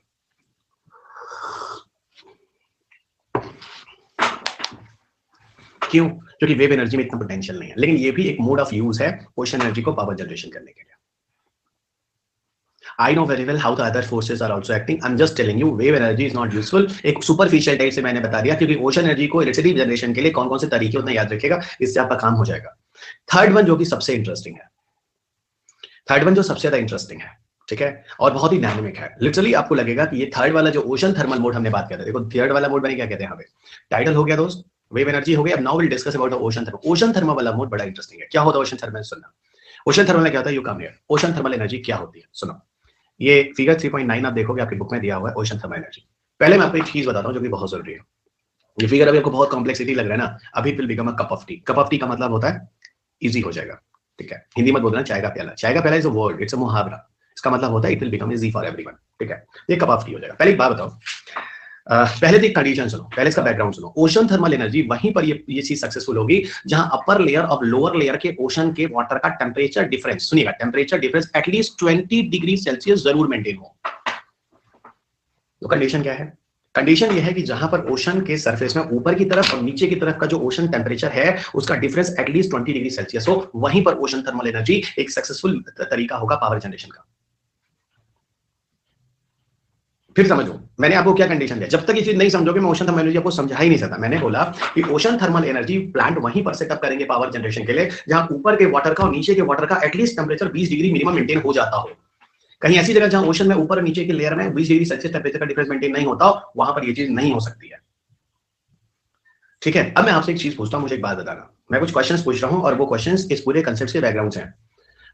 क्यों? क्योंकि वेव एनर्जी में इतना पोटेंशियल नहीं है। लेकिन ये भी एक मोड ऑफ यूज है ओशन एनर्जी को पावर जनरेशन करने के लिए। I know very well how the other forces are also acting. I'm just telling you, wave energy is not useful. एक सुपरफिशियल टाइप से मैंने बता दिया, क्योंकि ओशन एनर्जी को इलेक्ट्रिसिटी जनरेशन के लिए कौन कौन से तरीके उतना याद रखिएगा, इससे आपका काम हो जाएगा। थर्ड वन जो कि सबसे इंटरेस्टिंग है, जो सबसे ज्यादा इंटरेस्टिंग है, ठीक है, और बहुत ही डायनेमिक है। लिटरली आपको लगेगा कि ये थर्ड वाला जो ओशन थर्मल मोड हमने बात किया था, देखो थर्ड वाला मोड मैंने क्या कहते हैं यहाँ पे, टाइडल हो गया दोस्त, वेव एनर्जी हो गया। अब now will discuss about the ocean thermal. Ocean thermal वाला मोड बड़ा इंटरेस्टिंग है। क्या होता है ओशन थर्मल? सुनना, ओशन थर्मल में क्या होता है, you come here. Ocean thermal energy क्या होती है सुनो, ये फिगर 3.9 आप देखोगे, आपकी बुक में दिया हुआ है ओशन थर्मल एनर्जी। पहले मैं आपको एक चीज बताता हूँ जो कि बहुत जरूरी है। ये फिगर अभी आपको बहुत कॉम्प्लेक्सिटी लग रहा है ना, अभी will become a cup of T. Cup of T का मतलब होता है इजी हो जाएगा, ठीक है। हिंदी मत बोलना चाय का प्याला। चाय का प्याला is a word, it's a मुहावरा। इसका मतलब होता है it will become easy for everyone, ठीक है। ये कप ऑफ टी हो जाएगा। पहले एक बात बताओ, पहले तो एक कंडीशन सुनो, पहले इसका बैकग्राउंड सुनो। ओशन थर्मल एनर्जी वहीं पर ये चीज सक्सेसफुल होगी जहां अपर लेयर और लोअर लेयर के ओशन के वाटर का टेम्परेचर डिफरेंस, सुनिएगा, temperature difference at least 20 degree Celsius जरूर मेंटेन हो। तो कंडीशन क्या है? कंडीशन ये है कि जहां पर ओशन के सरफेस में ऊपर की तरफ और नीचे की तरफ का जो ओशन टेम्परेचर है उसका डिफरेंस एटलीस्ट 20 डिग्री सेल्सियस हो, वहीं पर ओशन थर्मल एनर्जी एक सक्सेसफुल तरीका होगा पावर जनरेशन का। फिर समझो मैंने आपको क्या कंडीशन दिया। जब तक ये चीज नहीं समझोगे मैं ओशन थर्मल एनर्जी आपको समझा ही नहीं सकता। मैंने बोला कि ओशन थर्मल एनर्जी प्लांट वहीं पर सेटअप करेंगे पावर जनरेशन के लिए जहां ऊपर के वाटर का और नीचे के वाटर का at least temperature 20 degree minimum maintain हो जाता हो। कहीं ऐसी जगह जहां ओशन में ऊपर और नीचे के लेयर में 20 डिग्री सेल्सियस टेम्परेचर का डिफरेंस मेंटेन नहीं होता, वहां पर ये चीज नहीं हो सकती है, ठीक है। अब मैं आपसे एक चीज पूछता हूं, मुझे एक बात बताना। मैं कुछ क्वेश्चंस पूछ रहा हूं और वो क्वेश्चंस इस पूरे कांसेप्ट के बैकग्राउंड से हैं,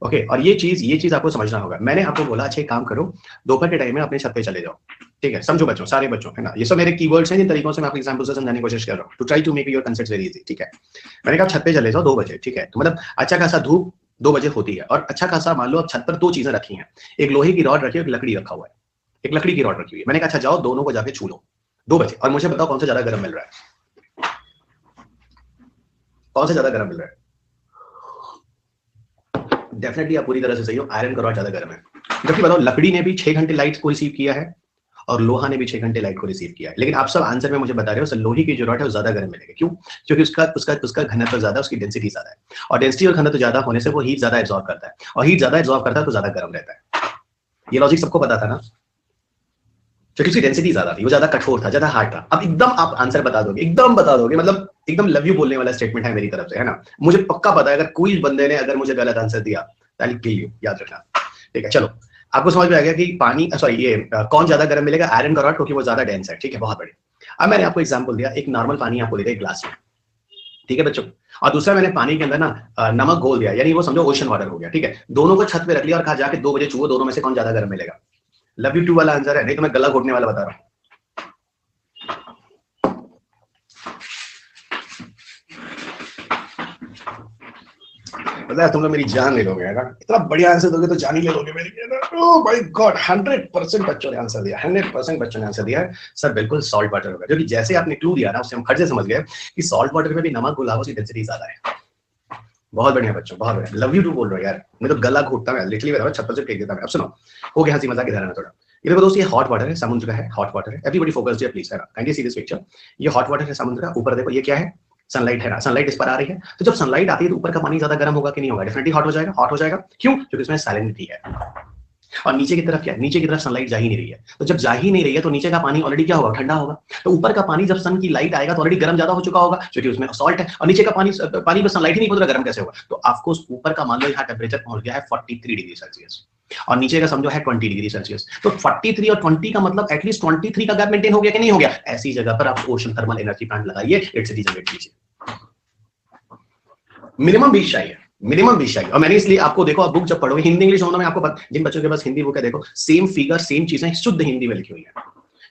ओके। और ये चीज आपको समझना होगा। मैंने आपको बोला अच्छा एक काम करो, दोपहर के टाइम में अपने छत पे चले जाओ, ठीक है। समझो बच्चों, सारे बच्चों, है ना, ये सब मेरे कीवर्ड्स हैं जिन तरीकों से मैं आपको एग्जांपल से समझाने की कोशिश कर रहा हूं, to try to make your concepts very easy, ठीक है। मैंने कहा छत पे चले जाओ 2 बजे, ठीक है। तो मतलब अच्छा खासा धूप 2 बजे होती है और अच्छा खासा मान लो अब छत पर 2 चीजें रखी हैं, एक लोहे की रॉड रखी है, एक लकड़ी रखा हुआ है, एक लकड़ी की रॉड रखी हुई है। मैंने कहा अच्छा जाओ दोनों को जाके छू लो 2 बजे और मुझे बताओ कौन सा ज्यादा गर्म मिल रहा है, कौन सा ज्यादा गर्म मिल रहा है? डेफिनेटली आप पूरी तरह से सही हो, आयरन का रॉड ज्यादा गर्म है। जबकि बताओ लकड़ी ने भी 6 घंटे लाइट को रिसीव किया है और लोहा ने भी 6 घंटे लाइट को रिसीव किया है, लेकिन आप सब आंसर में मुझे बता रहे हो सर लोहे की जो रॉड है वो ज्यादा गर्म मिलेगी। क्यों? क्योंकि उसका घनत्व ज्यादा, उसकी डेंसिटी ज्यादा है, और डेंसिटी और घनत्व ज्यादा होने से वो हीट ज्यादा एब्जॉर्ब करता है, और हीट ज्यादा एब्जॉर्ब करता है तो ज्यादा गर्म रहता है। ये लॉजिक सबको पता था ना, क्योंकि उसकी डेंसिटी ज्यादा थी, वो ज्यादा कठोर था, ज्यादा हार्ड था। अब एकदम आप आंसर बता दोगे, एकदम बता दोगे, मतलब एकदम लव यू बोलने वाला स्टेटमेंट है मेरी तरफ से, है ना। मुझे पक्का पता है अगर कोई बंदे ने अगर मुझे गलत आंसर दिया ताली किल यू, याद रखना, ठीक है। चलो आपको समझ में आ गया कि पानी सॉरी ये कौन ज्यादा गर्म मिलेगा, आयरन का रॉड, क्योंकि वो ज्यादा डेंस है, ठीक है, बहुत बढ़िया। अब मैंने आपको एग्जांपल दिया, एक नॉर्मल पानी आपको दे दिया एक ग्लास में, ठीक है बच्चों, और दूसरा मैंने पानी के अंदर ना नमक घोल दिया, यानी वो समझो ओशन वाटर हो गया, ठीक है। दोनों को छत पे रख लिया और कहा जाके 2 बजे छुओ, दोनों में से कौन ज्यादा गर्म मिलेगा। लव यू 2 वाला आंसर है, नहीं तो मैं गला घोटने वाला बता रहा हूं। पता है तुम लोग मेरी जान ले लोगे ना, इतना बढ़िया आंसर दोगे तो जान ही ले लोगे मेरी। ओह माय गॉड, 100% बच्चों ने आंसर दिया, 100% बच्चों ने आंसर दिया है सर, बिल्कुल सॉल्ट वाटर होगा, क्योंकि जैसे आपने क्लू दिया ना उससे हम खट से समझ गए कि सॉल्ट वाटर में भी नमक घुला हुआ, उसकी डेंसिटी ज्यादा है। बहुत बढ़िया बच्चों, बहुत बढ़िया, लव यू टू बोल रहा हूँ यार, मैं तो गला घोटता मैं लिटरली बता रहा हूं, छप्पर से फेंक देता मैं। अब सुनो, हो गया हंसी मजाक इधर आना थोड़ा। ये देखो दोस्त, ये हॉट वाटर है, समुद्र का है, हॉट वाटर है। एवरीबॉडी फोकस प्लीज, है ना, काइंडली सी दिस पिक्चर। ये हॉट वाटर है समुद्र का, ऊपर देखो ये क्या है, सनलाइट है ना, सनलाइट इस पर आ रही है। तो जब सनलाइट आती है तो ऊपर का पानी ज्यादा गर्म होगा कि नहीं होगा? डेफिनेटली हॉट हो जाएगा, हॉट हो जाएगा। क्यों? क्योंकि इसमें सैलिनिटी है। और नीचे की तरफ क्या है, नीचे की तरफ सनलाइट जा ही नहीं रही है, तो जब जा ही नहीं रही है तो नीचे का पानी ऑलरेडी क्या होगा, ठंडा होगा। तो ऊपर का पानी जब सन की लाइट आएगा तो ऑलरेडी गर्म ज्यादा हो चुका होगा क्योंकि उसमें सॉल्ट है, और नीचे का पानी पर सनलाइट ही नहीं पहुंच रहा, गर्म कैसे होगा। तो आपको ऊपर का मान लो यहाँ टेम्परेचर पहुंच गया है 43 डिग्री सेल्सियस और नीचे का समझो है 20 डिग्री सेल्सियस। तो 43 और 20 का मतलब एटलीस्ट 23 का गैप मेंटेन हो गया कि नहीं हो गया। ऐसी जगह पर आप ओशन थर्मल एनर्जी प्लांट लगाइए, इलेक्ट्रिसिटी जनरेट कीजिए। मिनिमम 20 चाहिए, मिनिमम 20 चाहिए। और मैंने इसलिए आपको देखो, आप बुक जब पढ़ोगे हिंदी इंग्लिश दोनों में, आपको जिन बच्चों के पास हिंदी बुक है देखो सेम फिगर सेम चीजें शुद्ध हिंदी में लिखी हुई है।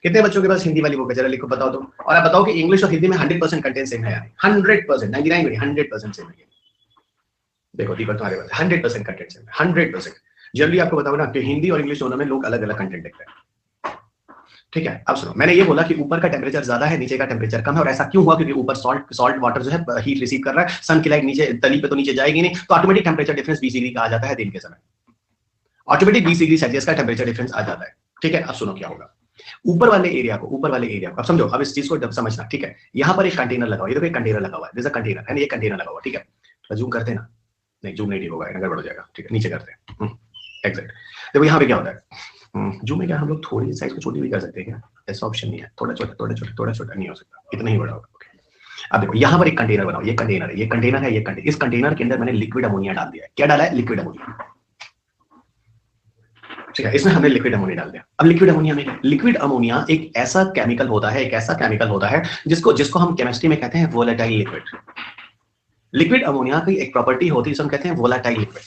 कितने बच्चों के पास हिंदी वाली बुक है, जरा लिखो बताओ तो। और आप बताओ कि इंग्लिश और हिंदी में 100% कंटेंट सेम है, 100%, 99 100% सेम है। देखो दीपक तुम्हारे पास 100% कंटेंट सेम है, 100%। जल्दी आपको बताओ ना कि हिंदी और इंग्लिश दोनों में लोग अलग अलग कंटेंट लिखते हैं। ठीक है, अब सुनो, मैंने ये बोला कि ऊपर का टेम्परेचर ज्यादा है, नीचे का टेम्परेचर कम है। और ऐसा क्यों हुआ, क्योंकि ऊपर सॉल्ट वाटर जो है हीट रिसीव कर रहा है, सन की लाइट नीचे तली पे तो नीचे जाएगी नहीं, तो ऑटोमेटिक टेम्परेचर डिफरेंस 20 डिग्री का आ जाता है दिन के समय। ऑटोमेटिक 20 डिग्री सेल्सियस का टेम्परेचर डिफरेंस आ जाता है। ठीक है, अब सुनो क्या होगा। ऊपर वाले एरिया को अब समझो, अब इस चीज को समझना। ठीक है, यहाँ पर एक कंटेनर लगा हुआ है, ये देखो एक कंटेनर लगा हुआ है, जैसा कंटेनर है, ये कंटेनर लगा हुआ है। ठीक है, तो जूम करते हैं ना, नहीं जूम नहीं ठीक होगा, गड़बड़ हो जाएगा। ठीक है, नीचे करते हैं एग्जैक्ट। देखो यहाँ पे क्या होता है, जूम में क्या हम लोग थोड़ी साइज को छोटी भी कर सकते हैं क्या, ऐसा ऑप्शन नहीं है, थोड़ा छोटा नहीं हो सकता, इतना ही बड़ा होगा। अब देखो यहाँ पर एक कंटेनर बनाओ, ये कंटेनर है, ये कंटेनर है, ये कंटेनर, इस कंटेनर के अंदर मैंने लिक्विड अमोनिया डाल दिया है। क्या डाला है, लिक्विड अमोनिया। ठीक है, इसमें हमने लिक्विड अमोनिया डाल दिया। अब लिक्विड अमोनिया में, लिक्विड अमोनिया एक ऐसा केमिकल होता है जिसको हम केमिस्ट्री में कहते हैं वोलेटाइल लिक्विड। लिक्विड अमोनिया की एक प्रॉपर्टी होती है, हम कहते हैं वोलेटाइल लिक्विड।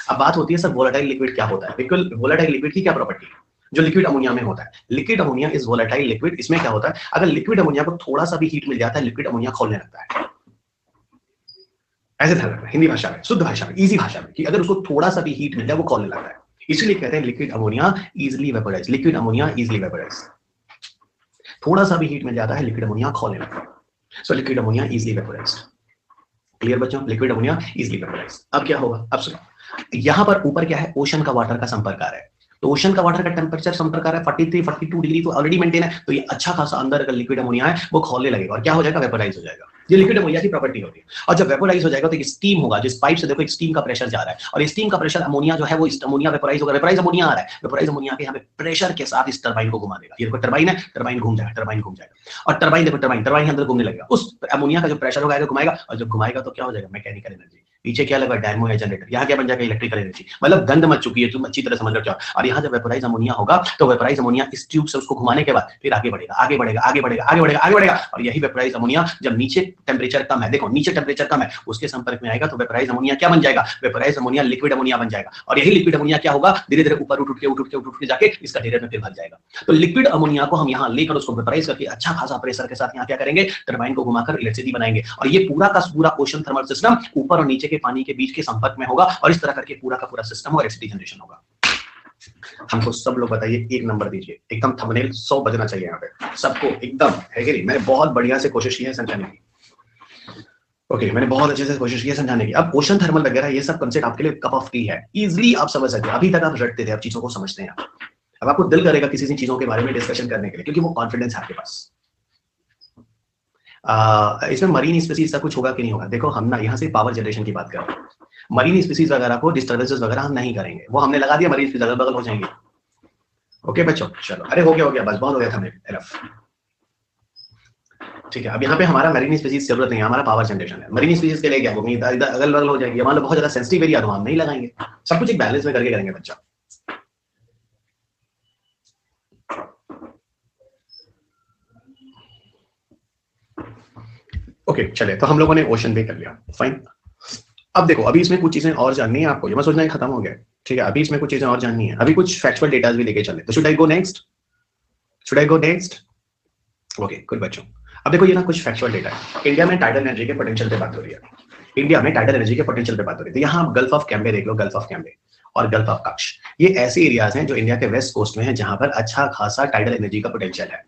अब बात होती है सर वोलेटाइल लिक्विड क्या होता है, बिल्कुल वोलेटाइल लिक्विड की क्या प्रॉपर्टी है जो लिक्विड अमोनिया में होता है। Liquid ammonia is volatile liquid. इसमें क्या होता है, अगर लिक्विड अमोनिया को थोड़ा सा भी हीट मिल जाता है, लिक्विड अमोनिया खोलने लगता है। ऐसे ध्यान रखना, हिंदी भाषा में, शुद्ध भाषा में, इजी भाषा में, कि अगर उसको थोड़ा सा भी हीट मिल जाए वो खोलने लगता है। इसलिए कहते हैं liquid ammonia easily vaporise, liquid ammonia easily vaporise. थोड़ा सा भी हीट मिल जाता है, लिक्विड अमोनिया खोलने लगता है। So liquid ammonia easily vaporise. Clear बच्चों, लिक्विड अमोनिया इजिली वेपोराइज। अब क्या होगा, अब सुनो, यहां पर ऊपर क्या है, ओशन का वाटर का संपर्क आ रहा है। तो ओशन का वाटर का टेम्परेचर संपर्क आ रहा है 43-42 डिग्री, तो ऑलरेडी मेंटेन है। तो ये अच्छा खासा अंदर अगर लिक्विड अमोनिया है वो खोलने लगेगा और क्या हो जाएगा, वेपोराइज हो जाएगा। ये लिक्विड अमोनिया की प्रॉपर्टी होती है। और जब वेपोराइज हो जाएगा तो एक स्टीम होगा, जिस पाइप से देखो एक स्टीम का प्रेशर जा रहा है, और स्टीम का प्रेशर अमोनिया जो है वो अमोनिया वेपोराइज होगा। वेपोराइज अमोनिया आ रहा है, वेपोराइज अमोनिया के यहाँ पे प्रेशर के साथ इस टरबाइन को घुमा देगा। ये देखो टरबाइन है, टरबाइन घूम जाएगा, और टरबाइन देखो टरबाइन अंदर घूमने लगेगा। उस अमोनिया का जो प्रेशर होगा घुमाएगा, और जब घुमाएगा तो क्या हो जाएगा, मैकेनिकल एनर्जी। पीछे क्या लगा, डायनमो या जनरेटर, यहाँ क्या बन जाएगा, इलेक्ट्रिकल एनर्जी। मतलब गंद मच चुकी है, तुम अच्छी तरह समझ रहे हो। और यहाँ जब वेपोराइज अमोनिया होगा तो वेपोराइज अमोनिया इस ट्यूब से उसको घुमाने के बाद फिर आगे बढ़ेगा। और यही वेपोराइज अमोनिया जब नीचे टेम्परेचर कम है, देखो नीचे टेम्परेचर कम है, उसके संपर्क में आएगा तो वेपोराइज अमोनिया क्या बन जाएगा, वेपोराइज अमोनिया लिक्विड अमोनिया बन जाएगा। और यही लिक्विड अमोनिया क्या होगा, धीरे धीरे ऊपर उठ के जाके इस कंटेनर में फिर भर जाएगा। तो लिक्विड अमोनिया को हम यहाँ लेकर उसको वेपोराइज करके अच्छा खासा प्रेशर के साथ यहाँ क्या करेंगे, टरबाइन को घुमाकर इलेक्ट्रिसिटी बनाएंगे। और ये पूरा का पूरा ओशन थर्मल सिस्टम ऊपर और नीचे के पानी के बीच के संपर्क में होगा, और इस तरह करके पूरा का पूरा सिस्टम होगा, इलेक्ट्रिसिटी जनरेशन होगा। हमको सब लोग बताइए, एक नंबर दीजिए, एकदम थंबनेल 100 बजना चाहिए यहाँ पे सबको, एकदम है कि नहीं। मैंने बहुत बढ़िया से कोशिश की है समझाने की। ओके, मैंने बहुत अच्छे से कोशिश की है समझाने की। अब ओशन थर्मल वगैरह ये सब कंसेप्ट आपके लिए कप ऑफ टी है, इजीली आप समझ सकते हैं। अभी तक आप रटते थे, अब चीजों को समझते हैं। अब आपको दिल करेगा किसी चीजों के बारे में डिस्कशन करने के लिए, क्योंकि वो कॉन्फिडेंस है आपके पास। इसमें मरीन स्पीसीज का कुछ होगा कि नहीं होगा, देखो हम ना यहाँ से पावर जनरेशन की बात कर रहे हैं। मरीन स्पीसीज वगैरह को डिस्टर्बेंसेस वगैरह हम नहीं करेंगे, वो हमने लगा दिया, मरीन स्पीसीज अगल बगल हो जाएंगे। ओके बच्चों, चलो, अरे हो गया बस, बहुत हो गया था। ठीक है, अब यहाँ पे हमारा मरीन स्पीसीज जरूरत नहीं है, हमारा पावर जनरेशन है। मरीन स्पीसीज के लिए क्या होगी, अगल बगल हो जाएंगे। मान लो बहुत ज्यादा सेंसिटिव एरिया तो हम नहीं लगाएंगे, सब कुछ एक बैलेंस में करके करेंगे बच्चा। ओके चले, तो हम लोगों ने ओशन भी कर लिया, फाइन। अब देखो, अभी इसमें कुछ चीजें और जाननी है आपको, ये मत सोचना है खत्म हो गया। ठीक है, अभी इसमें कुछ चीजें और जाननी है, अभी कुछ फैक्चुअल डेटा भी लेके चले। तो should I go next? Okay good बच्चों, अब देखो ये ना कुछ फैक्चुअल डेटा है। इंडिया में टाइडल एनर्जी के पोटेंशियल पे बात हो रही है, तो यहाँ आप गल्फ ऑफ कैम्बे देख लो, गल्फ ऑफ कैम्बे और गल्फ ऑफ कच्छ, ये ऐसे एरियाज हैं जो इंडिया के वेस्ट कोस्ट में है, जहां पर अच्छा खासा टाइडल एनर्जी का पोटेंशियल है।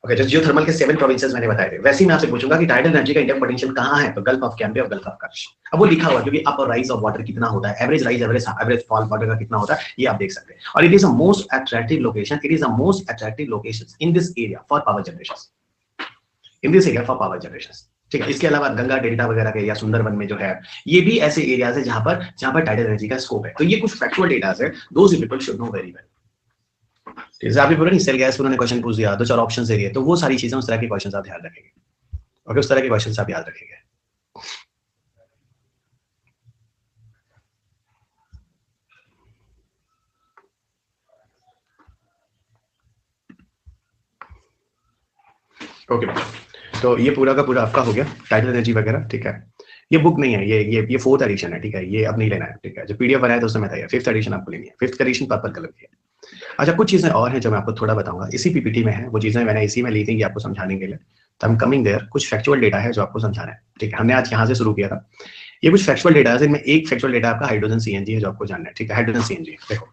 ओके, जो जियोथर्मल के 7 प्रोविंसेस मैंने बताए थे, वैसे ही मैं आपसे पूछूंगा कि टाइडल एनर्जी का इंडिया पोटेंशियल कहां है, तो गल्फ ऑफ कैम्बे और गल्फ ऑफ कच्छ। अब वो लिखा हुआ, क्योंकि अप और राइज ऑफ वाटर कितना होता है, average rise average fall water का कितना होता है, ये आप देख सकते हैं। और it is a most attractive location in this area for power generation. ठीक है। इसके अलावा गंगा डेल्टा वगैरह के या सुंदरबन में जो है, ये भी ऐसे एरियाज है जहां पर टाइडल एनर्जी का स्कोप है। तो ये कुछ फैक्चुअल डेटास है, those people should know very well. जैसे आपने बोला नहीं सेल गैस, उन्होंने क्वेश्चन पूछ दिया, दो चार ऑप्शन दे दिए, तो वो सारी चीजें, उस तरह के क्वेश्चन आप ध्यान रखेंगे। ओके, उस तरह के क्वेश्चन आप याद रखेंगे। ओके तो ये पूरा का पूरा आपका हो गया टाइटल एनर्जी वगैरह। ठीक है, ये बुक नहीं है, ये फोर्थ एडिशन है। ठीक है, ये अब नहीं लेना है। ठीक है, जो पीडीएफ बनाया था उसमें बताइए, फिफ्थ एडिशन आपको लेनी है, फिफ्थ एडिशन पर्पल कलर की है। अच्छा, कुछ चीजें और हैं जो मैं आपको थोड़ा बताऊंगा, इसी पीपीटी में है, वो चीजें मैंने इसी में ली थी आपको समझाने के लिए। तो हम कमिंग देयर, कुछ फैक्चुअल डेटा है जो आपको समझाना है। ठीक है, हमने आज यहाँ से शुरू किया था। ये कुछ फैक्चुअल डेटा है, जिनमें एक फैक्चुअल डेटा आपका हाइड्रोजन सीएनजी है जो आपको जानना है। ठीक है, हाइड्रोजन सीएनजी देखो,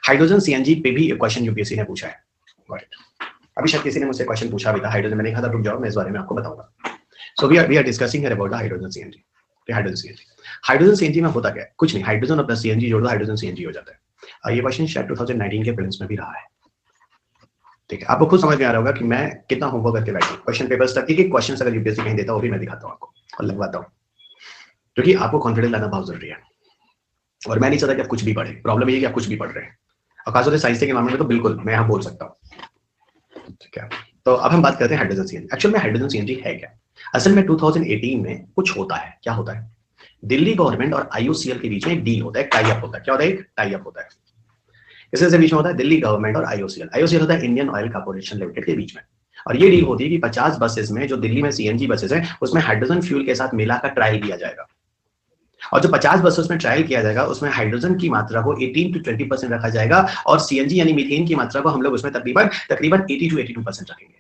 हाइड्रोजन सीएनजी पे भी एक क्वेश्चन यूपीएससी ने पूछा है। अभी शायद किसी ने मुझसे क्वेश्चन पूछा भी था हाइड्रोजन, मैंने कहा था रुक जाओ, मैं इस बारे में आपको बताऊंगा। So we are discussing here about the hydrogen CNG. Hydrogen CNG में होता क्या है? कुछ नहीं, हाइड्रोजन और प्लस सीएनजी जोड़ दो, हाइड्रोजन सीएनजी हो जाता है। ये क्वेश्चन शायद 2019 के प्रीलिम्स में भी रहा है। ठीक है, आपको खुद समझ में आ रहा होगा कि मैं कितना होमवर्क करके बैठा हूं। क्वेश्चन पेपर्स तक एक क्वेश्चन अगर यूपीएससी कहीं देता हो भी मैं दिखाता हूं आपको और लगवाता हूं, क्योंकि आपको कॉन्फिडेंस लाना बहुत जरूरी है। और मैं नहीं चाहता कि आप कुछ भी पढ़े, प्रॉब्लम ये है कि आप कुछ भी पढ़ रहे हैं, और खासतौर से साइंस के मामले में तो बिल्कुल मैं यहाँ बोल सकता हूँ। ठीक है, तो अब हम बात करते हैं हाइड्रोजन सीएनजी। एक्चुअल में हाइड्रोजन सीएनजी है क्या? असल में 2018 में कुछ होता है। क्या होता है? दिल्ली गवर्नमेंट और आईओसीएल के बीच में एक डील होता है, टाई अप होता है। क्या होता है? एक टाई अप होता है। किसके बीच में होता है? दिल्ली गवर्नमेंट और आईओसीएल। आईओसीएल होता है इंडियन ऑयल कॉर्पोरेशन लिमिटेड के बीच में। और ये डील होती है कि 50 बसेस में, जो दिल्ली में सीएनजी बसेस हैं, उसमें हाइड्रोजन फ्यूल के साथ मिलाकर ट्रायल किया जाएगा। और जो 50 बसेस में ट्रायल किया जाएगा उसमें हाइड्रोजन की मात्रा को 18 to 20% रखा जाएगा, और सीएनजी यानी मीथेन की मात्रा को हम लोग उसमें तकरीबन 80 to 82% रखेंगे।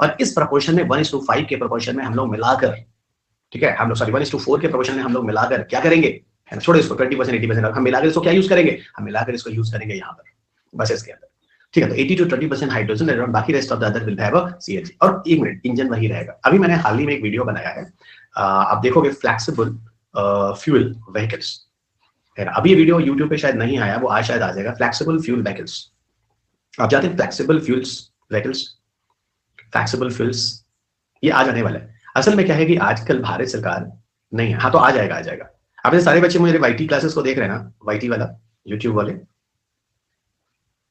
और इस प्रपोर्शन में 1:5 के प्रपोर्शन में हम लोग मिलाकर, ठीक है, हम लोग सॉरी 1:4 के प्रपोर्शन में हम लोग मिलाकर क्या करेंगे, है ना, छोड़ो इसको, 20% 80% हम मिलाकर इसको क्या यूज करेंगे, हम मिलाकर इसको यूज करेंगे यहाँ पर बसेस के अंदर। ठीक है, तो 80 to 20% हाइड्रोजन और बाकी rest of the other will have CNG. और एक मिनट, इंजन वही रहेगा। अभी मैंने हाल ही में एक वीडियो बनाया है, आप देखोगे, फ्लेक्सिबल फ्यूल व्हीकल्स है ना। अभी ये वीडियो यूट्यूब पे शायद नहीं आया, वो आज शायद आ जाएगा। फ्लेक्सिबल फ्यूल व्हीकल्स, आप जानते हैं flexible fuels vehicles, flexible fuels, ये आ जाने वाला है। असल में क्या है कि आजकल भारत सरकार नहीं है, हाँ तो आ जाएगा, आ जाएगा। आपने सारे बच्चे मुझे वाईटी क्लासेस को देख रहे हैं ना, वाईटी वाला यूट्यूब वाले,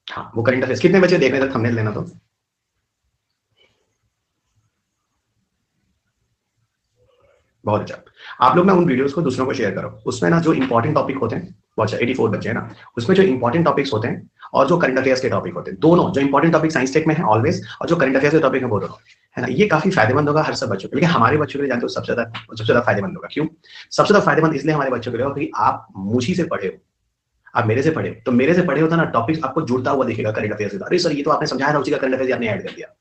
हाँ वो करंट अफेयर्स, कितने बच्चे देख रहे हैं? थंबनेल लेना तो बहुत अच्छा। आप लोग ना उन वीडियोस को दूसरों को शेयर करो, उसमें ना जो इंपॉर्टेंट टॉपिक होते हैं, बहुत अच्छा, 84 बच्चे हैं ना, उसमें जो इंपॉर्टेंट टॉपिक्स होते हैं और जो करंट अफेयर्स के टॉपिक होते हैं, दोनों, जो इंपॉर्टेंट टॉपिक साइंस टेक में है ऑलवेज, और जो करंट अफेयर्स के टॉपिक है वो दोनों, है ना, ये काफी फायदेमंद होगा हर सब बच्चों के लिए। हमारे बच्चों के लिए जानते हो सबसे ज्यादा फायदेमंद होगा। क्यों सबसे ज्यादा फायदेमंद? इसलिए हमारे बच्चों के लिए होगा क्योंकि आप मुझी से पढ़े हो, आप मेरे से पढ़े हो, तो मेरे से पढ़े होता ना, टॉपिक आपको जुड़ता हुआ दिखेगा करंट अफेयर्स से। अरे सर ये तो आपने समझाया था, उसी का करंट अफेयर्स आपने ऐड कर दिया।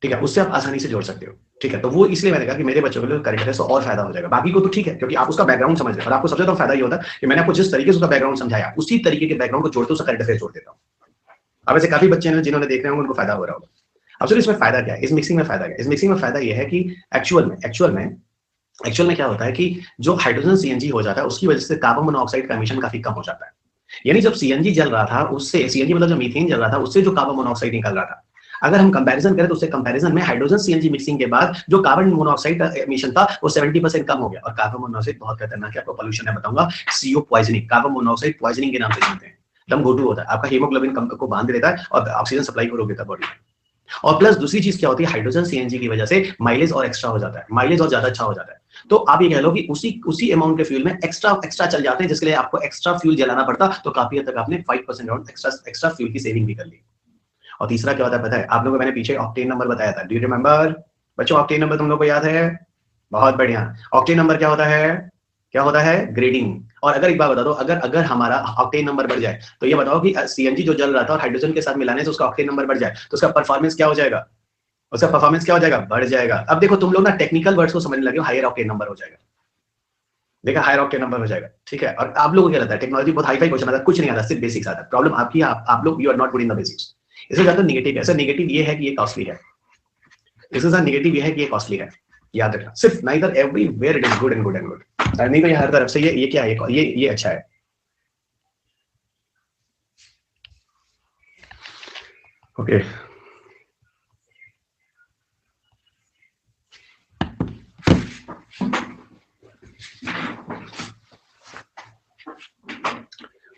ठीक है, उससे आप आसानी से जोड़ सकते हो। ठीक है, तो वो इसलिए मैंने कहा कि मेरे बच्चों के लिए करंट अफेयर्स और फायदा हो जाएगा। बाकी को तो ठीक है, क्योंकि आप उसका बैकग्राउंड समझ रहे हैं, और आपको सबसे ज्यादा फायदा ये होता है कि मैंने आपको जिस तरीके से उसका बैकग्राउंड समझाया, उसी तरीके के बैकग्राउंड को जोड़ते उसका करंट अफेयर जोड़ देता हूँ। अब ऐसे काफी बच्चे हैं जिन्होंने देख रहे होंगे, उनको फायदा हो रहा होगा। अब सर इसमें फायदा क्या है? इस मिक्सिंग में फायदा क्या है? इस मिक्सिंग में फायदा यह है कि एक्चुअल में क्या होता है कि जो हाइड्रोजन सीएनजी हो जाता है, उसकी वजह से कार्बन मोनोऑक्साइड का एमिशन काफी कम हो जाता है। यानी जब सीएनजी जल रहा था, उससे सीएनजी मतलब जो मीथेन जल रहा था, उससे जो कार्बन मोनोऑक्साइड निकल रहा था, अगर हम कंपैरिजन करें तो उससे कंपैरिजन में हाइड्रोजन सीएनजी मिक्सिंग के बाद जो कार्बन मोनोऑक्साइड का एमिशन था वो 70% कम हो गया। और कार्बन मोनोऑक्साइड बहुत खतरनाक है, आपको पॉल्यूशन है बताऊंगा, CO poisoning, carbon monoxide poisoning के नाम से जानते हैं। दम घोटू होता है, आपका हीमोग्लोबिन को बांध देता है और ऑक्सीजन सप्लाई को रोक देता है बॉडी में। और प्लस दूसरी चीज क्या होती है, हाइड्रोजन सीएनजी की वजह से माइलेज और एक्स्ट्रा हो जाता है, माइलेज और ज्यादा अच्छा हो जाता है। तो आप ये कह लो कि उसी उसी अमाउंट के फ्यूल में एक्स्ट्रा एक्स्ट्रा चल जाते हैं, जिसके लिए आपको एक्स्ट्रा फ्यूल जलाना पड़ता, तो काफी हद तक आपने 5% राउंड एक्स्ट्रा एक्स्ट्रा फ्यूल की सेविंग भी कर ली। और तीसरा क्या होता है पता है आप लोगों को? मैंने पीछे ऑक्टेन नंबर बताया था, डू यू रिमेंबर बच्चों? ऑक्टेन नंबर तुम लोग को याद है? बहुत बढ़िया। ऑक्टेन नंबर क्या होता है? क्या होता है? ग्रेडिंग। और अगर एक बात बता दो, अगर अगर हमारा ऑक्टेन नंबर बढ़ जाए, तो ये बताओ कि सीएनजी जो जल रहा था और हाइड्रोजन के साथ मिलाने से उसका ऑक्टेन नंबर बढ़ जाए, तो उसका परफॉर्मेंस क्या हो जाएगा? उसका परफॉर्मेंस क्या हो जाएगा? बढ़ जाएगा। अब देखो तुम लोग ना टेक्निकल वर्ड्स को समझने लगे हो, हायर ऑक्टेन नंबर हो जाएगा। देखा, हायर ऑक्टेन नंबर हो जाएगा। ठीक है, और आप लोगों को क्या लगता है टेक्नोलॉजी बहुत हाई फाई क्वेश्चन आता है? कुछ नहीं आता, सिर्फ बेसिक्स आता है। प्रॉब्लम आपकी, आप लोग you are not good in the basics. इससे ज्यादा नेगेटिव है सर, नेगेटिव ये है कि ये कॉस्टली है। इससे ज्यादा नेगेटिव ये है कि ये कॉस्टली है। याद रखना, सिर्फ neither everywhere it is good and good and good, नहीं तो ये हर तरफ से ये क्या है, ये अच्छा है। ओके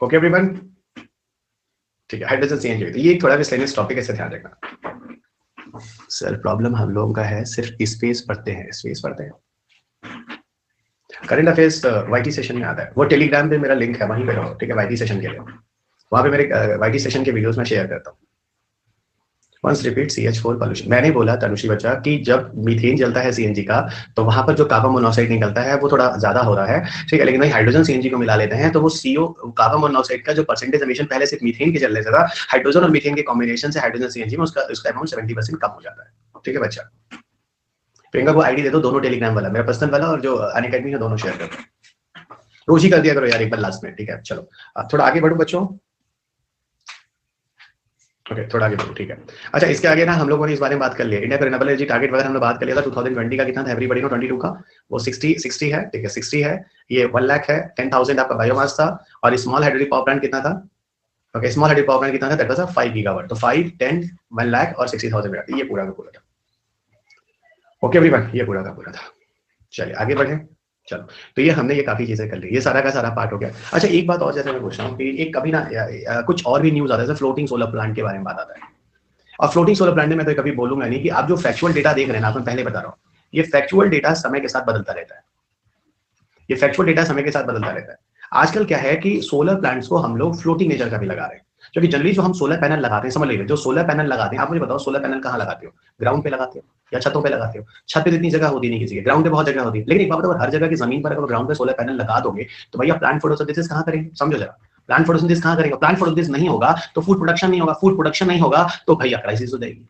ओके एवरीवन, ठीक है। हाइड्रोजन सीएनजी, तो ये थोड़ा मिसलेनियस टॉपिक है, इसे ध्यान रखना। सर प्रॉब्लम हम लोगों का है सिर्फ स्पेस पढ़ते हैं। करंट अफेयर्स वाईटी सेशन में आता है, वो टेलीग्राम पे मेरा लिंक है, वहीं पे रहो, ठीक है, वाईटी सेशन के लिए। वहां पे मेरे वाईटी सेशन के वीडियोस में शेयर करता हूँ। वंस रिपीट CH4 पॉल्यूशन, मैंने बोला तनुश्री बच्चा कि जब मीथेन जलता है सीएनजी का, तो वहां पर जो कार्बन मोनोऑक्साइड निकलता है वो थोड़ा ज्यादा हो रहा है, ठीक है, लेकिन भाई हाइड्रोजन सीएनजी को मिला लेते हैं तो वो CO कार्बन मोनोऑक्साइड का जो परसेंटेज एमिशन पहले सिर्फ मीथेन के जलने से था, हाइड्रोजन और मीथेन के कॉम्बिनेशन से हाइड्रोजन सीएनजी में उसका अमाउंट 70% कम हो जाता है, ठीक है बच्चा। प्रियंका को आईडी दे दो, दोनों टेलीग्राम वाला, मेरा पर्सनल वाला और जो अनअकैडमी है, दोनों शेयर कर दो। रोज ही कर दिया करो यार एक बार लास्ट में, ठीक है। चलो थोड़ा आगे बढ़ो बच्चों, ओके थोड़ा आगे बढ़ो, ठीक है। अच्छा इसके आगे ना हम लोगों ने इस बारे में बात कर लिया, इंडिया का रिन्यूएबल एनर्जी टारगेट वगैरह हमने बात कर लिया था। 2020 का कितना था एवरीबॉडी नो 22 का, वो 60 है, ठीक है 60 है। ये 1 लाख है, 10,000 आपका बायोमास था, और स्मॉल हाइड्रोलिक पावर प्लांट कितना था, okay small hydraulic power plant कितना था, दैट वाज 5 गीगावाट। तो 5, 10, 1 लाख और 60,000 मेगावाट, ये पूरा का पूरा था। ओके एवरीवन, ये पूरा का पूरा था। चलिए आगे बढ़े। चलो तो ये हमने ये काफी चीजें कर ली, ये सारा का सारा पार्ट हो गया। अच्छा एक बात और जैसे मैं पूछ रहा हूँ कि एक कभी ना कुछ और भी न्यूज आता है, फ्लोटिंग सोलर प्लांट के बारे में बात आता है। और फ्लोटिंग सोलर प्लांट में मैं तो कभी बोलूंगा नहीं कि आप जो फैक्चुअल डेटा देख रहे हैं ना, आपको पहले बता रहा हूँ, ये फैक्चुअल डेटा समय के साथ बदलता रहता है। ये फैक्चुअल डेटा समय के साथ बदलता रहता है। आजकल क्या है कि सोलर प्लांट्स को हम लोग फ्लोटिंग नेचर का भी लगा रहे हैं, क्योंकि जनरली जो हम सोलर पैनल लगाते हैं, समझ लीजिए जो सोलर पैनल लगाते हैं, आप मुझे बताओ सोलर पैनल कहाँ लगाते हो, ग्राउंड पे लगाते हो या छतों पे लगाते हो? छत पे इतनी जगह होती नहीं किसी के, ग्राउंड पे बहुत जगह होती है। लेकिन एक बात बताओ, हर जगह की जमीन पर अगर ग्राउंड पे सोलर पैनल लगा दोगे तो भैया प्लांट फोटोसिंथेसिस कहाँ करेंगे? समझो जरा, प्लांट फोटोसिंथेसिस कहाँ करेगा? प्लांट फोटोसिंथेसिस नहीं होगा तो फूड प्रोडक्शन नहीं होगा, फूड प्रोडक्शन नहीं होगा तो भैया क्राइसिस हो जाएगी,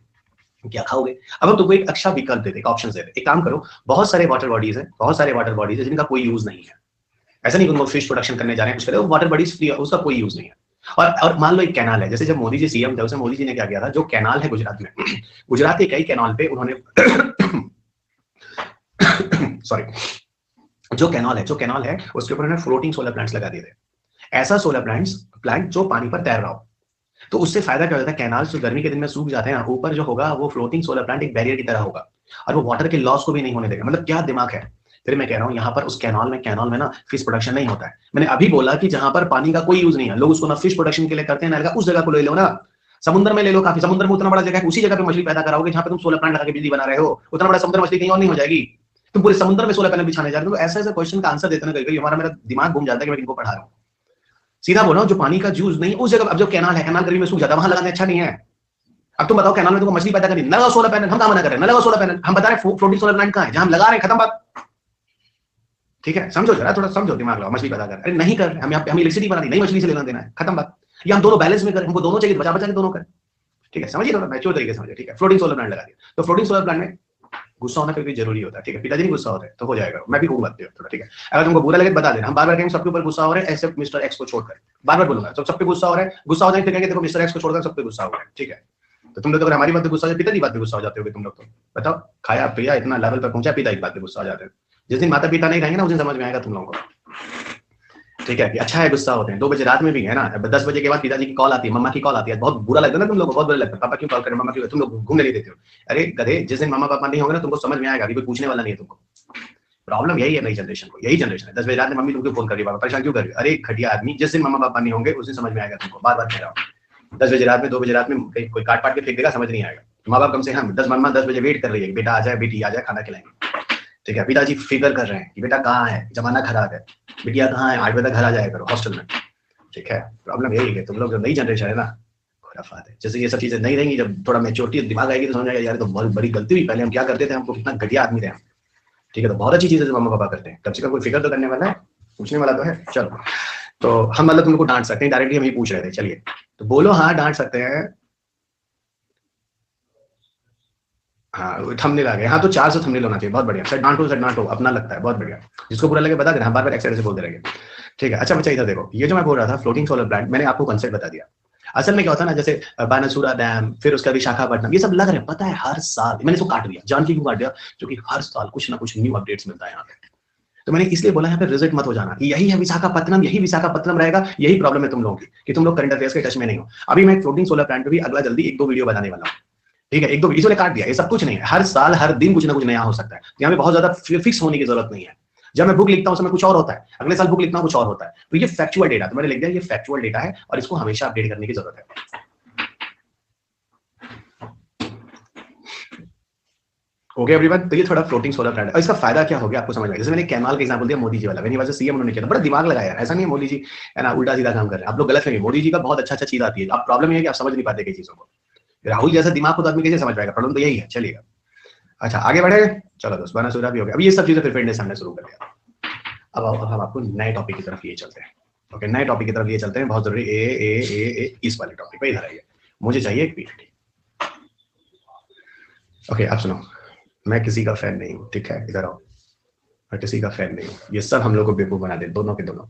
क्या खाओगे? अब हम तुमको एक अच्छा विकल्प देते, ऑप्शन देते, एक काम करो, बहुत सारे वाटर बॉडीज है जिनका कोई यूज नहीं है। ऐसा नहीं तुम फिश प्रोडक्शन करने जा रहे हैं, कुछ करें, वाटर बॉडीज फ्री है, उसका कोई यूज नहीं है। और मान लो एक कैनाल है, जैसे जब मोदी जी सीएम थे, उसे मोदी जी ने क्या किया था, जो कैनाल है गुजरात में, गुजरात के कई कैनाल पे उन्होंने सॉरी, जो कैनाल है उसके ऊपर उन्होंने फ्लोटिंग सोलर प्लांट्स लगा दिए थे। ऐसा सोलर प्लांट जो पानी पर तैर रहा हो, तो उससे फायदा क्या होता है, कैनाल जो गर्मी के दिन में सूख जाते हैं, ऊपर जो होगा वो फ्लोटिंग सोलर प्लांट एक बैरियर की तरह होगा, और वो वाटर के लॉस को भी नहीं होने देगा। मतलब क्या दिमाग है, फिर मैं कह रहा हूँ यहाँ पर उस कैनाल में ना फिश प्रोडक्शन नहीं होता है। मैंने अभी बोला कि जहां पर पानी का कोई यूज नहीं है, लोग उसको ना फिश प्रोडक्शन के लिए करते हैं ना, उस जगह को ले लो ना, समुद्र में ले लो, काफी समुद्र में उतना बड़ा जगह है, उसी जगह पे मछली पैदा कराओगे जहां पे तुम सोलर प्लांट लगा के बिजली बना रहे हो, उतना बड़ा समुद्र मछली कहीं और नहीं हो जाएगी, तुम पूरे समुद्र में सोलर पैनल बिछाने जा रहे हो। तो ऐसा क्वेश्चन का आंसर देते ना कभी हमारा मेरा दिमाग घूम जाता है कि मैं इनको पढ़ा रहा हूँ। सीधा बोला जो पानी का यूज नहीं उस जगह, अब जो कैनाल है, कैनाल गर्मी में सूख जाता है, वहां लगाना अच्छा नहीं है। अब तुम बताओ कैनाल में तुमको मछली पैदा करनी, न लगाओ सोलर पैनल, हम कहां मना कर रहे हैं, न लगाओ सोलर पैनल, हम बता रहे हैं फ्लोटिंग सोलर प्लांट कहां है, जहां हम लगा रहे हैं, खत्म बात, ठीक है? समझो जरा, थोड़ा समझो, दिमाग लगाओ, मछली पैदा कर रहे हैं, अरे नहीं कर रहे, हम इलेक्ट्रिसिटी बनानी, नहीं मछली से लेना देना है, खत्म बात। या हम दोनों बैलेंस में करें, हमको दोनों चाहिए, बचा बचा के दोनों करें, ठीक है? समझिए, मैच्योर तरीके से समझिए, ठीक है? फ्लोटिंग सोलर प्लांट लगा दिया, तो फ्लोटिंग सोलर प्लांट में गुस्सा होना फिर जरूरी होता है, ठीक है? पिताजी नहीं गुस्सा होते तो हो जाएगा, मैं भी कहूंगा थोड़ा, ठीक है? अगर तुमको बुरा लगे बता देना, हम बार-बार कहेंगे सबके ऊपर गुस्सा हो रहा है, ऐसे मिस्टर एक्स को छोड़कर, बार-बार बोलूंगा, तो सब पे गुस्सा हो रहा है, गुस्सा हो जाए फिर कहेंगे देखो मिस्टर एक्स को छोड़कर सब पे गुस्सा हो रहा है, ठीक है? तो तुम लोग अगर हमारी बात पे गुस्सा हो जाए, पिता की बात पे गुस्सा हो जाते हो तुम लोग, तो बताओ, खाया पिया इतना लेवल पर पहुंचा, पिता की बात पे गुस्सा हो जाते हैं। जिस दिन माता पिता नहीं कहेंगे ना, उस दिन समझ में आएगा तुम लोगों को, ठीक है? कि अच्छा है गुस्सा होते हैं, 2 बजे रात में भी है ना, 10 बजे के बाद पिताजी की कॉल आती है, मम्मा की कॉल आती है, बहुत बुरा लगता है ना तुम लोगों को, बहुत बुरा लगता है, पापा क्यों कॉल करे, मम्मा क्यों, तुम लोग घूमने नहीं देते हो। अरे गधे, जिस दिन मम्मा पापा नहीं होंगे ना, तुमको समझ में आएगा, अभी कोई पूछने वाला नहीं है तुमको। प्रॉब्लम यही है नई जनरेशन को, यही जनरेशन है। 10 बजे रात में मम्मी तुमको फोन कर रही है, पापा परेशान क्यों कर रही है? अरे घटिया आदमी, जिस दिन मम्मा पापा नहीं होंगे उस दिन समझ में आएगा तुमको, बार बार कह रहा हूँ। 10 बजे रात में, 2 बजे रात में कोई काट पाट के फेंक देगा, समझ नहीं आएगा। माँ बाप कम से कम 10 बजे वेट कर रही है, बेटा आ जाए, बेटी आ जाए, खाना खिलाएंगे, ठीक है? पिताजी फिक्र कर रहे हैं कि बेटा कहाँ है, जमाना खराब है, बिटिया कहाँ है, 8 बजे तक घर आ जाया करो हॉस्टल में, ठीक है? प्रॉब्लम यही है, तुम लोग जो नई जनरेशन है ना, खुराफात है। जैसे ये सब चीजें नहीं रहेंगी, जब थोड़ा मैच्योरिटी दिमाग आएगी तो समझ आएगा यार तो बहुत बड़ी गलती हुई, पहले हम क्या करते थे, हमको कितना घटिया आदमी थे, ठीक है? तो बहुत अच्छी चीजें जो मम्मा पापा करते हैं, कम से कम कोई फिक्र तो करने वाला है, पूछने वाला तो है। चलो, तो हम मतलब तुमको डांट सकते हैं, डायरेक्टली हम ही पूछ रहे थे, चलिए तो बोलो हाँ, डांट सकते हैं। हाँ थंबनेल आ गए, हाँ तो 400 थंबनेल होना चाहिए, बहुत बढ़िया सर, डांटो अपना लगता है, बहुत बढ़िया। जिसको बुरा लगे बता देना, हम बार-बार एक्साइड से बोलते रहेंगे, ठीक है? अच्छा बच्चा इधर देखो, ये जो मैं बोल रहा था फ्लोटिंग सोलर प्लांट, मैंने आपको कांसेप्ट बता दिया। असल में क्या होता है ना, जैसे बानासुरा डैम, फिर उसका विशाखापट्टनम, ये सब लग रहे हैं, पता है हर साल, मैंने इसको काट दिया, जान के क्यों काट दिया, क्योंकि हर साल कुछ ना कुछ न्यू अपडेट्स मिलता है यहाँ पे। तो मैंने इसलिए बोला यहाँ पे रिजल्ट मत हो जाना कि यही है विशाखापट्टनम, यही विशाखापट्टनम रहेगा, यही प्रॉब्लम है तुम लोगों की कि तुम लोग करंट अफेयर्स के टच में नहीं हो। अभी मैं फ्लोटिंग सोलर प्लांट पे भी अगला जल्दी 1-2 वीडियो बनाने वाला हूँ, ठीक है, एक दो इसलिए काट दिया, ये सब कुछ नहीं है, हर साल हर दिन कुछ ना कुछ नया हो सकता है, यहाँ पे बहुत ज्यादा फिक्स होने की जरूरत नहीं है। जब मैं बुक लिखता हूँ उसमें कुछ और होता है, अगले साल बुक लिखता हूँ कुछ और होता है, तो ये फैक्चुअल डेटा, तो मैंने लिख दिया ये फैक्चुअल डेटा है और इसको हमेशा अपडेट करने की जरूरत है। ओके एवरीवन, तो ये थोड़ा फ्लोटिंग सोलर प्लांट है और इसका फायदा क्या हो गया आपको समझ में आएगा। जैसे मैंने कैनाल का एग्जांपल दिया मोदी जी वाला, मैंने सीएम उन्होंने किया, बड़ा दिमाग लगाया यार, ऐसा नहीं है मोदी जी है ना उल्टा सीधा काम कर रहे हैं, आप लोग गलत फहमी, मोदी जी का बहुत अच्छा चीज आती है, अब प्रॉब्लम ये है कि आप समझ नहीं पाते कई चीजों को, राहुल जैसा दिमाग को तो आदमी कैसे समझ पाएगा, प्रॉब्लम तो यही है। चलिएगा अच्छा आगे बढ़े, चलो दोस्त बना सूरा भी हो गया, अब ये सब चीजें फिटनेस हमने शुरू कर दिया। अब हम आपको नए टॉपिक की तरफ लिए चलते हैं। ओके, नए टॉपिक की तरफ लिए चलते हैं, बहुत जरूरी ए इस वाले टॉपिक पे इधर आइए, मुझे चाहिए एक पीपीटी। ओके आप सुनो, मैं किसी का फैन नहीं हूँ, ठीक है, इधर आओ, मैं किसी का फैन नहीं हूँ, ये सब हम लोग को बेवकूफ बना दे, दोनों के दोनों,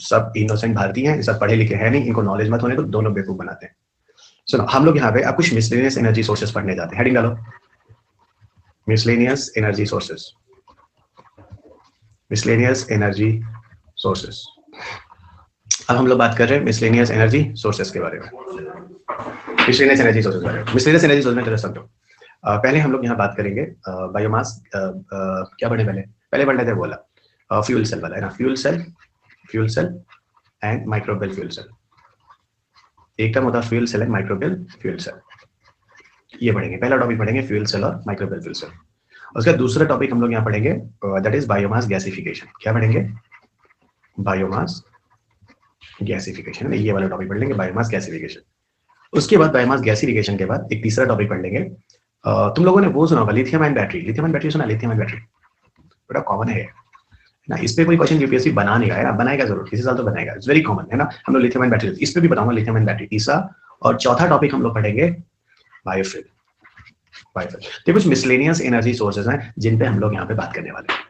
सब इनोसेंट भारतीय हैं, सब पढ़े लिखे हैं नहीं, इनको नॉलेज मत होने को, दोनों बेवकूफ बनाते हैं। सुनो, हम लोग यहाँ पे अब कुछ मिसलेनियस एनर्जी सोर्सेस पढ़ने जाते हैं, हेडिंग डालो, miscellaneous energy sources, miscellaneous energy sources. अब हम लोग बात कर रहे हैं मिसलेनियस एनर्जी सोर्सेस के बारे में, मिसलेनियस एनर्जी सोर्सेस के बारे में। मिसलेनियस एनर्जी सोर्स में तरह समझो, पहले हम लोग यहाँ बात करेंगे बायोमास, क्या पढ़े पहले पढ़ लेते हैं, बोला फ्यूल सेल वाला है ना, fuel cell and microbial fuel cell, एक टर्म होता है fuel cell and microbial fuel cell, ये पढ़ेंगे, पहला टॉपिक पढ़ेंगे फ्यूल सेल और माइक्रोबियल फ्यूल सेल। उसका दूसरा टॉपिक हम लोग यहाँ पढ़ेंगे दैट इज बायोमास गैसिफिकेशन, क्या पढ़ेंगे, बायोमास गैसिफिकेशन, ये वाला टॉपिक पढ़ लेंगे, बायोमास गैसिफिकेशन। उसके बाद बायोमास गैसिफिकेशन के बाद एक तीसरा टॉपिक पढ़ लेंगे, तुम लोगों ने वो सुना होगा lithium ion battery, lithium ion battery सुना, लिथियम आयन बैटरी बड़ा कॉमन है ना, इस पे कोई क्वेश्चन यूपीएससी बना नहीं रहा है ना, बनाएगा जरूर किसी साल तो बनाएगा, इट्स वेरी कॉमन है ना, हम लोग लिथियम आयन बैटरी, इस पे भी बताऊंगा लिथियम आयन बैटरी, तीसरा और चौथा टॉपिक हम लोग पढ़ेंगे बायोफ्यूल। बायोफ्यूल तो कुछ मिसलेनियस एनर्जी सोर्सेज हैं जिन पे हम लोग यहाँ पे बात करने वाले हैं।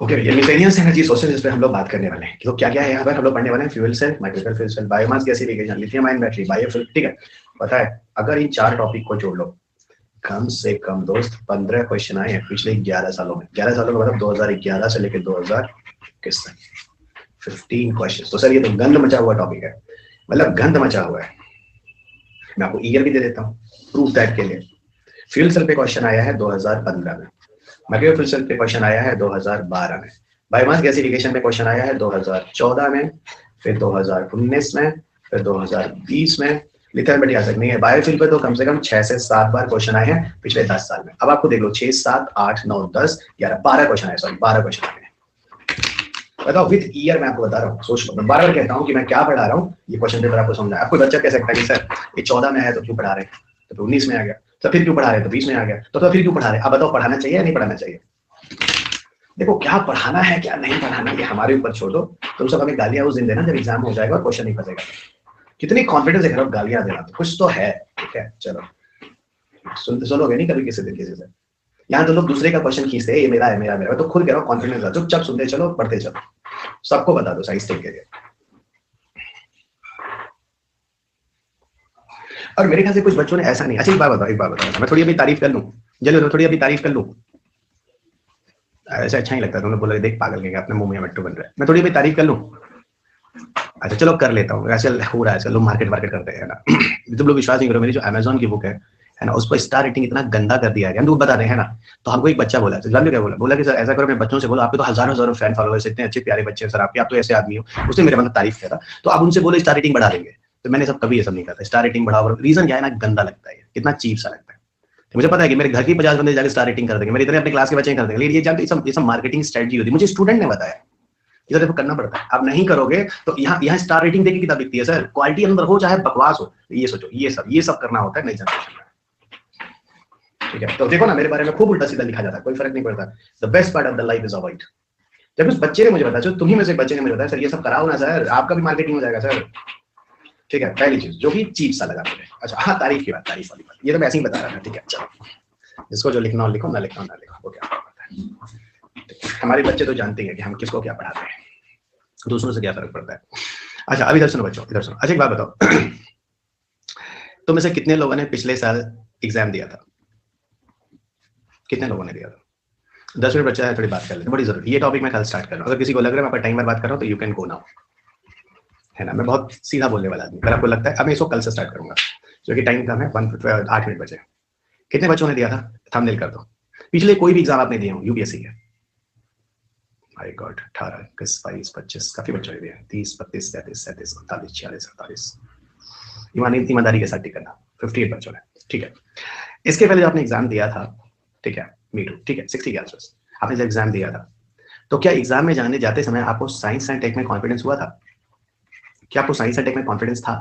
ओके, ये मिसलेनियस एनर्जी सोर्सेज जिस पे हम लोग बात करने वाले हैं, तो क्या क्या है यहाँ पर हम लोग पढ़ने वाले हैं, fuel cell, microbial fuel cell, biomass gasification, lithium ion battery, biofuel, ठीक है। पता है अगर इन चार टॉपिक को जोड़ लो, कम से कम दोस्त 15 क्वेश्चन आए हैं पिछले 11 सालों में, 11 सालों का मतलब 2011 से लेकर 2021 तक 15 क्वेश्चन। तो सर ये तो गंद मचा हुआ टॉपिक है, मतलब गंद मचा हुआ है। मैं आपको ईयर भी दे देता हूँ प्रूफ दैट के लिए। फ्यूल सेल पे क्वेश्चन आया है 2015 में, माइक्रोबियल फ्यूल सेल पे क्वेश्चन आया है 2012 में, बायोमास गैसिफिकेशन पे क्वेश्चन आया है 2014 में, फिर 2019 में, फिर 2020 में, लिथियम बैटरी आ सकती नहीं है। बायोफ्यूल पे तो कम से कम 6 से 7 बार क्वेश्चन आए हैं पिछले 10 साल में। अब आपको देख लो 6, 7, 8, 9, 10, 11, 12 क्वेश्चन आए, सॉरी 12 क्वेश्न आए। बताओ विद ईयर मैं आपको बता रहा हूँ, सोच लो, मैं बार बार कहता हूँ कि मैं क्या पढ़ा रहा हूँ, ये क्वेश्चन पेपर आपको समझ आया। आपको बच्चा कह सकता है कि सर ये 14 में है तो क्यों पढ़ा रहे, तो 19 में आ गया, तो फिर क्यों पढ़ा रहे, तो 20 में आ गया, तो फिर क्यों पढ़ा रहे। अब बताओ पढ़ाना चाहिए या नहीं पढ़ाना चाहिए। देखो क्या पढ़ाना है क्या नहीं पढ़ाना ये हमारे ऊपर छोड़ दो, तुम सब हमें गालियां उस दिन देना जब एग्जाम हो जाएगा और क्वेश्चन नहीं फंसेगा। कितनी कॉन्फिडेंस है गालियां देना, तो कुछ तो है, ठीक है। चलो सुनोगे नहीं कभी किसी दिन किसी से, यहाँ तो लोग दूसरे का क्वेश्चन खींचते हैं, ये मेरा है मेरा मेरा, तो खुद कह रहा हूँ कॉन्फिडेंस है, चुपचाप सुनते चलो पढ़ते चलो, सबको बता दो साइंस टेक के लिए। और मेरे ख्याल से कुछ बच्चों ने ऐसा नहीं, अच्छा एक बात बताओ, मैं थोड़ी अभी तारीफ कर लूँ, जल्दी थोड़ी अभी तारीफ कर लूँ, ऐसा अच्छा नहीं लगता, तुमने बोला देख पागल के अपने मुंह में मट्टू बन रहा है, मैं थोड़ी अभी तारीफ कर लूँ। अच्छा चलो कर लेता हूँ, ऐसे हो रहा है आजकल लोग मार्केट करते हैं ना। तुम लोग विश्वास नहीं करो, मेरी जो अमेजोन की बुक है ना, उसको स्टार रेटिंग इतना गंदा कर दिया है, हम बता रहे हैं ना। तो हमको एक बच्चा बोला, क्या बोला कि सर ऐसा करो, मैं बच्चों से बोलो, आपके तो हजारों फैन फॉलोअर्स, इतने अच्छे प्यारे बच्चे हैं सर आपके, आप तो ऐसे आदमी हो। उसने मेरे मतलब तारीफ किया था, तो आप उनसे बोलो स्टार रेटिंग बढ़ा देंगे, तो मैंने सब कभी ये सब नहीं करता, स्टार रेटिंग बढ़ाओ। रीजन क्या है ना, गंदा लगता है, कितना चीप सा लगता है। तो मुझे पता है कि मेरे घर की 50 बंदे जाकर स्टार रेटिंग कर देंगे, मेरे इतने अपने क्लास के बच्चे कर देंगे, लेकिन ये सब मार्केटिंग स्ट्रेटजी होती है, मुझे स्टूडेंट ने बताया, इधर देखो करना पड़ता है। आप नहीं करोगे तो यहाँ स्टार रेटिंग देके किताब बिकती है सर, क्वालिटी अंदर हो चाहे बकवास हो, ये सोचो ये सब करना होता है नई जनरेशन में, ठीक है। तो देखो ना मेरे बारे में खूब उल्टा सीधा लिखा जाता है, कोई फर्क नहीं पड़ता। The best part of the life is avoid. जब उस बच्चे ने मुझे बताया, तुम ही में से बच्चे ने मुझे बताया सर ये सब कराओ ना सर, आपका भी मार्केटिंग हो जाएगा सर, ठीक है। पहली चीज जो कि चीप सा लगा मुझे। अच्छा हाँ, तारीफ की बात, तारीफ वाली बात, ये तो मैं ऐसे ही बता रहा था, ठीक है। चलो जिसको जो लिखना हो लिखो, ना लिखना हो ना लिखो, वो क्या पता है। हमारे बच्चे तो जानते हैं कि हम किसको क्या पढ़ाते हैं, दूसरों से क्या फर्क पड़ता है। अच्छा अब इधर सुनो बच्चों, इधर सुनो। अच्छा एक बात बताओ, तो में से कितने लोगों ने पिछले साल एग्जाम दिया था, कितने लोगों ने दिया था? 10 मिनट बच्चा है, थोड़ी बात कर लेते, बड़ी जरूरी। ये टॉपिक मैं कल स्टार्ट कर रहा हूँ, अगर किसी को लग रहा है मैं अपना टाइमर बात कर रहा हूँ तो यू कैन गो नाउ, है ना। मैं बहुत सीधा बोलने वाला आदमी, अगर आपको लगता है, अब मैं इसको कल से स्टार्ट करूंगा। जो कि टाइम कम है, 8 मिनट बचे। कितने बच्चों ने दिया था? थंबनेल कर दो। पिछले कोई भी एग्जाम आपने दिए हो यूपीएससी के? माय गॉड, 18, 21, 22, 25, काफी बच्चों ने दिया। 30, 32, 33, 37, 39, 46, 48। ईमानदारी के साथ टिक करना। 58 बच्चों ने, ठीक है। इसके पहले जो आपने एग्जाम दिया था, ठीक है, मीटू, ठीक है, 60 के आसपास आपने जब एग्जाम दिया था, तो क्या एग्जाम में जाने जाते समय आपको साइंस एंड टेक में कॉन्फिडेंस हुआ था? क्या आपको साइंस एंड टेक में कॉन्फिडेंस था?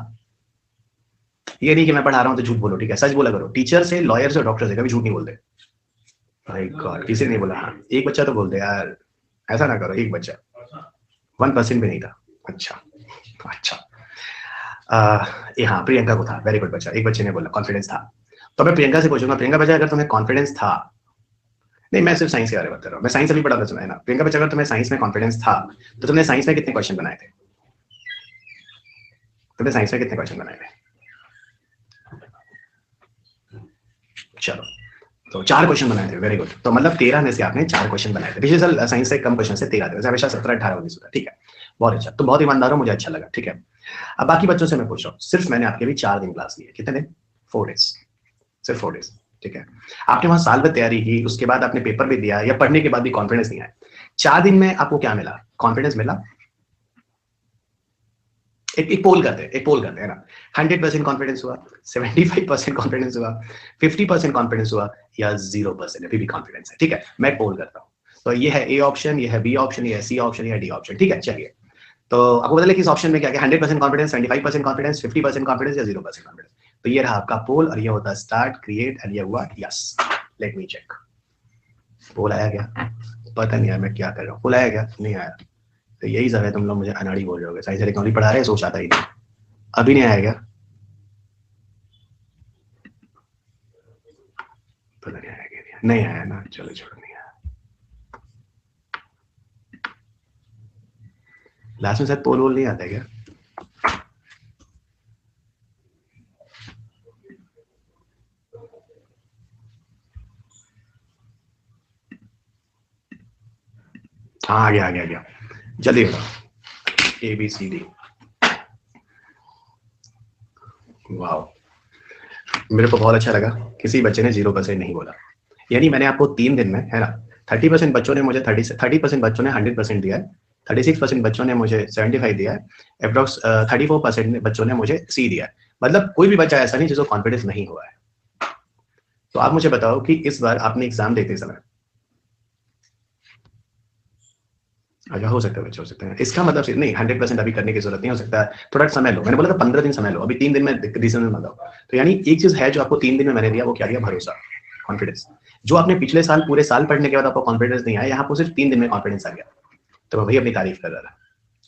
ये नहीं कि मैं पढ़ा रहा हूं तो झूठ बोलो, ठीक है, सच बोला करो। टीचर से, लॉयर से, डॉक्टर से कभी झूठ नहीं बोलते। भाई गॉड, किसी ने नहीं बोला। हाँ, एक बच्चा तो बोल दे यार, ऐसा ना करो। एक बच्चा, 1% भी नहीं था। अच्छा अच्छा। हाँ, प्रियंका को था। वेरी गुड बच्चा, एक बच्चे ने बोला कॉन्फिडेंस था। तो मैं प्रियंका से पूछूंगा, प्रियंका बच्चा अगर तुम्हें कॉन्फिडेंस था, नहीं मैं सिर्फ साइंस के बारे में बात कर रहा हूँ, मैं साइंस अभी पढ़ा था सुना है ना। प्रियंका बच्चा अगर तुम्हें साइंस में कॉन्फिडेंस था तो तुमने साइंस में कितने क्वेश्चन बनाए थे? तुमने साइंस में कितने क्वेश्चन बनाए थे? चलो, तो 4 क्वेश्चन बनाए थे। Very good. तो मतलब 13 में से आपने 4 क्वेश्चन बनाए थे। पिछले साल साइंस से कम क्वेश्चन से 13 थे, हमेशा 17, 18, 19 होता है, ठीक है। बहुत अच्छा, तो बहुत ईमानदार हो, मुझे अच्छा लगा, ठीक है। अब बाकी बच्चों से मैं पूछ रहा हूँ, सिर्फ मैंने आपके भी 4 दिन क्लास ली है। कितने दिन? 4 डेज, सिर्फ 4 डेज, ठीक है। आपने वहां साल भर तैयारी की, उसके बाद आपने पेपर भी दिया, या पढ़ने के बाद भी कॉन्फिडेंस नहीं आया। 4 दिन में आपको क्या मिला? कॉन्फिडेंस मिला? एक पोल करते हैं, एक पोल करते हैं ना। 100% कॉन्फिडेंस हुआ, 75% कॉन्फिडेंस हुआ, 50% कॉन्फिडेंस हुआ, या 0% अभी भी कॉन्फिडेंस है, ठीक है। मैं पोल करता हूँ। तो ये है ए ऑप्शन, ये है बी ऑप्शन, ये है सी ऑप्शन, ये है डी ऑप्शन, ठीक है। चलिए, तो आपको बता दें कि इस ऑप्शन में क्या क्या, 100% कॉन्फिडेंस, 75% कॉन्फिडेंस, 50% कॉन्फिडेंस, या 0% कॉन्फिडेंस। तो ये रहा आपका पोल, और ये होता है स्टार्ट, क्रिएट, एंड ये हुआ yes. Let me check. Poll आया क्या? पता नहीं यार मैं क्या कर रहा हूँ। पोल आया क्या? नहीं आया। तो यही सब है, तुम लोग मुझे अनाड़ी बोल रहे हो। साइंस इकोनॉमिक पढ़ा रहे हैं, सोच आता ही नहीं। अभी नहीं आया क्या? पता नहीं आया क्या? नहीं आया ना, चलो छोड़ो, नहीं आया। लास्ट में शायद पोल वोल नहीं आता क्या? हाँ, आ गया आ गया आ गया। जल्दी बताओ, ए बी सी डी। वाह, मेरे को बहुत अच्छा लगा, किसी बच्चे ने 0% नहीं बोला। यानी मैंने आपको 3 दिन में, है ना, 30% बच्चों ने मुझे 30% बच्चों ने 100% दिया है, 36% बच्चों ने मुझे 75 दिया है, अप्रोक्स 34% बच्चों ने मुझे सी दिया है। मतलब कोई भी बच्चा ऐसा नहीं जिसको कॉन्फिडेंस नहीं हुआ है। तो आप मुझे बताओ कि इस बार आपने एग्जाम देते समय, अच्छा हो सकता है बच्चे, हो सकते हैं, इसका मतलब नहीं 100% अभी करने की जरूरत नहीं, हो सकता है थोड़ा समय लो। मैंने बोला था 15 दिन समय लो, अभी 3 दिन में डिसीजन मत लो। तो यानी एक चीज है जो आपको 3 दिन में मैंने दिया, वो क्या दिया? भरोसा, कॉन्फिडेंस। जो आपने पिछले साल पूरे साल पढ़ने के बाद आपको कॉन्फिडेंस नहीं आया, यहाँ पर सिर्फ 3 दिन में कॉन्फिडेंस आ गया। तो मैं वही अपनी तारीफ कर रहा था।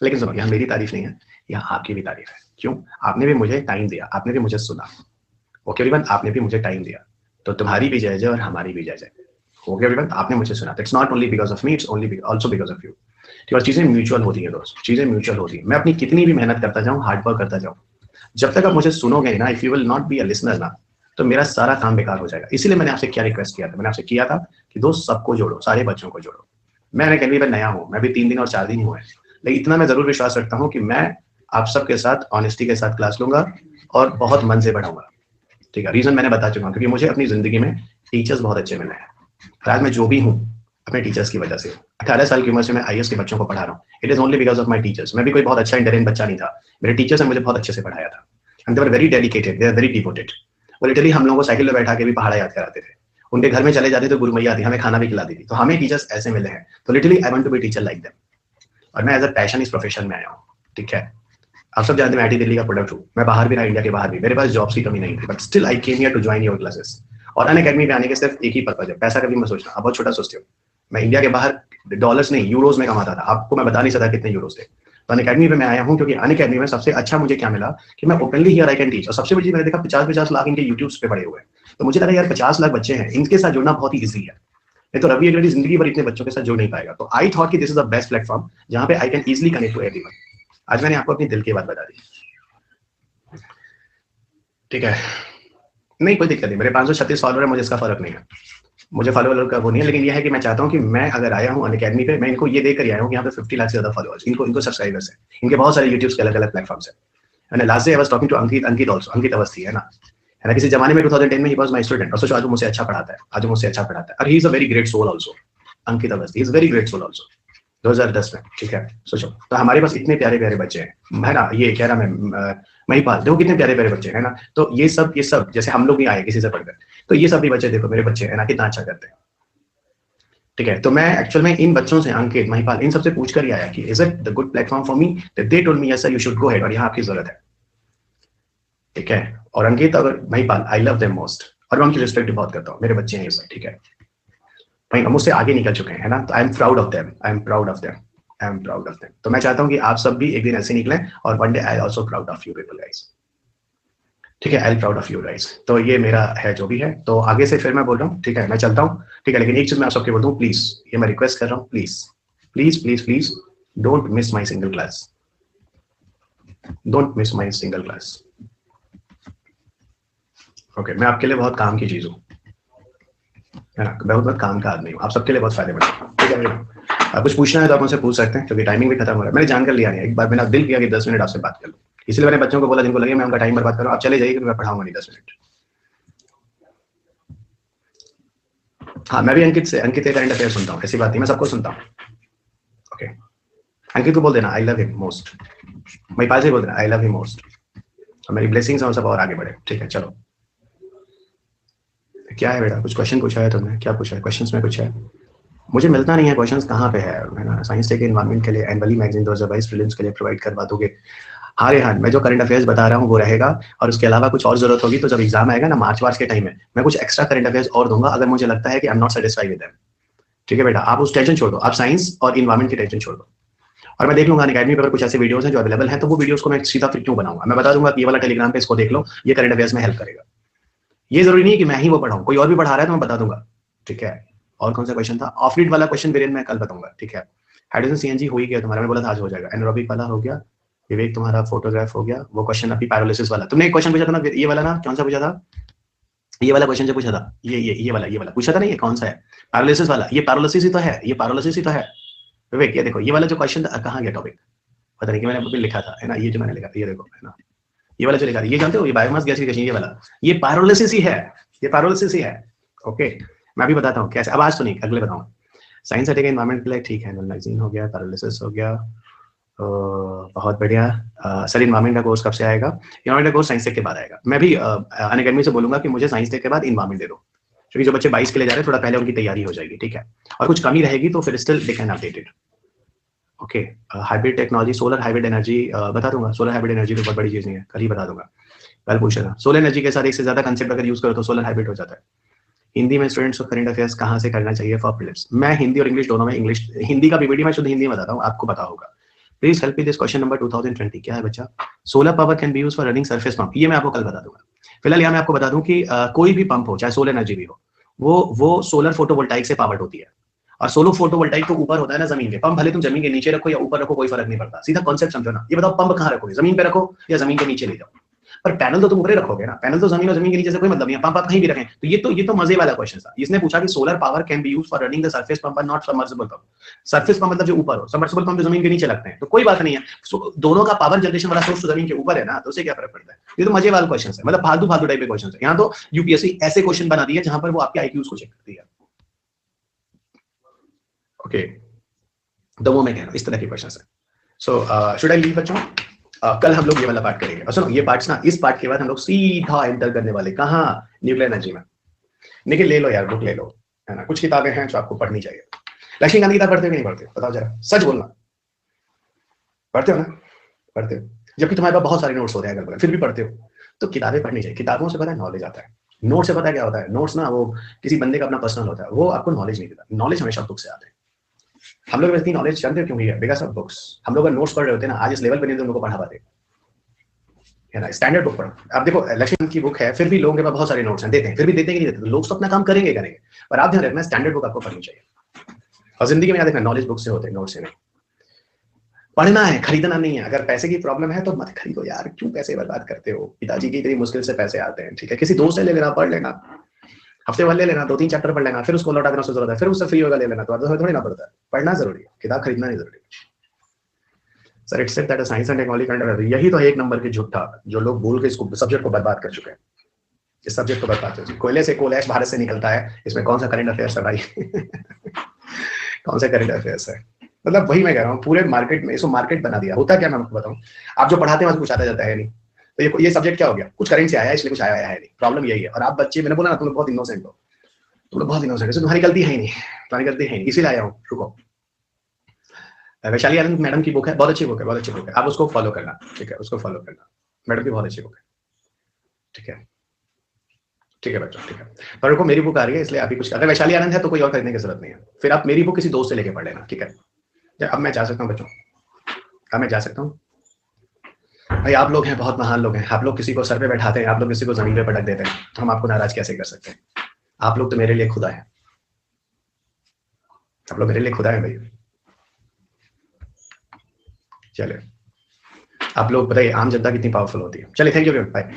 लेकिन सुनो, यहाँ मेरी तारीफ नहीं है, यहाँ आपकी भी तारीफ है। क्यों? आपने भी मुझे टाइम दिया, आपने भी मुझे सुना। ओके एवरीवन, आपने भी मुझे टाइम दिया। तो तुम्हारी भी जय जय और हमारी भी जय जय। ओके एवरीवन, आपने मुझे सुना। It's not only because of me, it's only also because of you. और चीजें म्यूचुअल होती है दोस्त, चीजें म्यूचुअल होती है। मैं अपनी कितनी भी मेहनत करता जाऊँ, हार्ड वर्क करता जाऊँ, जब तक आप मुझे सुनोगे ना, if you will not be a listener ना, तो मेरा सारा काम बेकार हो जाएगा। इसीलिए मैंने आपसे क्या रिक्वेस्ट किया था, मैंने आपसे किया था कि दोस्त सबको जोड़ो, सारे बच्चों को जोड़ो। मैं अकेडमी में नया हूँ, मैं भी 3 दिन और 4 दिन ही हुए, लेकिन इतना मैं जरूर विश्वास रखता हूँ कि मैं आप सबके साथ ऑनेस्टी के साथ क्लास लूंगा और बहुत मन से पढ़ाऊंगा, ठीक है। रीजन मैंने बता चुका हूँ, क्योंकि मुझे अपनी जिंदगी में टीचर्स बहुत अच्छे मिले हैं। आज मैं जो भी हूँ अपने टीचर्स की वजह से। 18 साल की उम्र से मैं आईएएस के बच्चों को पढ़ा रहा हूँ। It is only because of my teachers. मैं भी कोई बहुत अच्छा इंटेलिजेंट बच्चा नहीं था, मेरे टीचर्स ने मुझे बहुत अच्छे से पढ़ाया था। And they were very dedicated, they are very devoted. वो लिटरली हम लोगों को साइकिल में बैठा के भी पहाड़ा याद कराते थे। उनके घर में चले जाते तो गुरु मैया आती, हमें खाना भी खिलाती थी। तो हमें टीचर्स ऐसे मिले हैं। तो literally I want to be teacher like them. और मैं एज अ पैशन इस प्रोफेशन में आया हूँ, ठीक है। आप सब जानते हैं आईटी दिल्ली का प्रोडक्ट हूँ, मैं बाहर भी रहा, इंडिया के बाहर भी। मेरे पास जॉब्स की कमी नहीं थी, but still I came here to join your classes. और अनअकैडमी में आने के सिर्फ एक ही पर्पज है, पैसा कभी मत सोचना, आप बहुत छोटा सोचते हो। मैं इंडिया के बाहर डॉलर्स नहीं, यूरोज में कमाता था। आपको मैं बता नहीं सकता कितने यूरोज थे। तो अनअकैडमी में मैं आया हूँ, क्योंकि अनअकैडमी में सबसे अच्छा मुझे क्या मिला कि मैं openly here I can teach. और सबसे बड़ी चीज मैंने देखा, 50-50 लाख इनके यूट्यूब पे पड़े हुए हैं। तो मुझे लगा यार 50 लाख बच्चे हैं, इनके साथ जुड़ना बहुत ही ईजी है। नहीं तो रवि अग्रवाल जिंदगी भर इतने बच्चों के साथ जुड़ नहीं पाएगा। तो आई थॉट कि this is the best platform जहां पे I can easily connect to everyone. आज मैंने आपको अपनी दिल की बात बता दी, ठीक है। नहीं कोई दिक्कत नहीं, मेरे 536 फॉलोअर है, मुझे इसका फर्क नहीं है। मुझे फॉलोअर का वो नहीं है, लेकिन यह है कि मैं चाहता हूं कि मैं अगर आया हूं अनअकैडमी पे, मैं इनको ये देकर आया हूं कि यहाँ पे 50 लाख से ज्यादा फॉलोअर्स, इनको सब्सक्राइबर्स हैं, इनके बहुत सारे यूट्यूब के अलग अलग प्लेटफॉर्म्स हैं। Last day I was talking to Ankit also, Ankit Awasthi, है ना। है ना। किसी जमाने में 2010 में ही वाज माय स्टूडेंट, और सोचो आज वो मुझसे अच्छा पढ़ाता है, आज वो मुझसे अच्छा पढ़ाता है, और he is a very great soul also. Ankit Awasthi is very great soul also 2010 में, ठीक है। सोचो, तो हमारे पास इतने प्यारे प्यारे बच्चे हैं, है ना। ये कह रहा मैं महिपाल, देखो कितने प्यारे प्यारे बच्चे हैं ना। तो ये सब जैसे हम लोग नहीं आए किसी से पढ़कर, तो ये सब भी बच्चे देखो मेरे बच्चे है ना, कितना अच्छा करते हैं, ठीक है। तो मैं एक्चुअल में इन बच्चों से, अंकित, महिपाल, इन सबसे पूछ कर ही आया कि is it the good platform for me, they told me yes sir you should go head, और यहाँ आपकी जरूरत है, ठीक है। और अंकित और Mahipal, I love them most, और मैं उनकी रिस्पेक्ट बहुत करता हूँ, मेरे बच्चे हैं ये सब, ठीक है। भाई मुझसे आगे निकल चुके हैं, है ना। तो I am proud of them, I am proud of them, I am proud of them. तो मैं चाहता हूँ कि आप सब भी एक दिन ऐसे निकलें, और one day I also proud of you people guys, ठीक है। I am proud of you guys. तो ये मेरा है जो भी है, तो आगे से फिर मैं बोल रहा हूँ, ठीक है, मैं चलता हूँ, ठीक है। लेकिन एक चीज मैं आप सबके बोल दूँ, प्लीज, ये मैं रिक्वेस्ट कर रहा हूँ, please please please please don't miss my single class, don't miss my single class, okay. मैं आपके लिए बहुत काम की चीज हूँ, है ना, मैं बहुत काम का आदमी हूँ, आप सबके लिए बहुत फायदेमंद है, ठीक है। आप कुछ पूछना है तो आप मुझसे पूछ सकते हैं, क्योंकि टाइमिंग भी खत्म हो रहा है। मैंने जानकर लिया नहीं, एक बार मैंने दिल किया कि 10 मिनट आपसे बात कर लूँ, इसलिए मैंने बच्चों को बोला, जिनको लगे मैं उनका टाइम बर्बाद कर रहा हूँ, आप चले जाइए क्योंकि मैं पढ़ाऊंगा नहीं 10 मिनट। हाँ, मैं भी अंकित के करंट अफेयर सुनता हूँ, ऐसी बात नहीं, मैं सबको सुनता हूँ, ओके। अंकित को बोल देना I love him most, Mahipal से बोल देना आई लव हिम मोस्ट, और मेरी ब्लेसिंग्स हैं सब और आगे बढ़े, ठीक है। चलो, क्या है बेटा, कुछ क्वेश्चन पूछा है तुमने, क्या पूछा है, क्वेश्चंस में कुछ है? मुझे मिलता नहीं है क्वेश्चंस, कहाँ पे है ना। साइंस टेक एनवायरमेंट के लिए एनुअली मैगजीन 2022 प्रीलिम्स के लिए प्रोवाइड करवा दोगे? हाँ रेहान, मैं जो करंट अफेयर्स बता रहा हूँ वो रहेगा, और उसके अलावा कुछ और जरूरत होगी तो जब एग्जाम आएगा ना मार्च के टाइम में, मैं कुछ एक्स्ट्रा करंट अफेयर्स और दूंगा, अगर मुझे लगता है कि I am not satisfied with them, ठीक है बेटा। आप उस टेंशन छोड़ दो, आप साइंस और इन्वायरमेंट की टेंशन छोड़ दो, और मैं देख लूंगा अकेडमी पर कुछ ऐसे वीडियोस हैं जो अवेलेबल हैं, तो वो वीडियोस को मैं सीधा फिर क्यों बनाऊंगा, मैं बता दूंगा कि ये वाला टेलीग्राम पे इसको देख लो, ये करंट अफेयर्स में हेल्प करेगा। ये जरूरी नहीं है कि मैं ही वो पढ़ाऊं, कोई और भी पढ़ा रहा है तो मैं बता दूंगा, ठीक है। और कौन सा क्वेश्चन था? ऑफ ग्रिड वाला क्वेश्चन वीरेन मैं कल बताऊंगा, ठीक है। हाइड्रोजन सीएनजी हो ही गया तुम्हारा, मैं बोला था आज हो जाएगा। एनारोबिक वाला हो गया, विवेक तुम्हारा फोटोग्राफ हो गया, वो क्वेश्चन अभी पैरालिसिस वाला, तुमने एक क्वेश्चन पूछा था ना, ये वाला ना, कौन सा पूछा था? ये वाला क्वेश्चन जो पूछा था, ये वाला पूछा था ना, ये कौन सा है? पैरालिसिस वाला, ये पैरालिसिस ही तो है, ये पैरालिसिस ही तो है विवेक। ये देखो, ये वाला जो क्वेश्चन था, कहाँ गया टॉपिक, पता नहीं कि मैंने अभी लिखा था, है ना, ये जो मैंने लिखा था, ये देखो, है ना, ये वाला जो लिखा था, ये जानते हो, ये बायोमास गैसिफिकेशन, ये वाला, ये पैरालिसिस ही है, ये पैरालिसिस ही है, ओके। मैं भी बताता हूँ कैसे, अब आज तो नहीं, अगले बताऊंगा। साइंस टेक एनवायरमेंट के लिए ठीक है, मैगजीन हो गया, पैरालिसिस हो गया, बहुत बढ़िया। सर इन्वायरमेंट का कोर्स कब से आएगा? इन्वायरमेंट का कोर्स साइंस टेक के बाद आएगा। मैं भी अनअकैडमी से बोलूंगा कि मुझे साइंस टेक के बाद इन्वायरमेंट दे दो, क्योंकि जो बच्चे 22 के लिए जा रहे हैं थोड़ा पहले उनकी तैयारी हो जाएगी, ठीक है। और कुछ कमी रहेगी तो फिर still they can updated, okay. Hybrid technology, solar hybrid energy बता दूंगा। सोलर हाइब्रिड एनर्जी तो बहुत बड़ी चीज नहीं है, कल ही बता दूंगा, कल पूछा था। सोलर एनर्जी के साथ एक से ज्यादा कंसेप्ट अगर यूज करो तो सोलर हाइब्रिड हो जाता है। हिंदी में स्टूडेंट्स को करंट अफेयर्स कहाँ से करना चाहिए फॉर प्रीलिम्स? मैं हिंदी और इंग्लिश दोनों में, इंग्लिश हिंदी का पीपीटी मैं शुद्ध हिंदी में बताता हूँ, आपको पता होगा। Please help me this question number 2020, क्या है बच्चा? Solar power can be use for running surface pump, ये मैं आपको कल बता दूंगा। फिलहाल यहाँ मैं आपको बता दूं कि कोई भी पंप हो, चाहे सोलर एनर्जी भी हो, वो सोलर फोटोवोल्टाइक से पावर्ड होती है, और सोलर फोटोवोल्टाइक तो ऊपर होता है ना जमीन के। पंप भले तुम जमीन के नीचे रखो या ऊपर रखो, कोई फर्क नहीं पड़ता, सीधा कॉन्सेप्ट समझो ना। ये बताओ पंप कहाँ रखोगे, जमीन पे रखो या जमीन के नीचे ले जाओ? पर पैनल तो तुम ऊपर रखोगे ना, पैनल तो जमीन और जमीन के नीचे से कोई मतलब नहीं है, पंप आप कहीं भी रखें। तो ये तो मजे वाला क्वेश्चन था। इसने पूछा कि solar power can be used for running the surface pump not submersible pump. Surface pump मतलब जो ऊपर हो, सबमर्सिबल पंप जो जमीन के नीचे लगते हैं, तो कोई बात नहीं है। दोनों का पावर जनरेशन वाला सोर्स तो जमीन के ऊपर है ना, तो उससे क्या फर्क पड़ता है? ये तो मजे वाला क्वेश्चन है, मतलब फालतू फालतू टाइप के क्वेश्चन है। यहाँ तो यूपीएससी ऐसे क्वेश्चन बना दिए जहां पर वो आपके आईक्यूज को चेक करती है, ओके। तो वो मैं कह रहा हूँ इस तरह के क्वेश्चन है। सो शुड आई लीव बच्चों? कल हम लोग ये वाला पार्ट करेंगे, और सुनो ये पार्ट्स ना, इस पार्ट के बाद हम लोग सीधा एंटर करने वाले कहाँ? न्यूक्लियर एनर्जी में। निखिल ले लो यार, बुक ले लो, है ना। कुछ किताबें हैं जो आपको पढ़नी चाहिए। लक्ष्मीकांत की किताब पढ़ते हो कि नहीं पढ़ते हो, बताओ जरा, सच बोलना। पढ़ते हो ना? पढ़ते हो, जबकि तुम्हारे पास बहुत सारे नोट्स होते हैं अगल बगल, फिर भी पढ़ते हो। तो किताबें पढ़नी चाहिए, किताबों से पता है नॉलेज आता है। नोट से पता है क्या होता है? नोट्स ना वो किसी बंदे का अपना पर्सनल होता है, वो आपको नॉलेज नहीं देता। नॉलेज हमेशा बुक से आता है। हम लोग इतनी नॉलेज जानते हो क्यों है? Because of books. हम लोग नोट्स पढ़ रहे होते हैं ना, आज इस लेवल पे नहीं तो उनको पढ़ा पाते, है ना। स्टैंडर्ड बुक पढ़ो। अब देखो लक्ष्मण की बुक है, फिर भी लोगों के पास बहुत सारे नोट्स हैं, देते हैं, फिर भी देते हैं कि नहीं देते, लोग तो अपना काम करेंगे, पर आप ध्यान रखना स्टैंडर्ड बुक आपको पढ़नी चाहिए। और जिंदगी में याद रखना, नॉलेज बुक से होते हैं, नोट से नहीं। पढ़ना है, खरीदना नहीं है। अगर पैसे की प्रॉब्लम है तो मत खरीदो यार, क्यों पैसे बर्बाद करते हो? पिताजी की इतनी मुश्किल से पैसे आते हैं, ठीक है, किसी दोस्त से ले लेना, पढ़ लेना, हफ्ते भर ले लेना, 2-3 चैप्टर पढ़ लेना, फिर उसको लौटा देना, उससे जरूरत है, फिर उससे फ्री होगा ले लेना, तो थोड़ी ना पड़ता है। पढ़ना जरूरी है, किताब खरीदना नहीं जरूरी। Sir it's said that science and technology, यही तो एक नंबर की झूठा जो लोग बोल के इसको सब्जेक्ट को बर्बाद कर चुके हैं। इस सब्जेक्ट को बताते हैं। कोयले से कोल ऐश भारत से निकलता है, इसमें कौन सा करंट अफेयर्स है भाई? कौन सा करंट अफेयर्स है? मतलब वही मैं कह रहा हूँ, पूरे मार्केट में इसको मार्केट बना दिया। होता क्या, मैं आपको बताऊँ, आप जो पढ़ाते हैं कुछ आता जाता है नहीं, तो ये सब्जेक्ट क्या हो गया, कुछ करेंट से आया है इसलिए कुछ आया है नहीं, प्रॉब्लम यही है। और आप बच्चे, मैंने बोला ना तुम लोग बहुत इनोसेंट हो, तुम लोग बहुत इनोसेंट हो, तुम्हारी गलती है ही नहीं, तुम्हारी गलती है ही नहीं, इसीलिए आया हूँ। रुको, वैशाली आनंद मैडम की बुक है, बहुत अच्छी बुक है, बहुत अच्छी बुक है, आप उसको फॉलो करना, ठीक है, उसको फॉलो करना, मैडम की बहुत अच्छी बुक है, ठीक है, ठीक है बच्चों, ठीक है। पर रुको, मेरी बुक आ रही है इसलिए आप ही कुछ, अगर वैशाली आनंद है तो कोई और खरीदने की जरूरत नहीं है, फिर आप मेरी बुक किसी दोस्त से लेके पढ़ लेना, ठीक है। अब मैं जा सकता हूँ बच्चों, अब मैं जा सकता हूँ भाई। आप लोग हैं बहुत महान लोग हैं, आप लोग किसी को सर पे बैठाते हैं, आप लोग किसी को जमीन पे पटक देते हैं, तो हम आपको नाराज कैसे कर सकते हैं? आप लोग तो मेरे लिए खुदा है, आप लोग मेरे लिए खुदा है भाई। चलिए, आप लोग बताइए आम जनता कितनी पावरफुल होती है। चलिए, थैंक यू, बाय।